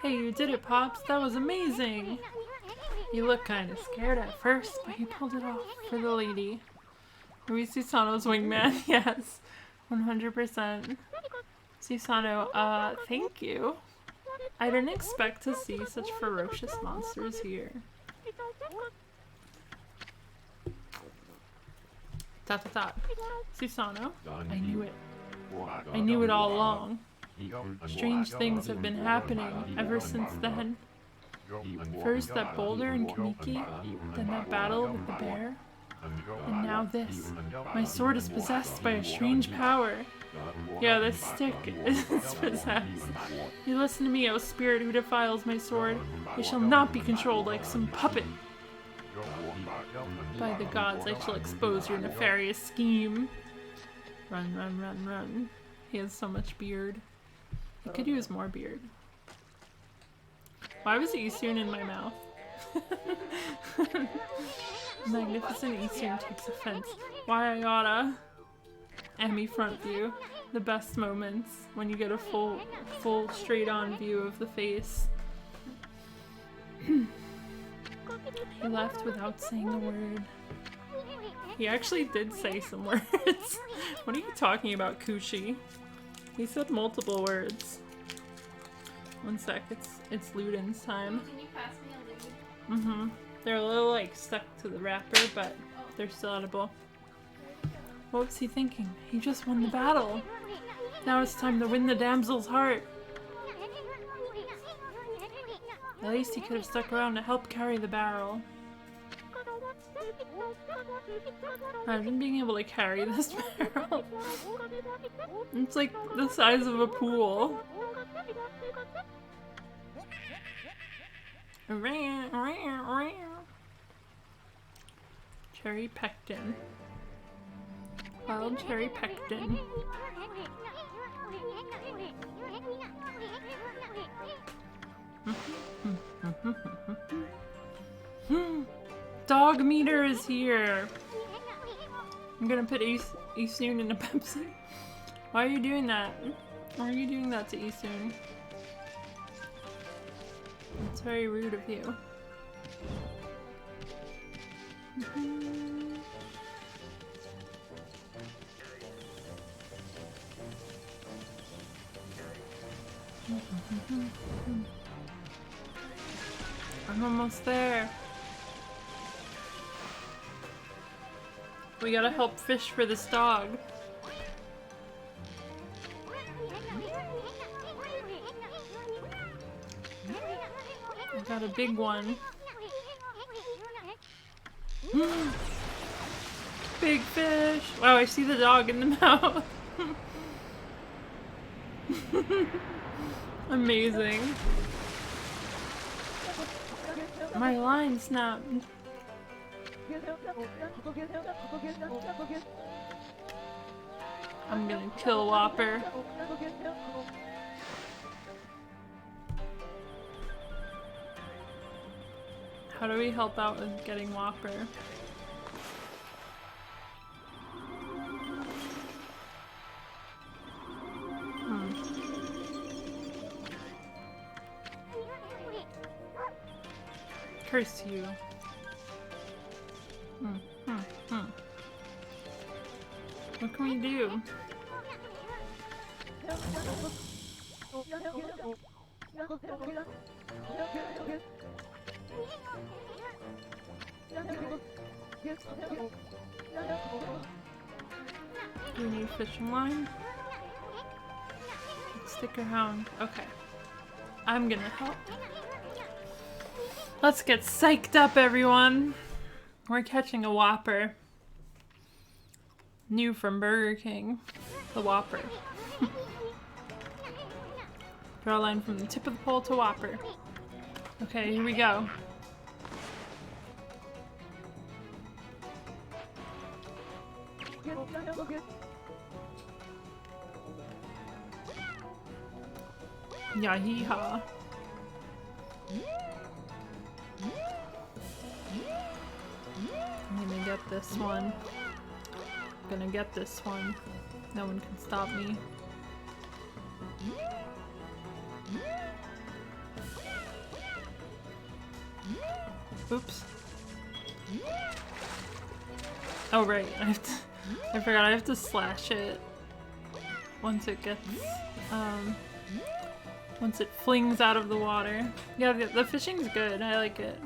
A: Hey, you did it, Pops! That was amazing! You look kinda scared at first, but you pulled it off for the lady. Are we Susano's wingman? Yes, 100%. Susano, thank you. I didn't expect to see such ferocious monsters here. Dot dot dot. Susano, I knew it. I knew it all along. Strange things have been happening ever since then. First that boulder in Kaneki, then that battle with the bear, and now this. My sword is possessed by a strange power. Yeah, this stick is possessed. You listen to me, O spirit who defiles my sword. It shall not be controlled like some puppet. By the gods, I shall expose your nefarious scheme. Run, run, run, run. He has so much beard. He could use more beard. Why was Isun in my mouth? Magnificent Isun takes offense. Why I gotta? Emmy front view. The best moments when you get a full straight on view of the face. He left without saying a word. He actually did say some words. What are you talking about, Kushi? He said multiple words. One sec, it's Ludin's time.
B: Can you pass me a lute?
A: Mm-hmm. They're a little like stuck to the wrapper, but they're still edible. What was he thinking? He just won the battle. Now it's time to win the damsel's heart. At least he could have stuck around to help carry the barrel. Imagine being able to carry this barrel. It's like the size of a pool. Cherry pectin. Wild cherry pectin. Dog meter is here. I'm gonna put Isun in a Pepsi. Why are you doing that? Why are you doing that to Isun? It's very rude of you. I'm almost there. We gotta help fish for this dog. I got a big one. Big fish. Wow, I see the dog in the mouth. Amazing. My line snapped. I'm gonna kill Whopper. How do we help out with getting Whopper? Curse you. What can we do? Do we need fishing line? Stick around. Okay. I'm gonna help. Let's get psyched up, everyone. We're catching a Whopper. New from Burger King. The Whopper. Draw a line from the tip of the pole to Whopper. Okay, here we go. Yahee-haw. I'm gonna get this one. I'm gonna get this one. No one can stop me. Oops. Oh right, I forgot I have to slash it once it gets, once it flings out of the water. Yeah, the fishing's good. I like it.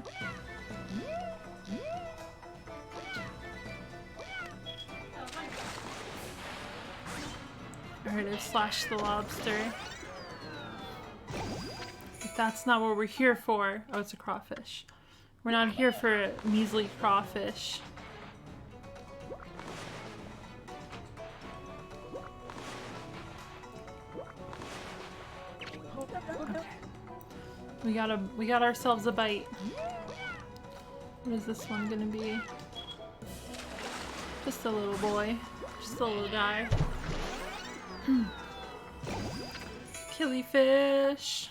A: Alright, I've slashed the lobster. But that's not what we're here for. Oh, it's a crawfish. We're not here for a measly crawfish. Okay. We got ourselves a bite. What is this one gonna be? Just a little boy. Just a little guy. Killifish.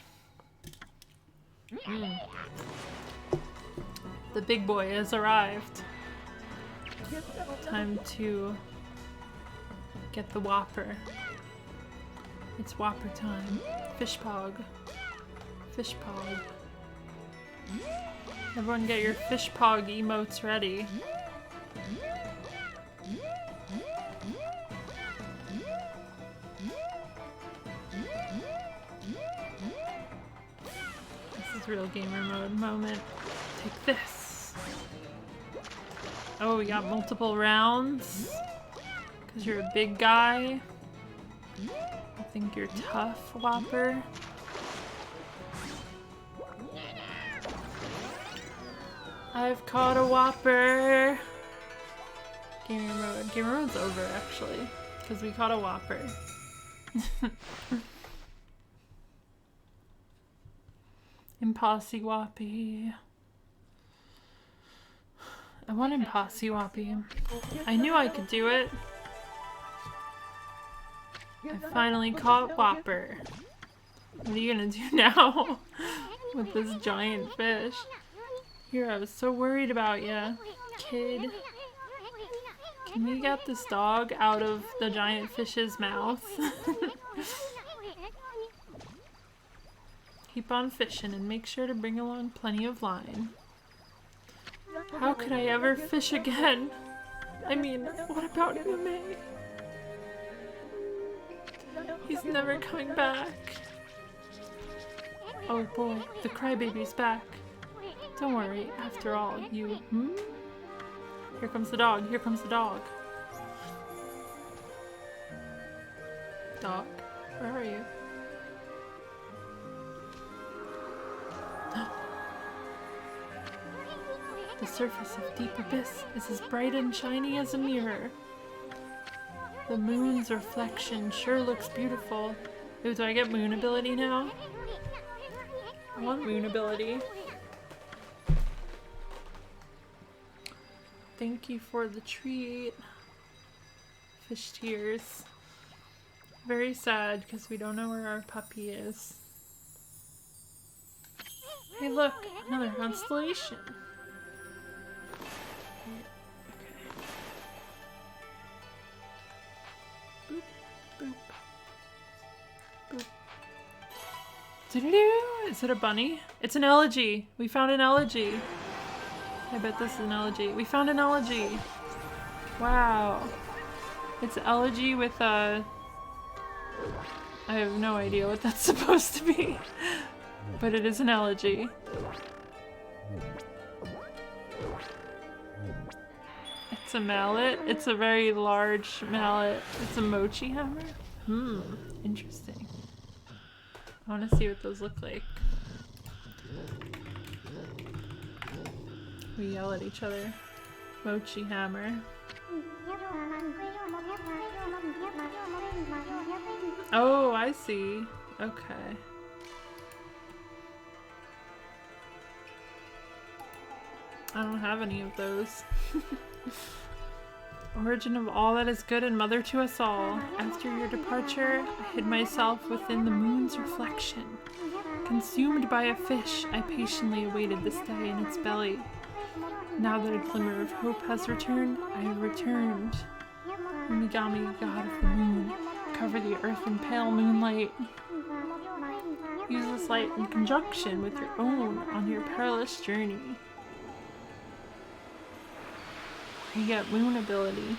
A: The big boy has arrived. Time to get the Whopper. It's Whopper time. Fish pog. Fish pog. Everyone get your fish pog emotes ready. This is real gamer mode moment. Take this. Oh, we got multiple rounds. Because you're a big guy. I think you're tough, Whopper. I've caught a Whopper. Gamer mode. Gamer mode's over, actually. Because we caught a Whopper. Impossy Whoppy. I want Impossy Whoppy. I knew I could do it. I finally caught Whopper. What are you gonna do now with this giant fish? Here, I was so worried about ya, kid. Can we get this dog out of the giant fish's mouth? Keep on fishing and make sure to bring along plenty of line. How could I ever fish again? I mean, what about Ume? He's never coming back. Oh boy, the crybaby's back. Don't worry, after all, you... Here comes the dog, here comes the dog. Dog, where are you? The surface of deep abyss is as bright and shiny as a mirror. The moon's reflection sure looks beautiful. Ooh, do I get moon ability now? I want moon ability. Thank you for the treat. Fish tears. Very sad because we don't know where our puppy is. Hey look, another constellation. Okay. Boop, boop, boop. Doo-doo-doo. Is it a bunny? It's an elegy. We found an elegy. I bet this is an elegy. We found an elegy. Wow. It's an elegy with a... I have no idea what that's supposed to be. But it is an elegy. It's a mallet. It's a very large mallet. It's a mochi hammer. Interesting. I want to see what those look like. We yell at each other. Mochi hammer. Oh, I see. Okay. I don't have any of those. Origin of all that is good and mother to us all. After your departure, I hid myself within the moon's reflection. Consumed by a fish, I patiently awaited this day in its belly. Now that a glimmer of hope has returned, I have returned. Umigami, god of the moon, cover the earth in pale moonlight. Use this light in conjunction with your own on your perilous journey. You get moon ability.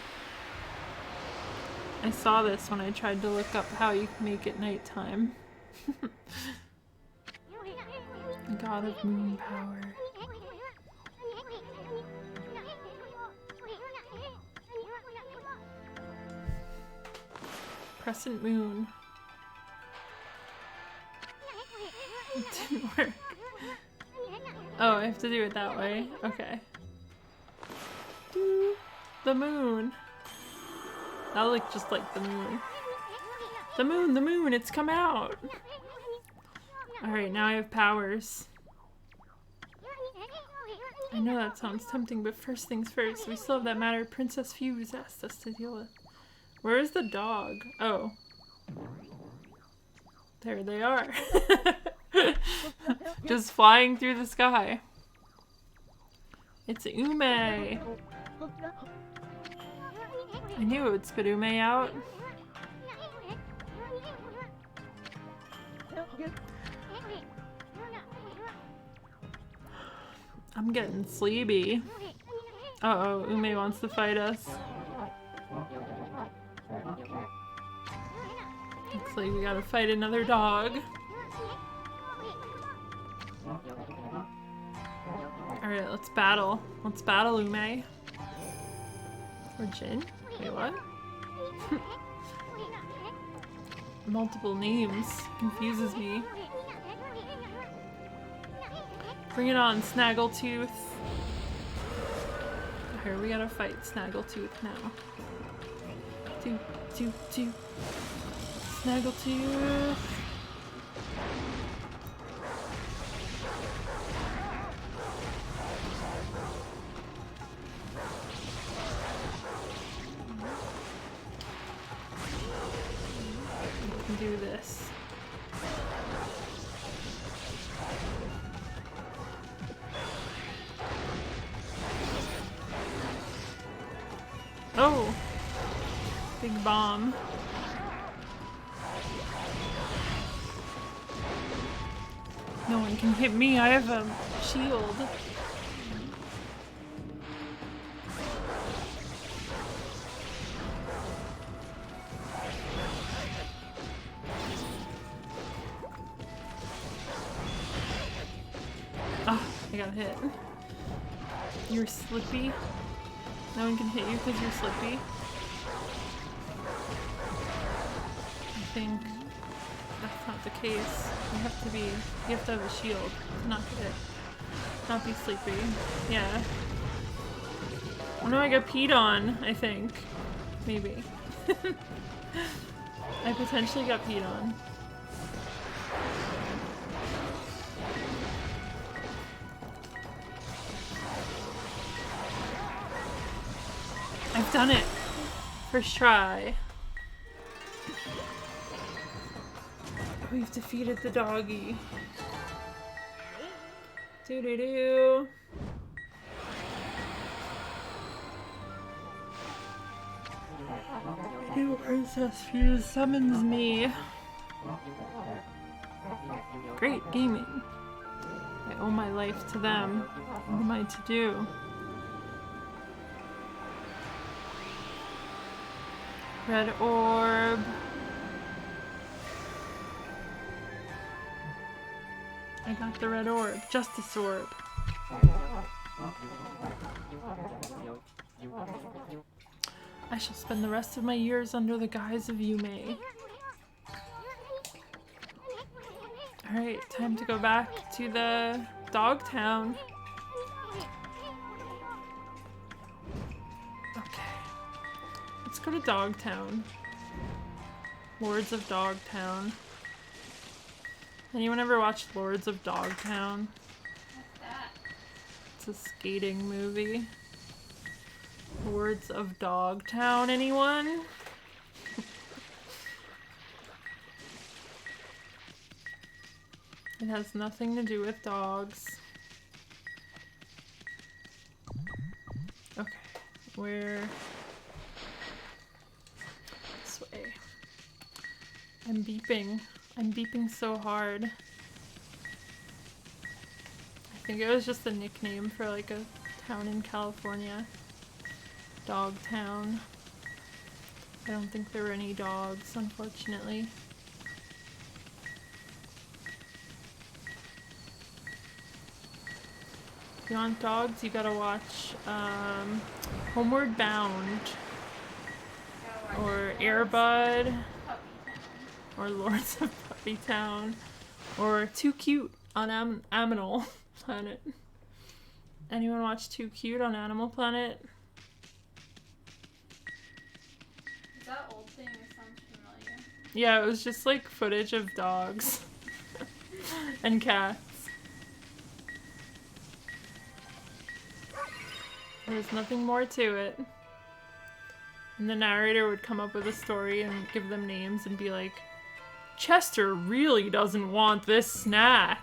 A: I saw this when I tried to look up how you can make it nighttime. God of moon power. Crescent moon. It didn't work. Oh, I have to do it that way. Okay. The moon. That looked just like the moon. The moon, it's come out! Alright, now I have powers. I know that sounds tempting, but first things first, we still have that matter Princess Fuse asked us to deal with. Where is the dog? Oh. There they are. Just flying through the sky. It's Ume. I knew it would spit Ume out. I'm getting sleepy. Uh-oh, Ume wants to fight us. Looks like we gotta fight another dog. Alright, let's battle. Let's battle Ume. Or Jin? Wait, what? Multiple names. Confuses me. Bring it on, Snaggletooth. Here, we gotta fight Snaggletooth now. Two. Snaggletooth. We can do this. Oh! Big bomb. No one can hit me, I have a shield. Ah, I got hit. You're slippy. No one can hit you because you're slippy. I think that's not the case. You have to have a shield to not get hit. Not be sleepy. Yeah. Oh no, I got peed on, I think. Maybe. I potentially got peed on. I've done it! First try. We've defeated the doggy. Doo-doo-doo. New Princess Fuse summons me. Great gaming. I owe my life to them. What am I to do? Red orb. I got the red orb. Justice orb. I shall spend the rest of my years under the guise of Yume. Alright, time to go back to the dog town. Okay. Let's go to Dog Town. Lords of Dog Town. Anyone ever watched Lords of Dog Town?
B: What's that?
A: It's a skating movie. Lords of Dog Town, anyone? It has nothing to do with dogs. Okay, where? This way. I'm beeping. I'm beeping so hard. I think it was just a nickname for like a town in California. Dog Town. I don't think there were any dogs, unfortunately. If you want dogs, you gotta watch Homeward Bound or Air Bud or Lords of Puppy Town or Too Cute on Animal Planet. Anyone watch Too Cute on Animal Planet?
B: Is that old thing or sounds familiar?
A: Yeah, it was just like footage of dogs and cats. There's nothing more to it. And the narrator would come up with a story and give them names and be like, Chester really doesn't want this snack,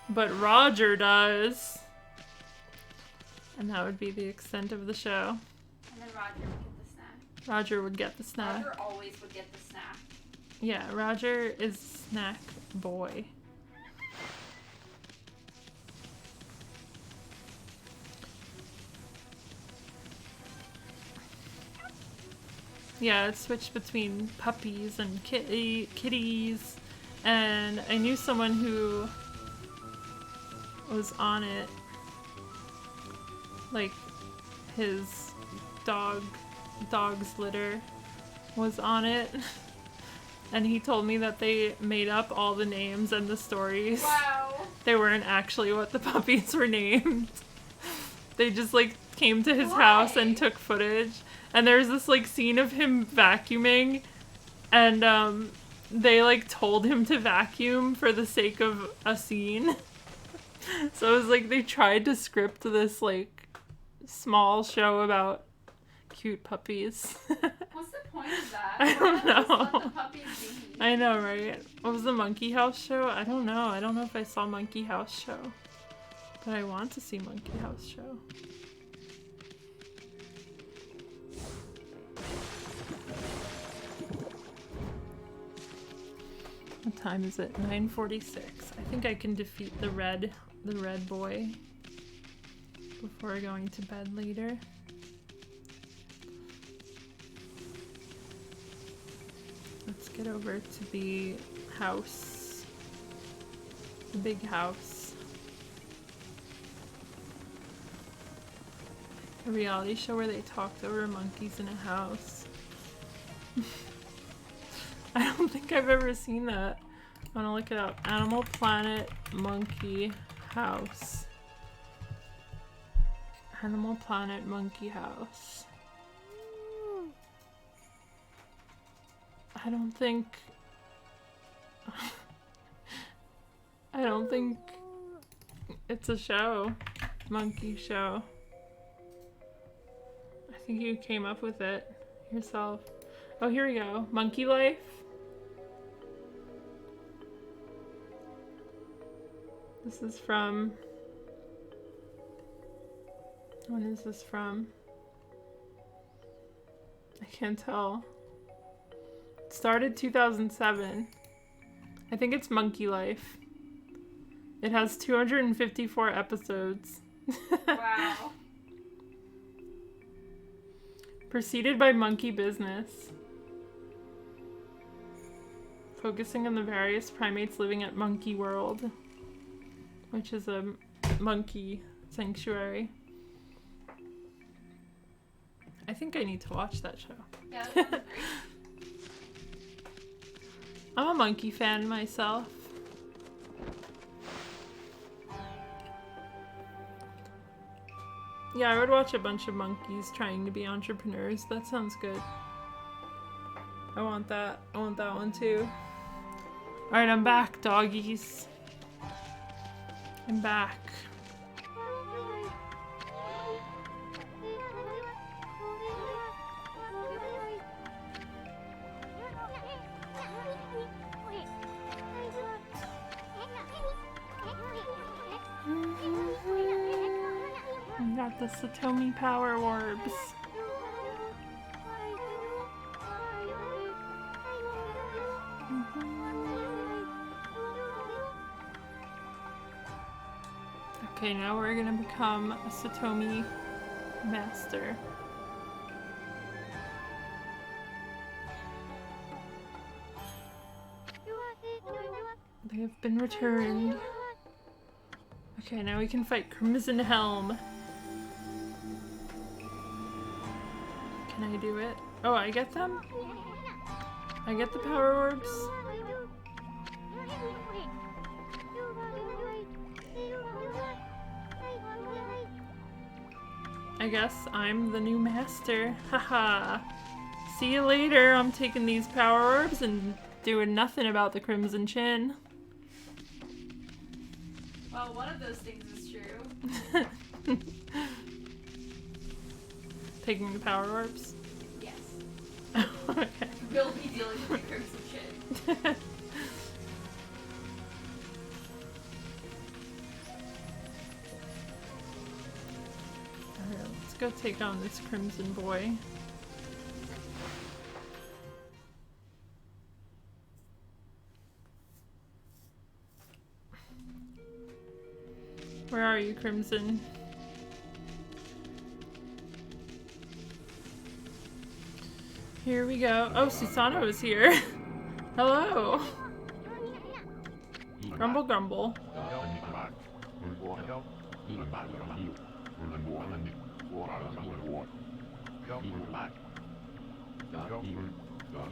A: but Roger does. And that would be the extent of the show.
B: And then Roger would get the snack.
A: Roger would get the snack.
B: Roger always would get the snack.
A: Yeah, Roger is snack boy. Yeah, it switched between puppies and kitties, and I knew someone who was on it. Like, his dog's litter was on it, and he told me that they made up all the names and the stories.
B: Wow.
A: They weren't actually what the puppies were named. They just, like, came to his house and took footage. And there's this, like, scene of him vacuuming, and, they, like, told him to vacuum for the sake of a scene. So it was like they tried to script this, like, small show about cute puppies.
B: What's the point of that?
A: I don't know.
B: Just let the puppies be.
A: I know, right? What was the Monkey House show? I don't know. I don't know if I saw Monkey House show. But I want to see Monkey House show. What time is it? 9:46. I think I can defeat the red boy before going to bed later. Let's get over to the house. The big house. A reality show where they talked over monkeys in a house. I don't think I've ever seen that. I'm gonna look it up. Animal Planet Monkey House. Animal Planet Monkey House. I don't think it's a show. Monkey show. I think you came up with it yourself. Oh, here we go. Monkey Life. This is from... When is this from? I can't tell. It started 2007. I think it's Monkey Life. It has 254 episodes.
B: Wow.
A: Preceded by Monkey Business. Focusing on the various primates living at Monkey World, which is a monkey sanctuary. I think I need to watch that show.
B: Yeah, that sounds great.
A: I'm a monkey fan myself. Yeah, I would watch a bunch of monkeys trying to be entrepreneurs. That sounds good. I want that. I want that one too. Alright, I'm back, doggies. I'm back. I got the Satomi Power Orbs. Okay, now we're gonna become a Satomi Master. They have been returned. Okay, now we can fight Crimson Helm. Can I do it? Oh, I get them? I get the power orbs? I guess I'm the new master. Haha. See you later. I'm taking these power orbs and doing nothing about the Crimson Chin.
B: Well, one of those things is true.
A: Taking the power orbs?
B: Yes.
A: Okay.
B: We'll be dealing with the Crimson Chin.
A: Alright, let's go take on this Crimson Boy. Where are you, Crimson? Here we go. Oh, Susano is here. Hello. Grumble, grumble.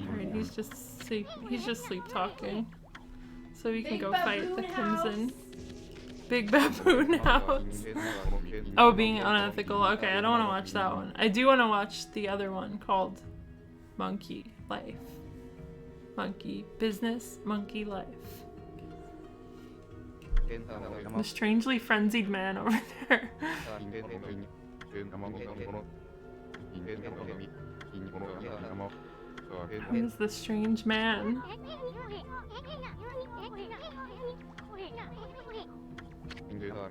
A: Alright, he's just sleep talking. So we can
B: Big
A: go fight the
B: baboon
A: Crimson. Big Baboon House. Oh, being unethical. Okay, I don't want to watch that one. I do want to watch the other one called Monkey Life. Monkey Business, Monkey Life. The strangely frenzied man over there. Who is the strange man?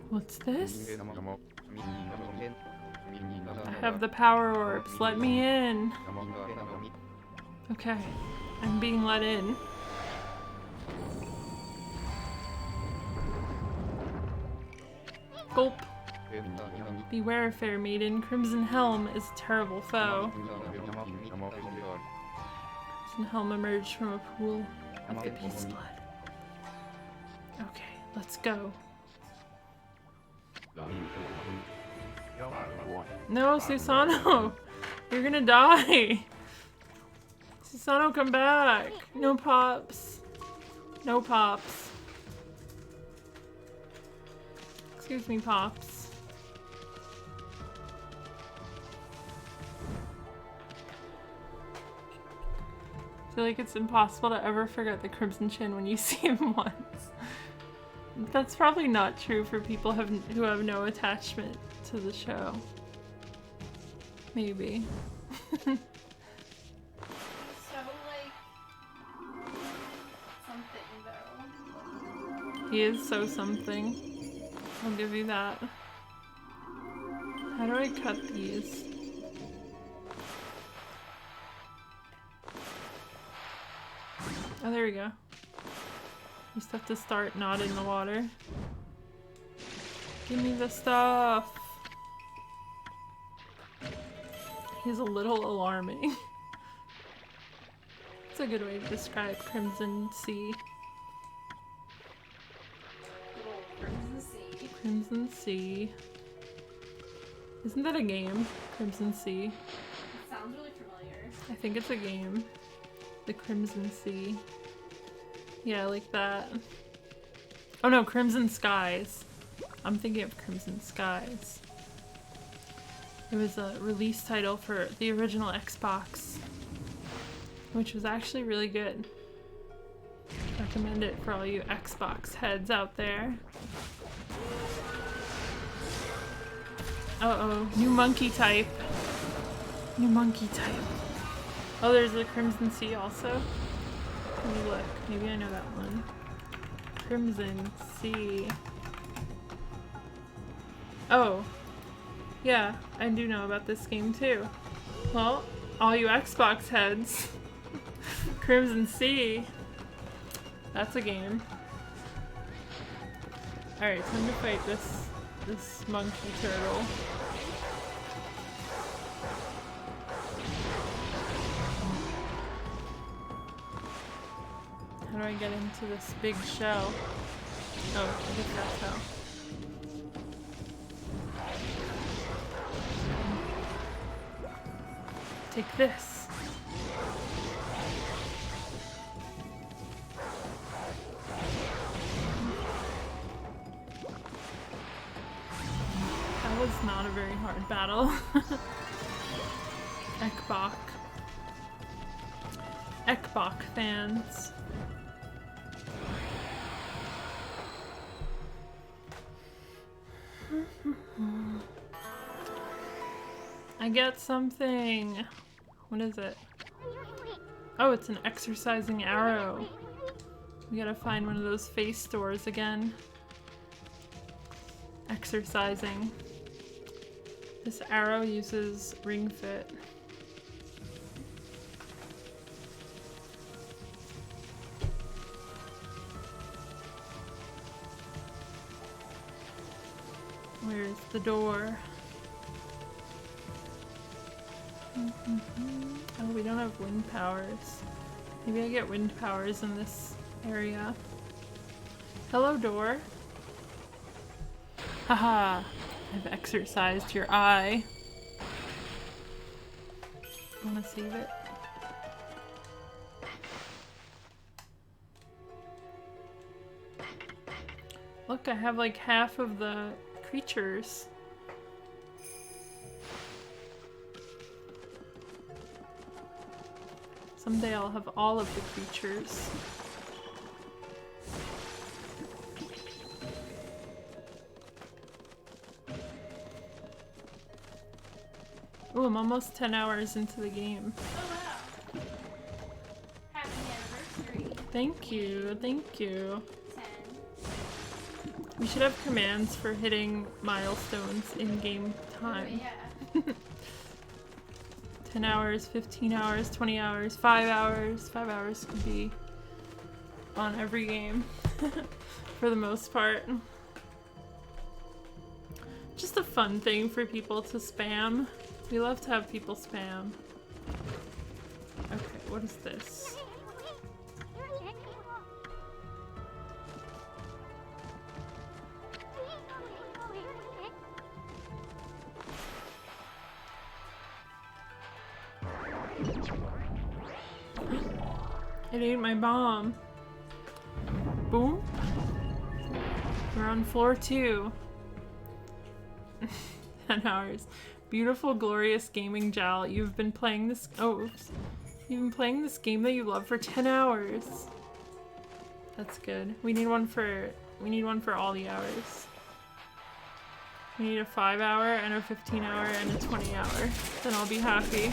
A: What's this? I have the power orbs. Let me in. Okay, I'm being let in. Gulp. Beware, fair maiden. Crimson Helm is a terrible foe. Crimson Helm emerged from a pool of the beast's blood. Okay, let's go. No, Susano! You're gonna die! Susano, come back! No pops. No pops. Excuse me, pops. feel like it's impossible to ever forget the Crimson Chin when you see him once. That's probably not true for people who have no attachment to the show. Maybe.
B: So, like, something, though.
A: He is so something. I'll give you that. How do I cut these? Oh, there we go. Just have to start not in the water. Give me the stuff! He's a little alarming. It's a good way to describe Crimson Sea.
B: Little Crimson Sea.
A: Crimson Sea. Isn't that a game? Crimson Sea.
B: It sounds really familiar.
A: I think it's a game. The Crimson Sea. Yeah, like that. Oh no, Crimson Skies. I'm thinking of Crimson Skies. It was a release title for the original Xbox, which was actually really good. Recommend it for all you Xbox heads out there. Uh-oh, new monkey type. New monkey type. Oh, there's the Crimson Sea also. Let me look. Maybe I know that one. Crimson Sea. Oh. Yeah, I do know about this game too. Well, all you Xbox heads. Crimson Sea. That's a game. Alright, time to fight this monkey turtle. How do I get into this big shell? Oh, I guess that's how. Take this. That was not a very hard battle. Ekbok. Ekbok fans. I get something. What is it? Oh, it's an exercising arrow. We gotta find one of those face stores again. Exercising. This arrow uses Ring Fit. Where's the door? Oh, we don't have wind powers. Maybe I get wind powers in this area. Hello, door. Haha, I've exercised your eye. Wanna save it? Look, I have like half of the creatures. Someday I'll have all of the creatures. Oh, I'm almost 10 hours into the game.
B: Oh wow. Happy anniversary.
A: Thank you, thank you.
B: 10.
A: We should have commands for hitting milestones in game time.
B: Oh, yeah.
A: 10 hours, 15 hours, 20 hours, 5 hours. 5 hours could be on every game for the most part. Just a fun thing for people to spam. We love to have people spam. Okay, what is this? It ate my bomb. Boom. We're on floor 2. 10 hours. Beautiful, glorious gaming Jal. You've been playing this. Oh, oops. You've been playing this game that you love for 10 hours. That's good. We need one for all the hours. We need a 5-hour and a 15-hour and a 20-hour. Then I'll be happy.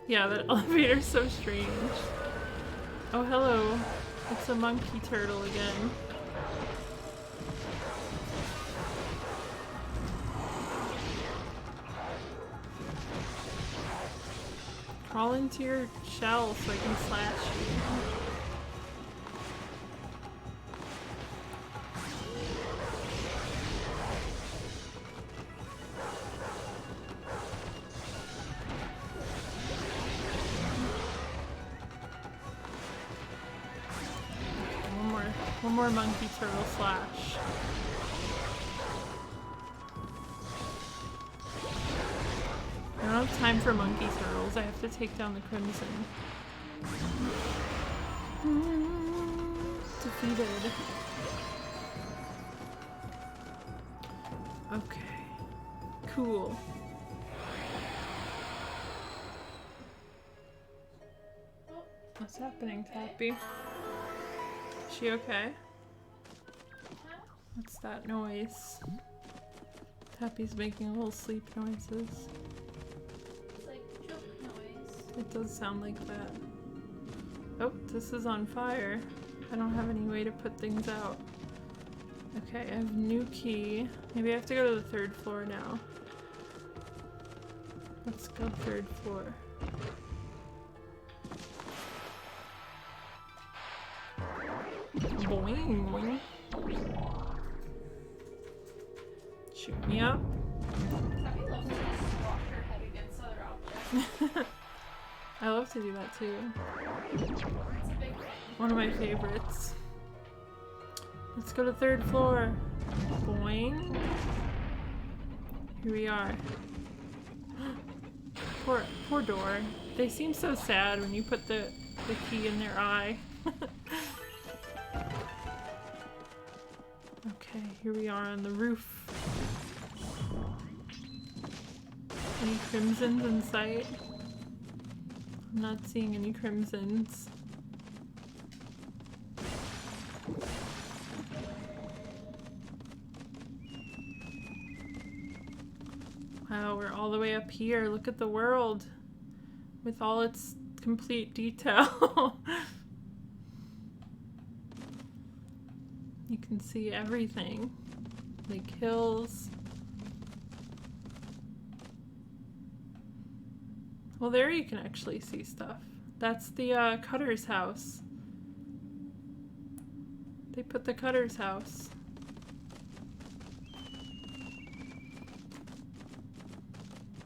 A: Yeah, that elevator's so strange. Oh, hello. It's a monkey turtle again. Crawl into your shell so I can slash you. One more monkey turtle slash. I don't have time for monkey turtles. I have to take down the crimson. Defeated. Okay. Cool. What's happening, Tappy? Is she okay? What's that noise? Tappy's making little sleep noises.
B: It's like choke noise.
A: It does sound like that. Oh, this is on fire. I don't have any way to put things out. Okay, I have a new key. Maybe I have to go to the 3rd floor now. Let's go 3rd floor. Boing, boing. Shoot me up.
B: Tabby loves to just squash her head against other objects.
A: I love to do that too.
B: It's a big thing.
A: One of my favorites. Let's go to 3rd floor. Boing. Here we are. Poor door. They seem so sad when you put the key in their eye. Okay, here we are on the roof. Any crimsons in sight? I'm not seeing any crimsons. Wow, we're all the way up here. Look at the world with all its complete detail. You can see everything, like hills. Well, there you can actually see stuff. That's the Cutter's house. They put the Cutter's house.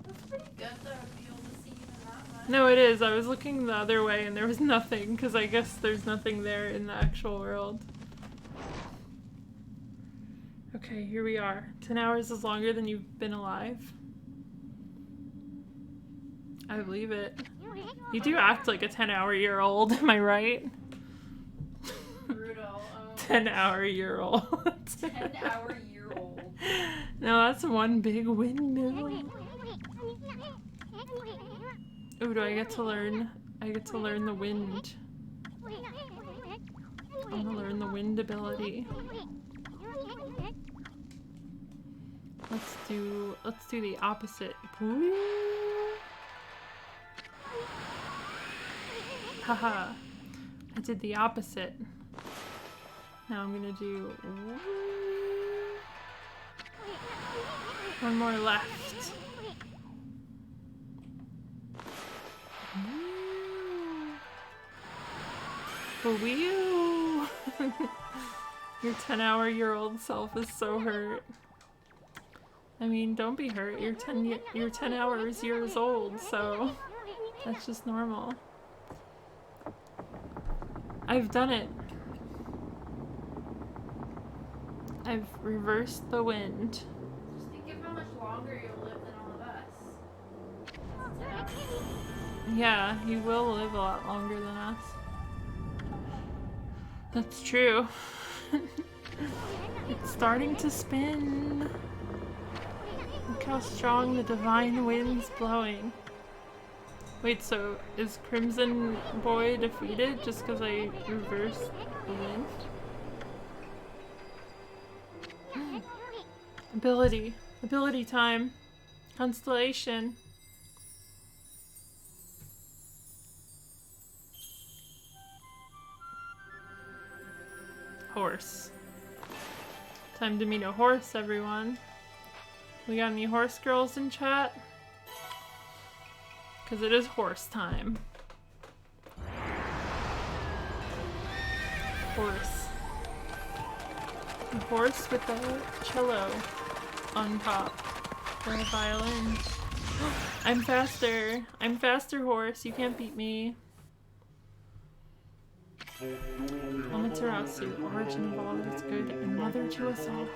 B: That's pretty good though to be able to see even that much.
A: No, it is. I was looking the other way and there was nothing, because I guess there's nothing there in the actual world. Okay, here we are. 10 hours is longer than you've been alive. I believe it. You do act like a 10-hour-year-old, am I right?
B: Brutal.
A: 10-hour-year-old.
B: 10-hour-year-old.
A: No, that's one big windmill. Ooh, do I get to learn? I get to learn the wind. I want to learn the wind ability. Let's do the opposite. Woo! Haha. I did the opposite. Now I'm gonna do one more left. Woo! Your 10-hour-year-old self is so hurt. I mean, don't be hurt. You're 10 hours years old, so that's just normal. I've done it. I've reversed the wind.
B: Just think of how much longer you'll live than all of us.
A: Yeah, you will live a lot longer than us. That's true. It's starting to spin. Look how strong the divine wind's blowing. Wait, so is Crimson Boy defeated just because I reversed the wind? Ability. Ability time. Constellation. Horse. Time to meet a horse, everyone. We got any horse girls in chat? Because it is horse time. Horse. A horse with a cello on top. Or a violin. I'm faster. I'm faster, horse. You can't beat me. Amaterasu, origin of all that's good, and mother to us all.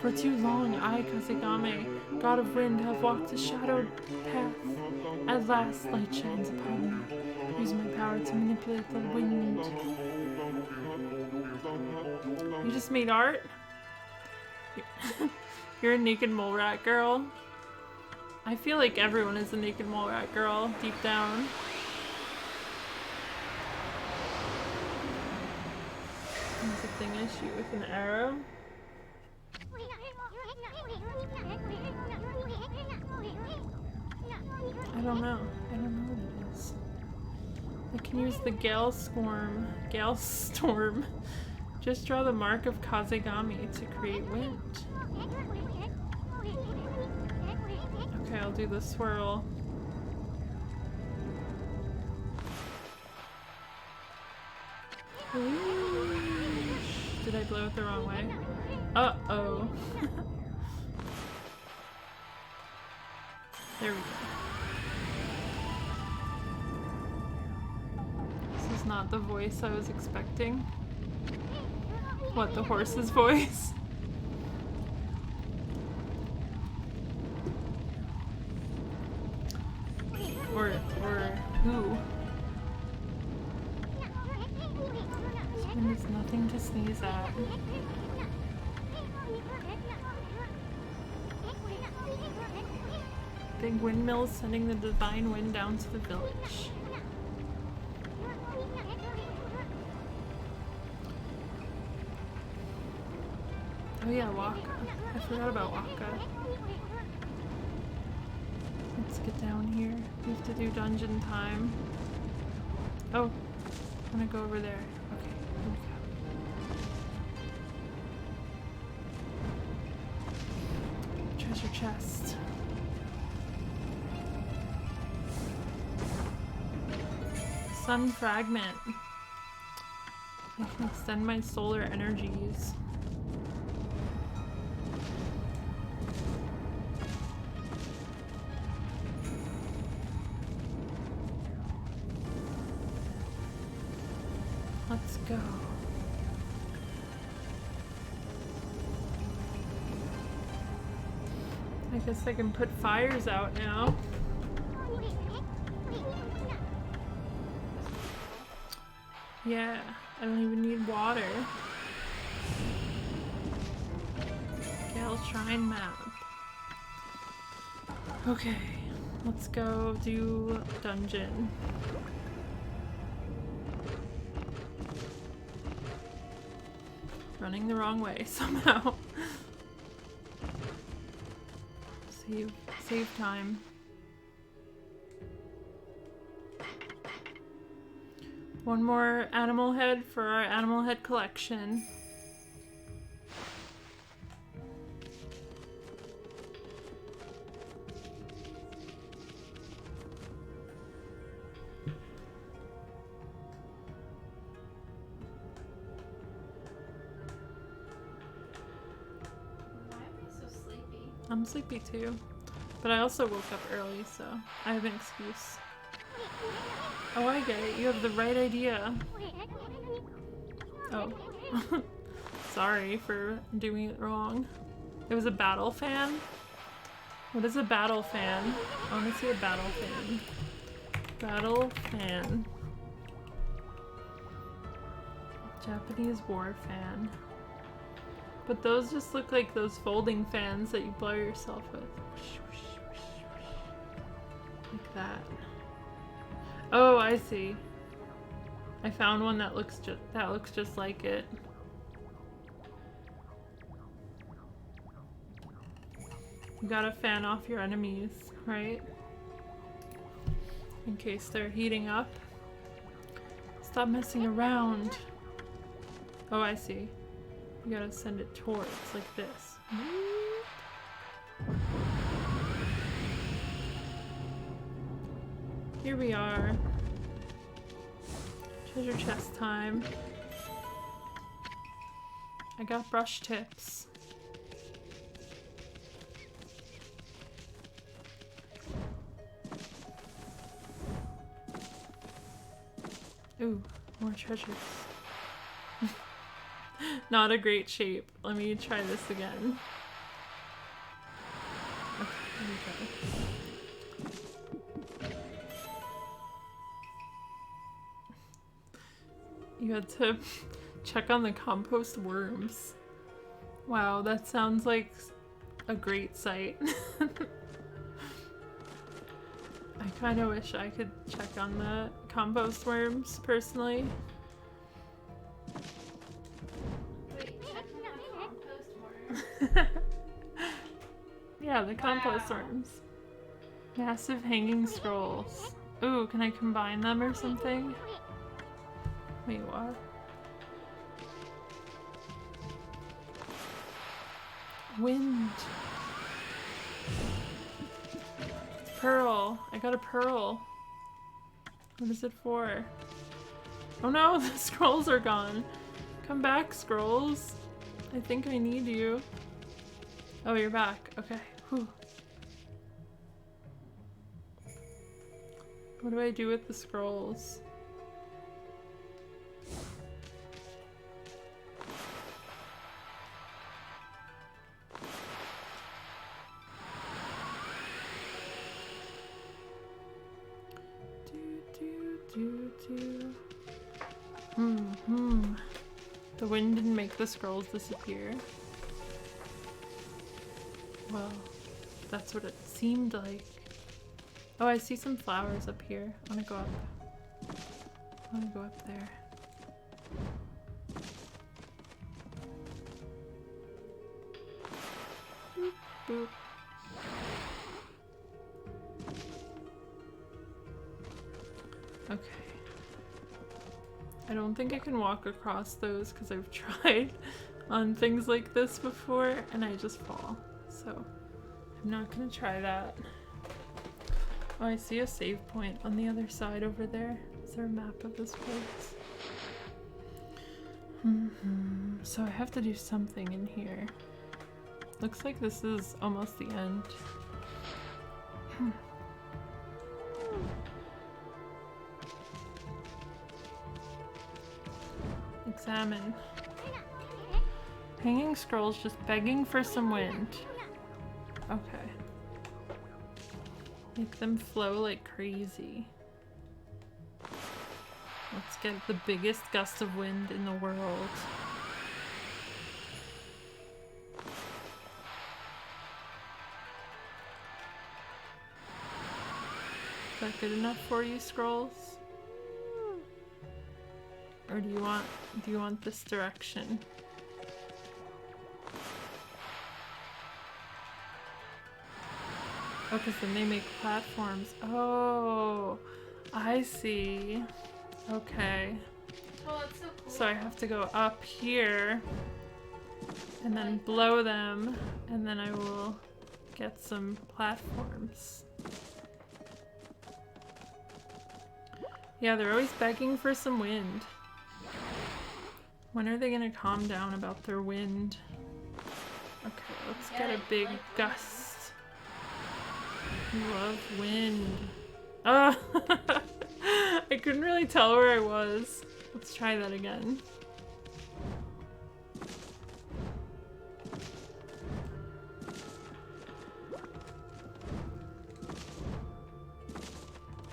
A: For too long, I, Kazegame, god of wind, have walked a shadowed path. At last, light shines upon me. Use my power to manipulate the wind. You just made art? You're a naked mole rat girl? I feel like everyone is a naked mole rat girl, deep down. There's a thing I shoot with an arrow. I don't know. I don't know what it is. I can use the Gale Storm. Just draw the mark of Kazegami to create wind. Okay, I'll do the swirl. Did I blow it the wrong way? Uh-oh. There we go. This is not the voice I was expecting. What, the horse's voice? Or who? This wind is nothing to sneeze at. Big windmills sending the divine wind down to the village. Oh yeah, Waka. I forgot about Waka. Let's get down here. We have to do dungeon time. Oh, I'm gonna go over there. Okay, here we go. Treasure chest. Sun fragment. I can extend my solar energies. Let's go. I guess I can put fires out now. Yeah, I don't even need water. Gale Shrine map. Okay, let's go do dungeon. Running the wrong way somehow. Save time. One more animal head for our animal head collection. I'm sleepy too, but I also woke up early, so I have an excuse. Oh, I get it. You have the right idea. Oh. Sorry for doing it wrong. It was a battle fan? What is a battle fan? I want to see a battle fan. Battle fan. Japanese war fan. But those just look like those folding fans that you blow yourself with. Like that. Oh, I see. I found one that looks just like it. You gotta fan off your enemies, right? In case they're heating up. Stop messing around. Oh, I see. You gotta send it towards, like this. Here we are. Treasure chest time. I got brush tips. Ooh, more treasures. Not a great shape. Let me try this again. Okay, here we go. You had to check on the compost worms. Wow, that sounds like a great site. I kind of wish I could check on the compost worms, personally.
B: Wait, check on the compost worms?
A: Yeah, the compost worms. Massive hanging scrolls. Ooh, can I combine them or something? Wait, what? Wind. Pearl. I got a pearl. What is it for? Oh no, the scrolls are gone. Come back, scrolls. I think I need you. Oh, you're back. Okay. Whew. What do I do with the scrolls? The wind didn't make the scrolls disappear. Well, that's what it seemed like. Oh, I see some flowers up here. I wanna go up. I wanna go up there. Boop, boop. Okay. I don't think I can walk across those because I've tried on things like this before and I just fall. So I'm not gonna try that. Oh, I see a save point on the other side over there. Is there a map of this place? So I have to do something in here. Looks like this is almost the end. Examine. Hanging scrolls just begging for some wind. Okay. Make them flow like crazy. Let's get the biggest gust of wind in the world. Is that good enough for you, scrolls? Or do you want this direction? Oh, because then they make platforms. Oh, I see. Okay.
B: Oh, that's so cool.
A: So I have to go up here and then blow them, and then I will get some platforms. Yeah, they're always begging for some wind. When are they gonna calm down about their wind? Okay, let's get a big gust. Love wind. Ah! I couldn't really tell where I was. Let's try that again.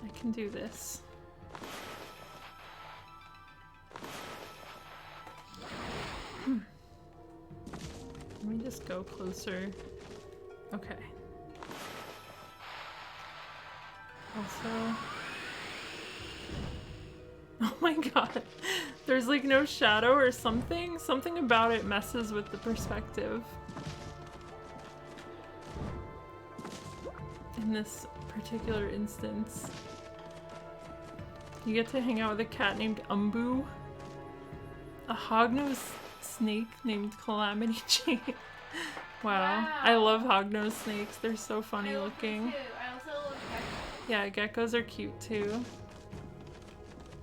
A: I can do this. me just go closer. Okay. Also... Oh my god. There's like no shadow or something. Something about it messes with the perspective. In this particular instance. You get to hang out with a cat named Umbu. A hognose snake named Calamity Jane. Wow. I love hognose snakes. They're so funny looking.
B: I also love geckos.
A: Yeah, geckos are cute too.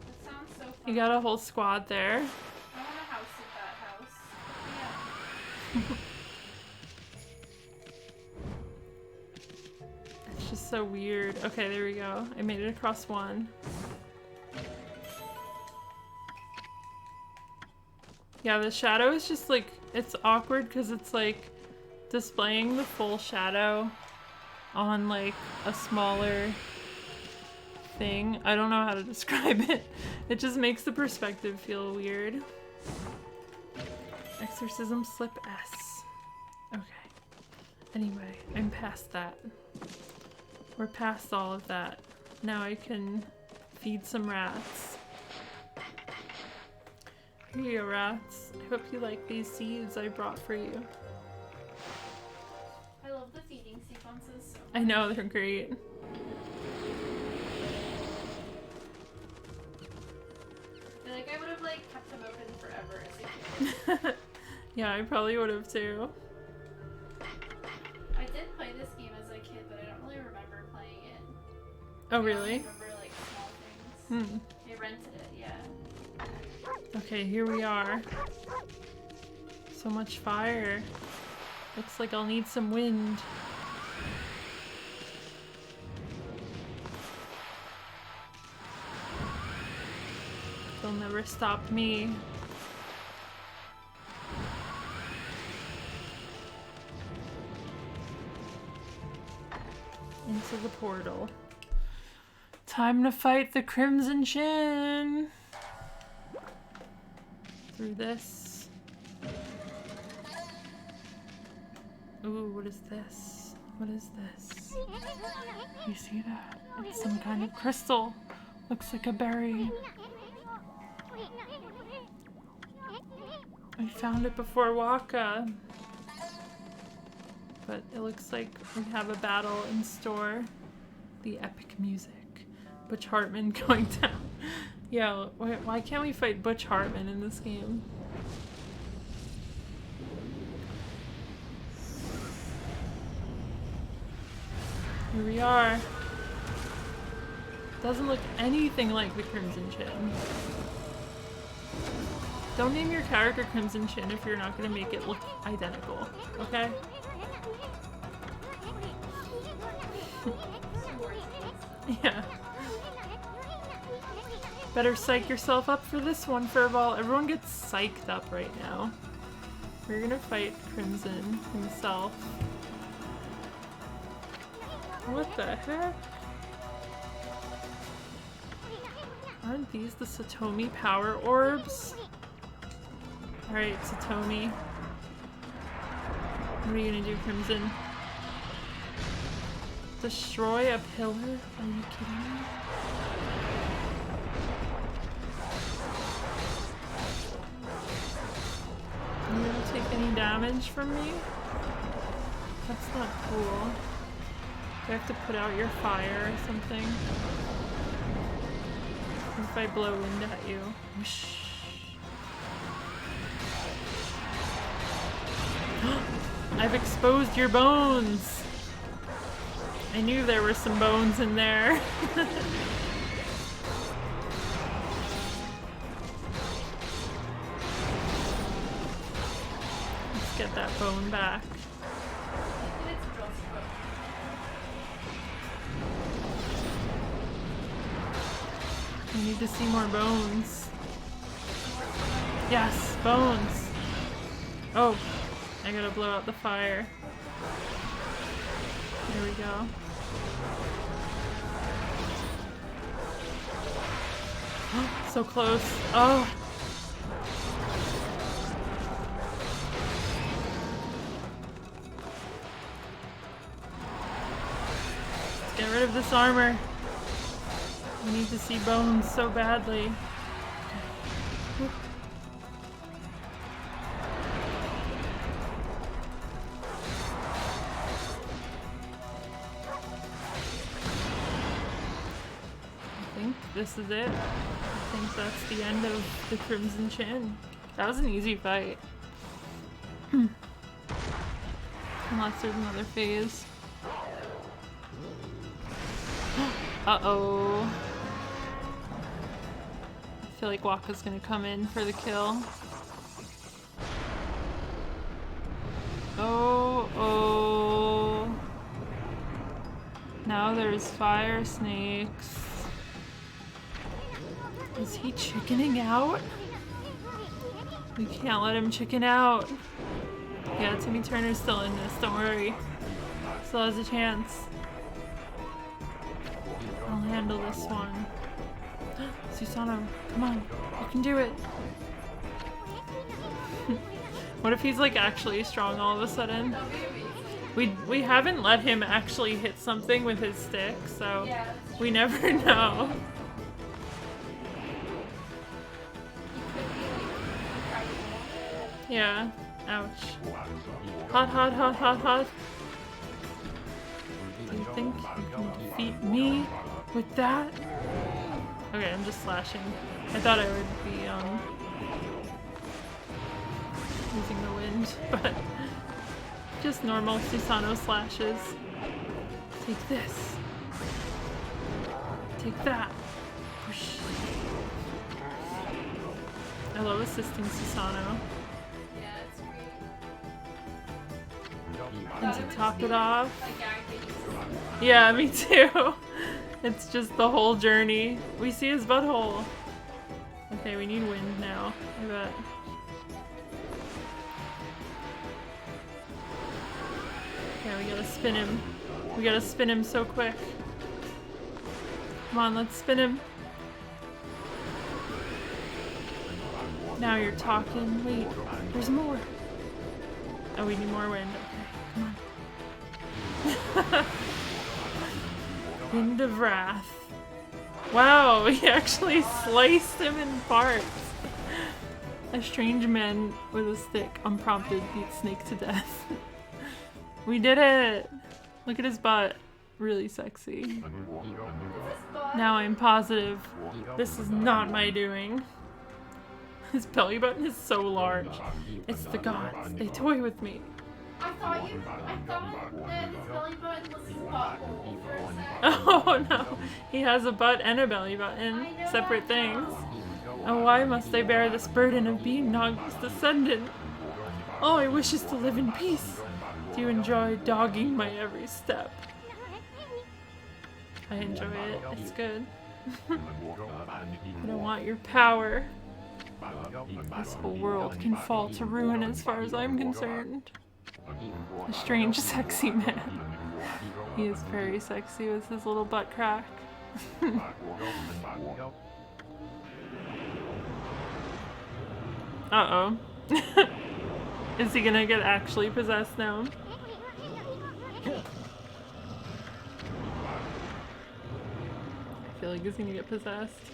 B: That sounds so fun.
A: You got a whole squad there.
B: I want a house at that house. Yeah.
A: It's just so weird. Okay, there we go. I made it across one. Yeah, the shadow is just like, it's awkward because it's like displaying the full shadow on like a smaller thing. I don't know how to describe it. It just makes the perspective feel weird. Exorcism slip S. Okay. Anyway, I'm past that. We're past all of that. Now I can feed some rats. Here you go, rats. I hope you like these seeds I brought for you.
B: I love the feeding sequences so much.
A: I know, they're great.
B: I feel like I would have like kept them open forever as a kid.
A: Yeah, I probably would have too.
B: I did play this game as a kid, but I don't really remember playing it.
A: Oh,
B: I only
A: really?
B: remember like small things. I rented it, yeah.
A: Okay, here we are. So much fire. Looks like I'll need some wind. They'll never stop me. Into the portal. Time to fight the Crimson Chin! Through this. Ooh, what is this? What is this? You see that? It's some kind of crystal. Looks like a berry. I found it before Waka. But it looks like we have a battle in store. The epic music. Butch Hartman going down. Yeah, why can't we fight Butch Hartman in this game? Here we are. Doesn't look anything like the Crimson Chin. Don't name your character Crimson Chin if you're not gonna make it look identical, okay? Yeah. Better psych yourself up for this one, Furball. Everyone gets psyched up right now. We're gonna fight Crimson himself. What the heck? Aren't these the Satomi power orbs? Alright, Satomi. What are you gonna do, Crimson? Destroy a pillar? Are you kidding me? You don't take any damage from me? That's not cool. Do I have to put out your fire or something? What if I blow wind at you? Whoosh. I've exposed your bones! I knew there were some bones in there. Let's get that bone back. I need to see more bones. Yes, bones! Oh, I gotta blow out the fire. There we go. So close. Oh! rid of this armor. We need to see bones so badly. I think this is it. I think that's the end of the Crimson Chin. That was an easy fight. Unless there's another phase. Uh-oh. I feel like Waka's gonna come in for the kill. Oh. Now there's fire snakes. Is he chickening out? We can't let him chicken out. Yeah, Timmy Turner's still in this, don't worry. Still has a chance. I'll handle this one. Susanoo, come on, you can do it. What if he's like actually strong all of a sudden? We haven't let him actually hit something with his stick, so we never know. Yeah. Ouch. Hot, hot, hot, hot, hot. Do you think you can defeat me with that? Okay, I'm just slashing. I thought I would be, using the wind, but just normal Susanoo slashes. Take this. Take that. Whoosh. I love assisting Susanoo. And to top it off. Yeah, me too. It's just the whole journey. We see his butthole. Okay, we need wind now, I bet. Okay, we gotta spin him. We gotta spin him so quick. Come on, let's spin him. Now you're talking. Wait, there's more. Oh, we need more wind. Okay, come on. Wind of Wrath. Wow, he actually sliced him in parts. A strange man with a stick, unprompted, beat Snake to death. We did it! Look at his butt. Really sexy. Now I'm positive this is not my doing. His belly button is so large. It's the gods. They toy with me.
B: I thought that his belly button was his butthole for a second.
A: Oh no. He has a butt and a belly button. Separate things. Oh, why must I bear this burden of being Nagi's descendant? All I wish is to live in peace. Do you enjoy dogging my every step? I enjoy it. It's good. I don't want your power. This whole world can fall to ruin as far as I'm concerned. A strange, sexy man. He is very sexy with his little butt crack. Uh-oh. Is he gonna get actually possessed now? I feel like he's gonna get possessed.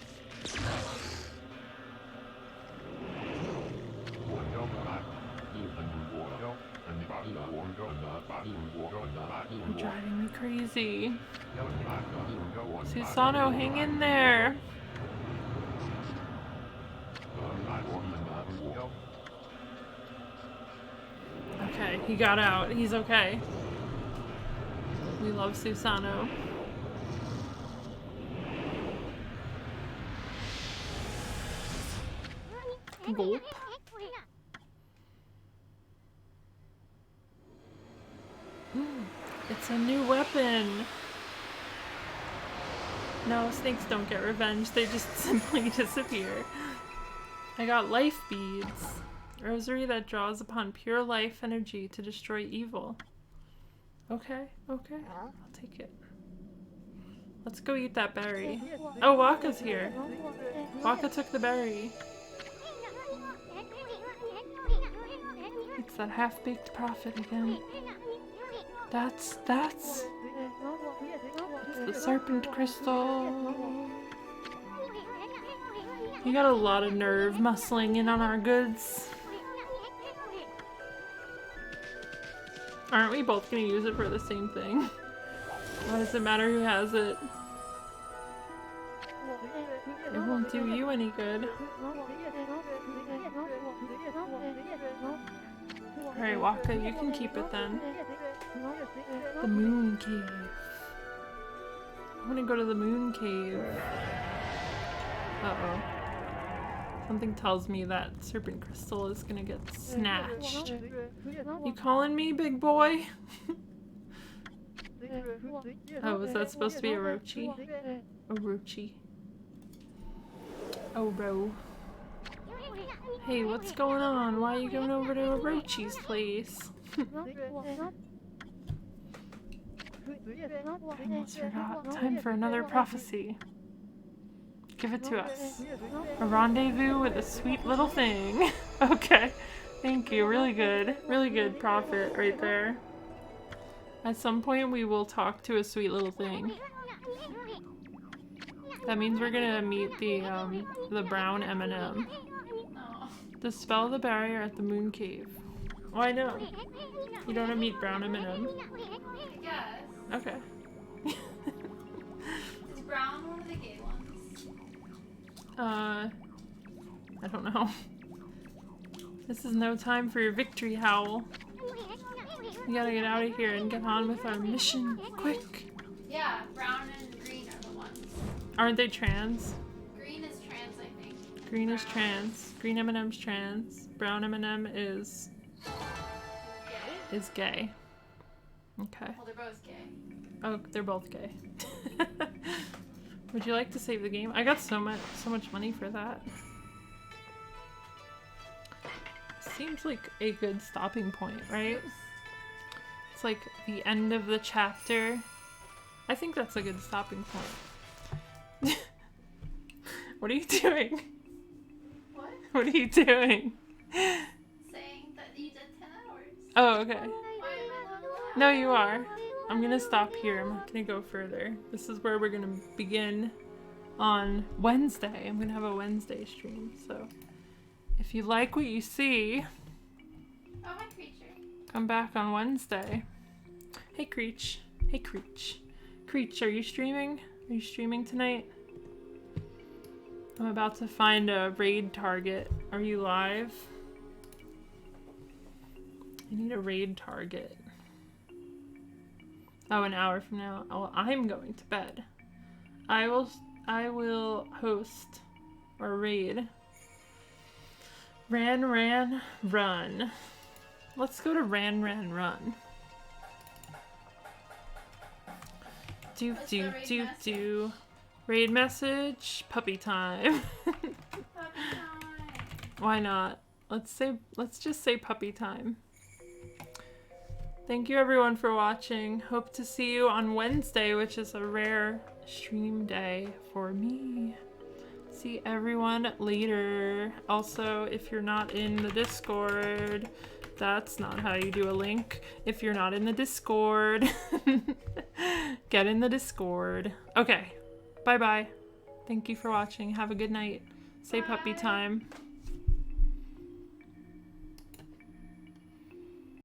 A: You're driving me crazy. Susanoo, hang in there. Okay, he got out. He's okay. We love Susanoo. Gulp. It's a new weapon. No, snakes don't get revenge. They just simply disappear. I got life beads. Rosary that draws upon pure life energy to destroy evil. Okay, okay. I'll take it. Let's go eat that berry. Oh, Waka's here. Waka took the berry. It's that half-baked prophet again. That's the the serpent crystal. You got a lot of nerve muscling in on our goods. Aren't we both gonna use it for the same thing? Why does it matter who has it? It won't do you any good. Alright, Waka, you can keep it then. The moon cave. I'm gonna go to the moon cave. Uh-oh. Something tells me that serpent crystal is gonna get snatched. You calling me, big boy? Oh, was that supposed to be Orochi? Orochi. Oh, bro. Hey, what's going on? Why are you going over to Orochi's place? I almost forgot. Time for another prophecy. Give it to us. A rendezvous with a sweet little thing. Okay. Thank you. Really good. Really good prophet right there. At some point we will talk to a sweet little thing. That means we're gonna meet the brown M&M. Dispel the barrier at the moon cave. Oh, I know. You don't want to meet brown M&M?
B: Yes.
A: Okay.
B: Is brown one of the gay ones?
A: I don't know. This is no time for your victory howl. We gotta get out of here and get on with our mission. Quick!
B: Yeah, brown and green are the ones.
A: Aren't they trans?
B: Green is trans, I think.
A: Green is trans. Green M&M's trans. Brown M&M is gay. Okay.
B: Well, they're both gay.
A: Oh, they're both gay. Would you like to save the game? I got so much money for that. Seems like a good stopping point, right? It's like the end of the chapter. I think that's a good stopping point. What are you doing?
B: What?
A: What are you doing?
B: Saying that you did 10 hours.
A: Oh, okay.
B: Why am I not allowed?
A: No, you are. I'm gonna stop here. I'm not gonna go further. This is where we're gonna begin on Wednesday. I'm gonna have a Wednesday stream, so if you like what you see,
B: Oh, hi, creature.
A: come back on Wednesday. Hey, Creech. Hey, Creech. Creech, are you streaming? Are you streaming tonight? I'm about to find a raid target. Are you live? I need a raid target. Oh, an hour from now. Oh, I'm going to bed. I will host or raid. Ran, run. Let's go to ran, run. Do. Raid message. Puppy time.
B: Puppy time.
A: Why not? Let's just say puppy time. Thank you everyone for watching. Hope to see you on Wednesday, which is a rare stream day for me. See everyone later. Also, if you're not in the Discord, that's not how you do a link. If you're not in the Discord, get in the Discord. Okay, bye-bye. Thank you for watching. Have a good night. Say puppy time.